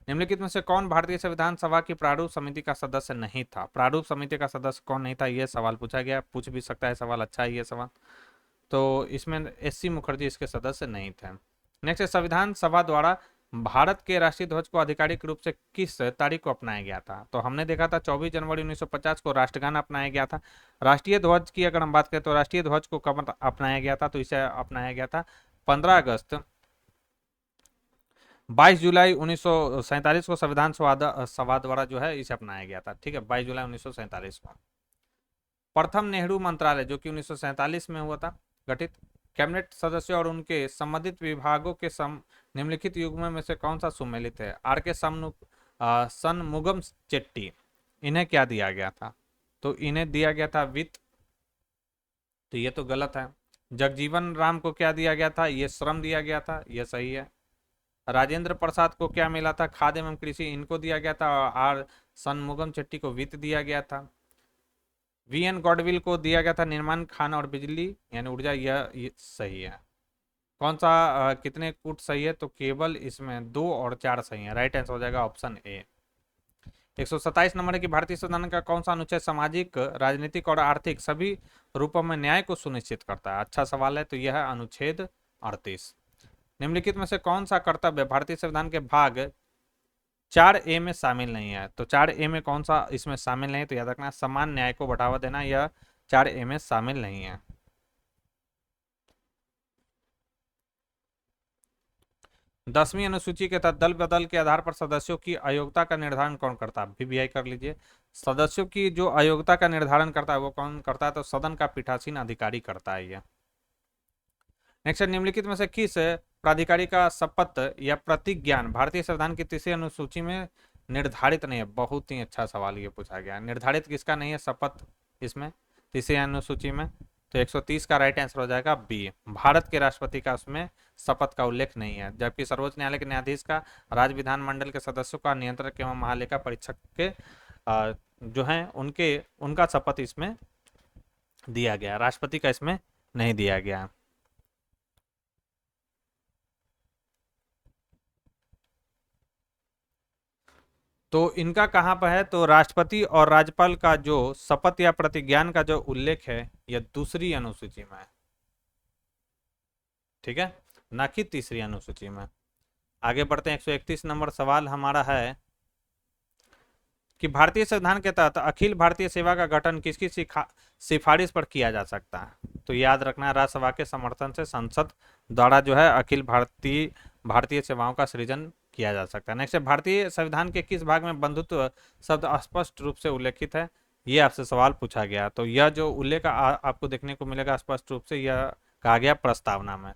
S1: निम्नलिखित में से कौन भारतीय संविधान सभा की प्रारूप समिति का सदस्य नहीं था? प्रारूप समिति का सदस्य कौन नहीं था, यह सवाल पूछा गया, पूछ भी सकता है सवाल, अच्छा है ये सवाल। तो इसमें एससी मुखर्जी इसके सदस्य नहीं थे। नेक्स्ट, संविधान सभा द्वारा भारत के राष्ट्रीय ध्वज को आधिकारिक रूप से किस तारीख को अपनाया गया था? तो हमने देखा था 24 जनवरी 1950 को राष्ट्रगान अपनाया गया था। राष्ट्रीय ध्वज की अगर हम बात करें तो राष्ट्रीय ध्वज को कब अपनाया गया था? तो इसे अपनाया गया था 15 अगस्त 22 जुलाई 1947 को संविधान सभा द्वारा जो है इसे अपनाया गया था। ठीक है, 22 जुलाई 1947 को। प्रथम नेहरू मंत्रालय जो कि 1947 में हुआ था गठित, कैबिनेट सदस्यों और उनके संबंधित विभागों के निम्नलिखित युग्मों में से कौन सा सुमेलित है? आर के शनमुगम चेट्टी, इन्हें क्या दिया गया था? तो इन्हें दिया गया था वित्त, तो ये तो गलत है। जगजीवन राम को क्या दिया गया था? ये श्रम दिया गया था, ये सही है। राजेंद्र प्रसाद को क्या मिला था? खाद्य एवं कृषि, इनको दिया गया था। आर शनमुगम चेट्टी को वित्त दिया गया था। वीएन गॉडविल को दिया गया था निर्माण, खान और बिजली यानी ऊर्जा, यह सही है। कौन सा कितने कूट सही है? तो केवल इसमें 2 और 4 सही है, राइट आंसर हो जाएगा ऑप्शन ए। 127 नंबर है कि भारतीय संविधान का कौन सा अनुच्छेद सामाजिक, राजनीतिक और आर्थिक सभी रूपों में न्याय को सुनिश्चित करता है? अच्छा सवाल है, तो यह है अनुच्छेद 38। निम्नलिखित में से कौन सा कर्तव्य भारतीय संविधान के भाग 4A में शामिल नहीं है? तो 4A में कौन सा इसमें शामिल नहीं है? तो याद रखना समान न्याय को बढ़ावा देना, यह 4A में शामिल नहीं है। 10वीं अनुसूची के तहत दल बदल के आधार पर सदस्यों की अयोग्यता का निर्धारण कौन करता है? वीवीआई कर लीजिए। सदस्यों की जो अयोग्यता का निर्धारण करता है वो कौन करता है? तो सदन का पीठासीन अधिकारी करता है यह। नेक्स्ट, निम्नलिखित में से किस प्राधिकारी का शपथ या प्रतिज्ञान भारतीय संविधान की तीसरी अनुसूची में निर्धारित नहीं है? बहुत ही अच्छा सवाल ये पूछा गया। निर्धारित किसका नहीं है शपथ इसमें तीसरी अनुसूची में? तो 130 का राइट आंसर हो जाएगा बी, भारत के राष्ट्रपति का उसमें शपथ का उल्लेख नहीं है। जबकि सर्वोच्च न्यायालय के न्यायाधीश का, राज्य विधानमंडल के सदस्यों का, नियंत्रक एवं महालेखा परीक्षक के जो हैं उनका शपथ इसमें दिया गया, राष्ट्रपति का इसमें नहीं दिया गया। तो इनका कहाँ पर है? तो राष्ट्रपति और राज्यपाल का जो शपथ या प्रतिज्ञान का जो उल्लेख है यह दूसरी अनुसूची में है, ठीक है, ना कि तीसरी अनुसूची में। आगे बढ़ते हैं। 131 नंबर सवाल हमारा है कि भारतीय संविधान के तहत अखिल भारतीय सेवा का गठन किसकी सिफारिश पर किया जा सकता है? तो याद रखना राज्यसभा के समर्थन से संसद द्वारा जो है अखिल भारतीय सेवाओं का सृजन किया जा सकता है। नेक्स्ट है, भारतीय संविधान के किस भाग में बंधुत्व शब्द स्पष्ट रूप से उल्लेखित है? ये आपसे सवाल पूछा गया। तो यह जो उल्लेख आपको देखने को मिलेगा स्पष्ट रूप से, यह कहा गया प्रस्तावना में।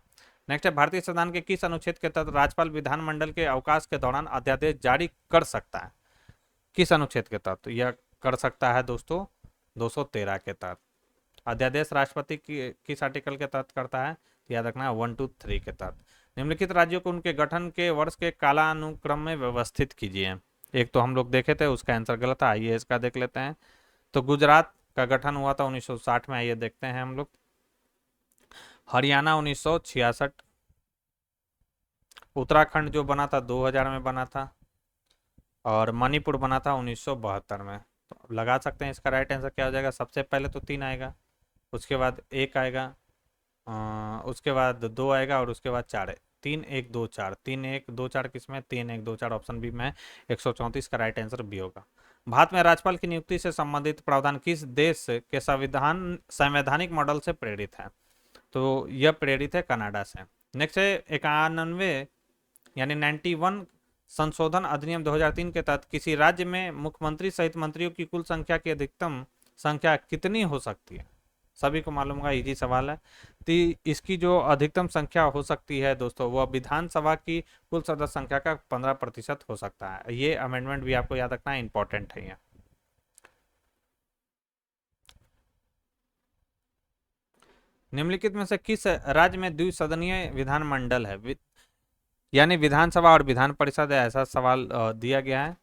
S1: नेक्स्ट है, भारतीय संविधान के किस अनुच्छेद के तहत राज्यपाल विधानमंडल के अवकाश के दौरान अध्यादेश जारी कर सकता है? किस अनुच्छेद के तहत? यह कर सकता है दोस्तों 213 के तहत। अध्यादेश राष्ट्रपति किस आर्टिकल के तहत करता है? याद रखना 1, 2, 3 के तहत। निम्नलिखित राज्यों को उनके गठन के वर्ष के कालानुक्रम में व्यवस्थित कीजिए। एक तो हम लोग देखे थे, उसका आंसर गलत था, आइए इसका देख लेते हैं। तो गुजरात का गठन हुआ था 1960 में, आइए देखते हैं हम लोग। हरियाणा 1966, उत्तराखंड जो बना था 2000 में बना था, और मणिपुर बना था 1972 में। तो लगा सकते हैं इसका राइट आंसर क्या हो जाएगा। सबसे पहले तो 3 आएगा, उसके बाद 1 आएगा, उसके बाद 2 आएगा और उसके बाद 4 3124, 3124 किसमें, 3124 ऑप्शन बी में 134 का राइट आंसर बी होगा। भारत में राज्यपाल की नियुक्ति से संबंधित प्रावधान किस देश के संवैधानिक मॉडल से प्रेरित है? तो यह प्रेरित है कनाडा से। नेक्स्ट है 91 यानी 91 संशोधन अधिनियम 2003 के तहत किसी राज्य में मुख्यमंत्री सहित मंत्रियों की कुल संख्या की अधिकतम संख्या कितनी हो सकती है? सभी को मालूम होगा, इजी सवाल है। तो इसकी जो अधिकतम संख्या हो सकती है दोस्तों, वह विधानसभा की कुल सदस्य संख्या का 15% हो सकता है। ये अमेंडमेंट भी आपको याद रखना इंपॉर्टेंट है। ये निम्नलिखित में से किस राज्य में द्विसदनीय विधानमंडल है? यानी विधानसभा और विधान परिषद है, ऐसा सवाल दिया गया है।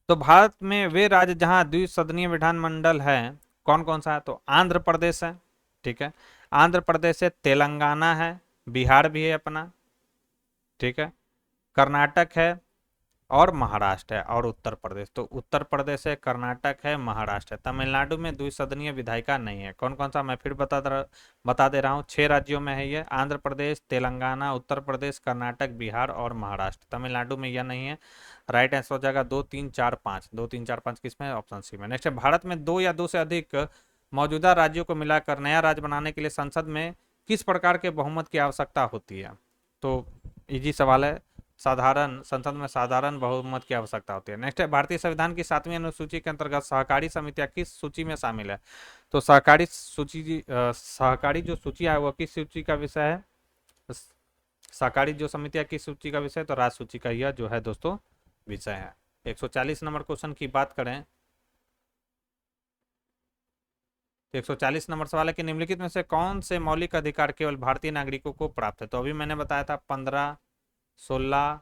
S1: तो भारत में वे राज्य जहां द्विसदनीय विधानमंडल है कौन कौन सा है? तो आंध्र प्रदेश है, ठीक है, आंध्र प्रदेश है, तेलंगाना है, बिहार भी है अपना, ठीक है, कर्नाटक है और महाराष्ट्र है और उत्तर प्रदेश। तो उत्तर प्रदेश है, कर्नाटक है, महाराष्ट्र है। तमिलनाडु में द्विसदनीय विधायिका नहीं है। कौन कौन सा, मैं फिर बता दे रहा हूँ, 6 राज्यों में है ये, आंध्र प्रदेश, तेलंगाना, उत्तर प्रदेश, कर्नाटक, बिहार और महाराष्ट्र। तमिलनाडु में यह नहीं है। राइट आंसर हो जाएगा 2 3 4 5, 2 3 4 5 किसमें, ऑप्शन सी में। नेक्स्ट है भारत में 2 या 2 से अधिक मौजूदा राज्यों को मिलाकर नया राज्य बनाने के लिए संसद में किस प्रकार के बहुमत की आवश्यकता होती है? तो इजी सवाल है, साधारण संसद में साधारण बहुमत की आवश्यकता होती है। नेक्स्ट है भारतीय संविधान की 7वीं अनुसूची के अंतर्गत सहकारी समितियां किस सूची में शामिल है? तो सहकारी जो सूची है वह किस सूची का विषय है? सहकारी जो समितियां किस सूची का विषय है? तो राज सूची का यह जो है दोस्तों विषय है। 140 नंबर क्वेश्चन की बात करें तो 140 नंबर सवाल है कि निम्नलिखित में से कौन से मौलिक अधिकार केवल भारतीय नागरिकों को प्राप्त है? तो अभी मैंने बताया था 15, 16,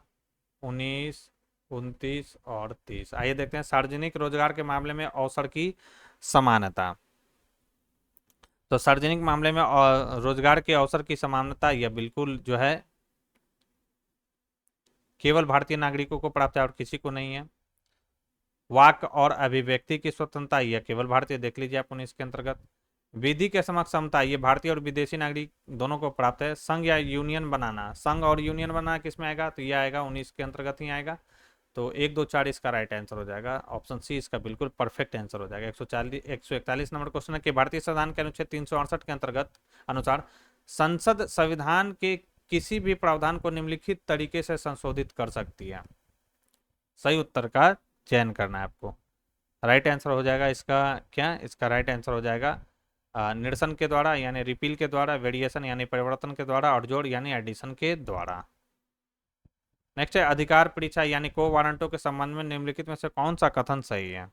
S1: 19, 29 और 30। आइए देखते हैं सार्वजनिक रोजगार के मामले में अवसर की समानता। तो सार्वजनिक मामले में रोजगार के अवसर की समानता यह बिल्कुल जो है केवल भारतीय नागरिकों को प्राप्त है और किसी को नहीं है। वाक और अभिव्यक्ति की स्वतंत्रता यह केवल भारतीय, देख लीजिए आप 19 के अंतर्गत। विधि के समक्ष समता ये भारतीय और विदेशी नागरिक दोनों को प्राप्त है। संघ या यूनियन बनाना, संघ और यूनियन बनाना किसमें आएगा? तो यह आएगा 19 के अंतर्गत ही आएगा। तो 1 2 4 इसका राइट आंसर हो जाएगा, ऑप्शन सी इसका बिल्कुल परफेक्ट आंसर हो जाएगा। 141 नंबर क्वेश्चन है कि भारतीय संविधान के अनुच्छेद 368 के अंतर्गत अनुसार संसद संविधान के किसी भी प्रावधान को निम्नलिखित तरीके से संशोधित कर सकती है। सही उत्तर का चयन करना है आपको। राइट आंसर हो जाएगा इसका क्या? इसका राइट आंसर हो जाएगा निरसन के द्वारा यानी रिपील के द्वारा, वेरिएशन यानी परिवर्तन के द्वारा और जोड़ यानी एडिशन के द्वारा। नेक्स्ट है अधिकार परीक्षा यानी को वारंटों के संबंध में निम्नलिखित में से कौन सा कथन सही है?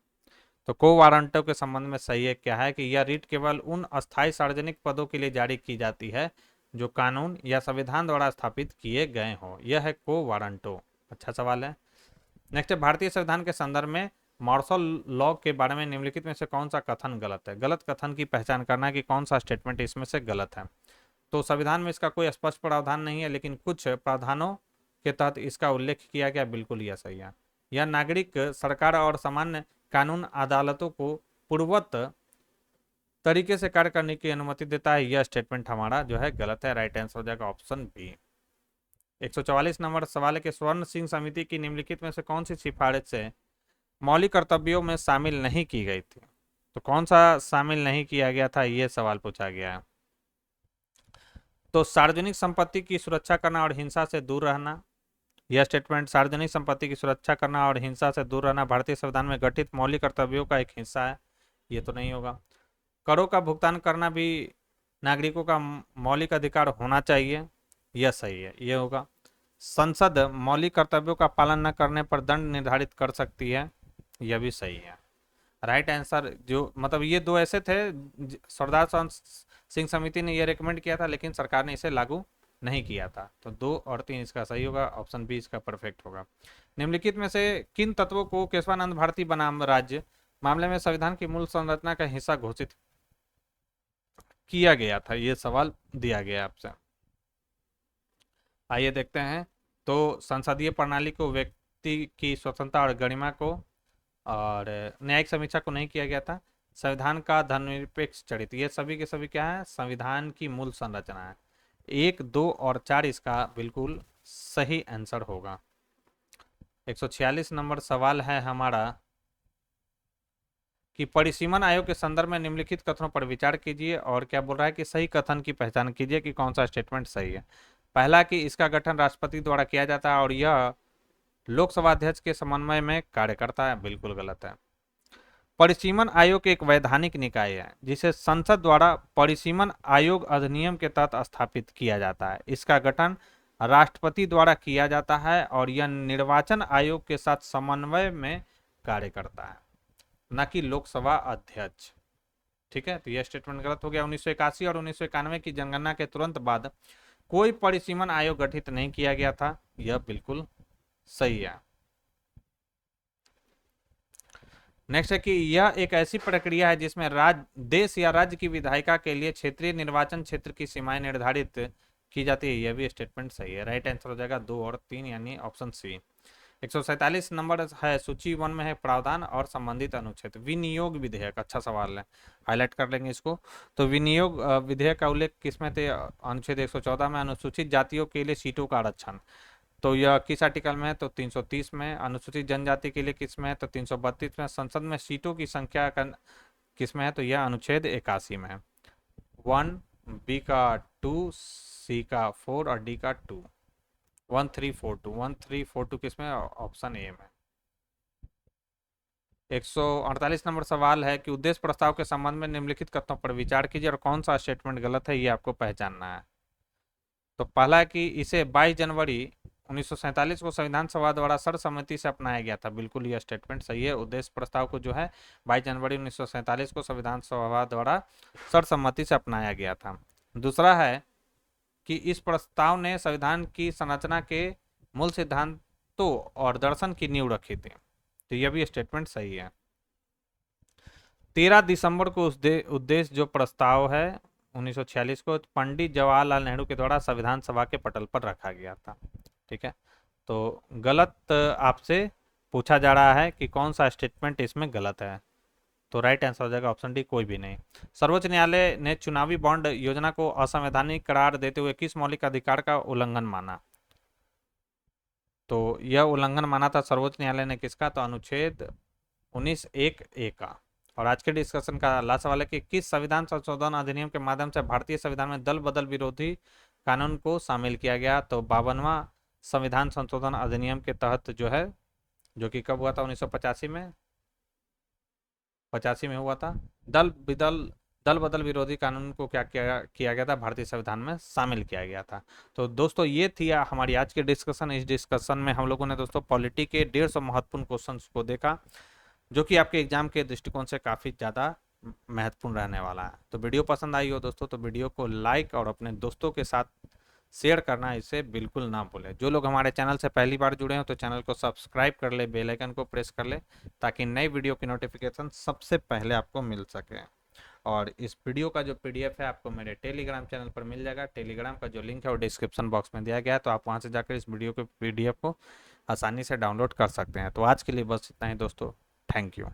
S1: तो को वारंटों के संबंध में सही है क्या है कि यह रीट केवल उन अस्थायी सार्वजनिक पदों के लिए जारी की जाती है जो कानून या संविधान द्वारा स्थापित किए गए हों। यह है को वारंटो। अच्छा सवाल है। नेक्स्ट है भारतीय संविधान के संदर्भ में मार्शल लॉ के बारे में निम्नलिखित में से कौन सा कथन गलत है? गलत कथन की पहचान करना कि कौन सा स्टेटमेंट इसमें से गलत है। तो संविधान में इसका कोई स्पष्ट प्रावधान नहीं है, लेकिन कुछ प्रावधानों के तहत इसका उल्लेख किया गया, बिल्कुल यह सही है। यह नागरिक सरकार और सामान्य कानून अदालतों को पूर्ववत तरीके से कार्य करने की अनुमति देता है। यह स्टेटमेंट हमारा जो है गलत है। राइट आंसर हो जाएगा ऑप्शन बी। 144 नंबर सवाल है कि स्वर्ण सिंह समिति की निम्नलिखित में से कौन सी सिफारिश से मौलिक कर्तव्यों में शामिल नहीं की गई थी? तो कौन सा शामिल नहीं किया गया था, यह सवाल पूछा गया है। तो सार्वजनिक संपत्ति की सुरक्षा करना और हिंसा से दूर रहना, यह स्टेटमेंट सार्वजनिक संपत्ति की सुरक्षा करना और हिंसा से दूर रहना भारतीय संविधान में गठित मौलिक कर्तव्यों का एक हिस्सा है, ये तो नहीं होगा। करों का भुगतान करना भी नागरिकों का मौलिक अधिकार होना चाहिए, यह सही है, यह होगा। संसद मौलिक कर्तव्यों का पालन न करने पर दंड निर्धारित कर सकती है, यह भी सही है। राइट आंसर जो मतलब ये दो ऐसे थे, सरदार सिंह समिति ने यह रिकमेंड किया था लेकिन सरकार ने इसे लागू नहीं किया था। तो 2 और 3 इसका सही होगा, ऑप्शन बी इसका परफेक्ट होगा। निम्नलिखित में से किन तत्वों को केशवानंद भारती बनाम राज्य मामले में संविधान की मूल संरचना का हिस्सा घोषित किया गया था? यह सवाल दिया गया आपसे। आइए देखते हैं। तो संसदीय प्रणाली को, व्यक्ति की स्वतंत्रता और गरिमा को और न्यायिक समीक्षा को नहीं किया गया था। संविधान का धर्मनिरपेक्ष चरित्र, ये सभी के सभी क्या है? संविधान की मूल संरचना है। 1, 2 और 4 इसका बिल्कुल सही आंसर होगा। 146 नंबर सवाल है हमारा कि परिसीमन आयोग के संदर्भ में निम्नलिखित कथनों पर विचार कीजिए और क्या बोल रहा है कि सही कथन की पहचान कीजिए कि कौन सा स्टेटमेंट सही है। पहला कि इसका गठन राष्ट्रपति द्वारा किया जाता है और यह लोकसभा अध्यक्ष के समन्वय में कार्य करता है, बिल्कुल गलत है। परिसीमन आयोग एक वैधानिक निकाय है जिसे संसद द्वारा परिसीमन आयोग अधिनियम के तहत स्थापित किया जाता है। इसका गठन राष्ट्रपति द्वारा किया जाता है और यह निर्वाचन आयोग के साथ समन्वय में कार्य करता है, न कि लोकसभा अध्यक्ष। ठीक है, तो यह स्टेटमेंट गलत हो गया। 1981 और 1991 की जनगणना के तुरंत बाद कोई परिसीमन आयोग गठित नहीं किया गया था, यह बिल्कुल सही है। नेक्स्ट है कि यह एक ऐसी प्रक्रिया है जिसमें देश या राज्य की विधायिका के लिए क्षेत्रीय निर्वाचन क्षेत्र की सीमाएं निर्धारित की जाती है, यह भी स्टेटमेंट सही है। राइट आंसर हो जाएगा 2 और 3 यानी ऑप्शन सी। 147 नंबर है सूची 1 में है प्रावधान और संबंधित अनुच्छेद। विनियोग विधेयक, अच्छा सवाल है, हाईलाइट कर लेंगे इसको। तो विनियोग विधेयक का उल्लेख किसमें थे? अनुच्छेद 114 में। अनुसूचित जातियों के लिए सीटों का आरक्षण, तो यह किस आर्टिकल में है? तो 330 में। अनुसूचित जनजाति के लिए किस में है? तो 332 में। संसद में सीटों की संख्या किस में है? तो यह अनुच्छेद 81 में है। 1, बी का 2, सी का 4 और डी का 2। 1342, 1342 किस में? ऑप्शन ए में। 148 नंबर सवाल है कि उद्देश्य प्रस्ताव के संबंध में निम्नलिखित कथनों पर विचार कीजिए और कौन सा स्टेटमेंट गलत है, ये आपको पहचानना है। तो पहला है कि इसे 22 जनवरी 1947 को संविधान सभा द्वारा सर्वसम्मति से अपनाया गया था, बिल्कुल यह स्टेटमेंट सही है। उद्देश्य प्रस्ताव को जो है 22 जनवरी 1947 को संविधान सभा द्वारा सर्वसम्मति से अपनाया गया था। दूसरा है कि इस प्रस्ताव ने संविधान की संरचना के मूल सिद्धांतों और दर्शन की नींव रखी थी, तो यह भी स्टेटमेंट सही है। 13 दिसंबर को उद्देश्य जो प्रस्ताव है 1946 को पंडित जवाहरलाल नेहरू के द्वारा संविधान सभा के पटल पर रखा गया था। ठीक है, तो गलत आपसे पूछा जा रहा है कि कौन सा स्टेटमेंट इसमें गलत है, तो राइट आंसर हो जाएगा ऑप्शन डी, कोई भी नहीं। सर्वोच्च न्यायालय ने चुनावी बॉन्ड योजना को असंवैधानिक करार देते हुए किस मौलिक अधिकार का उल्लंघन माना? तो यह उल्लंघन माना था सर्वोच्च न्यायालय ने किसका? तो अनुच्छेद 19(1)(a) का। और आज के डिस्कशन का लास्ट सवाल है कि किस संविधान संशोधन अधिनियम के माध्यम से भारतीय संविधान में दल बदल विरोधी कानून को शामिल किया गया? तो 52वां संविधान संशोधन अधिनियम के तहत जो है, जो कि कब हुआ था? 1985 में, 85 में हुआ था। दल बदल विरोधी कानून को क्या किया गया था? भारतीय संविधान में शामिल किया गया था। तो दोस्तों ये थी हमारी आज की डिस्कशन। इस डिस्कशन में हम लोगों ने दोस्तों पॉलिटी के 150 महत्वपूर्ण क्वेश्चंस को देखा, जो कि आपके एग्जाम के दृष्टिकोण से काफ़ी ज़्यादा महत्वपूर्ण रहने वाला है। तो वीडियो पसंद आई हो दोस्तों तो वीडियो को लाइक और अपने दोस्तों के साथ शेयर करना इसे बिल्कुल ना भूलें। जो लोग हमारे चैनल से पहली बार जुड़े हो तो चैनल को सब्सक्राइब कर ले, बेल आइकन को प्रेस कर ले, ताकि नई वीडियो की नोटिफिकेशन सबसे पहले आपको मिल सके। और इस वीडियो का जो पीडीएफ है आपको मेरे टेलीग्राम चैनल पर मिल जाएगा। टेलीग्राम का जो लिंक है वो डिस्क्रिप्शन बॉक्स में दिया गया है, तो आप वहाँ से जाकर इस वीडियो के पीडीएफ को आसानी से डाउनलोड कर सकते हैं। तो आज के लिए बस इतना ही दोस्तों, थैंक यू।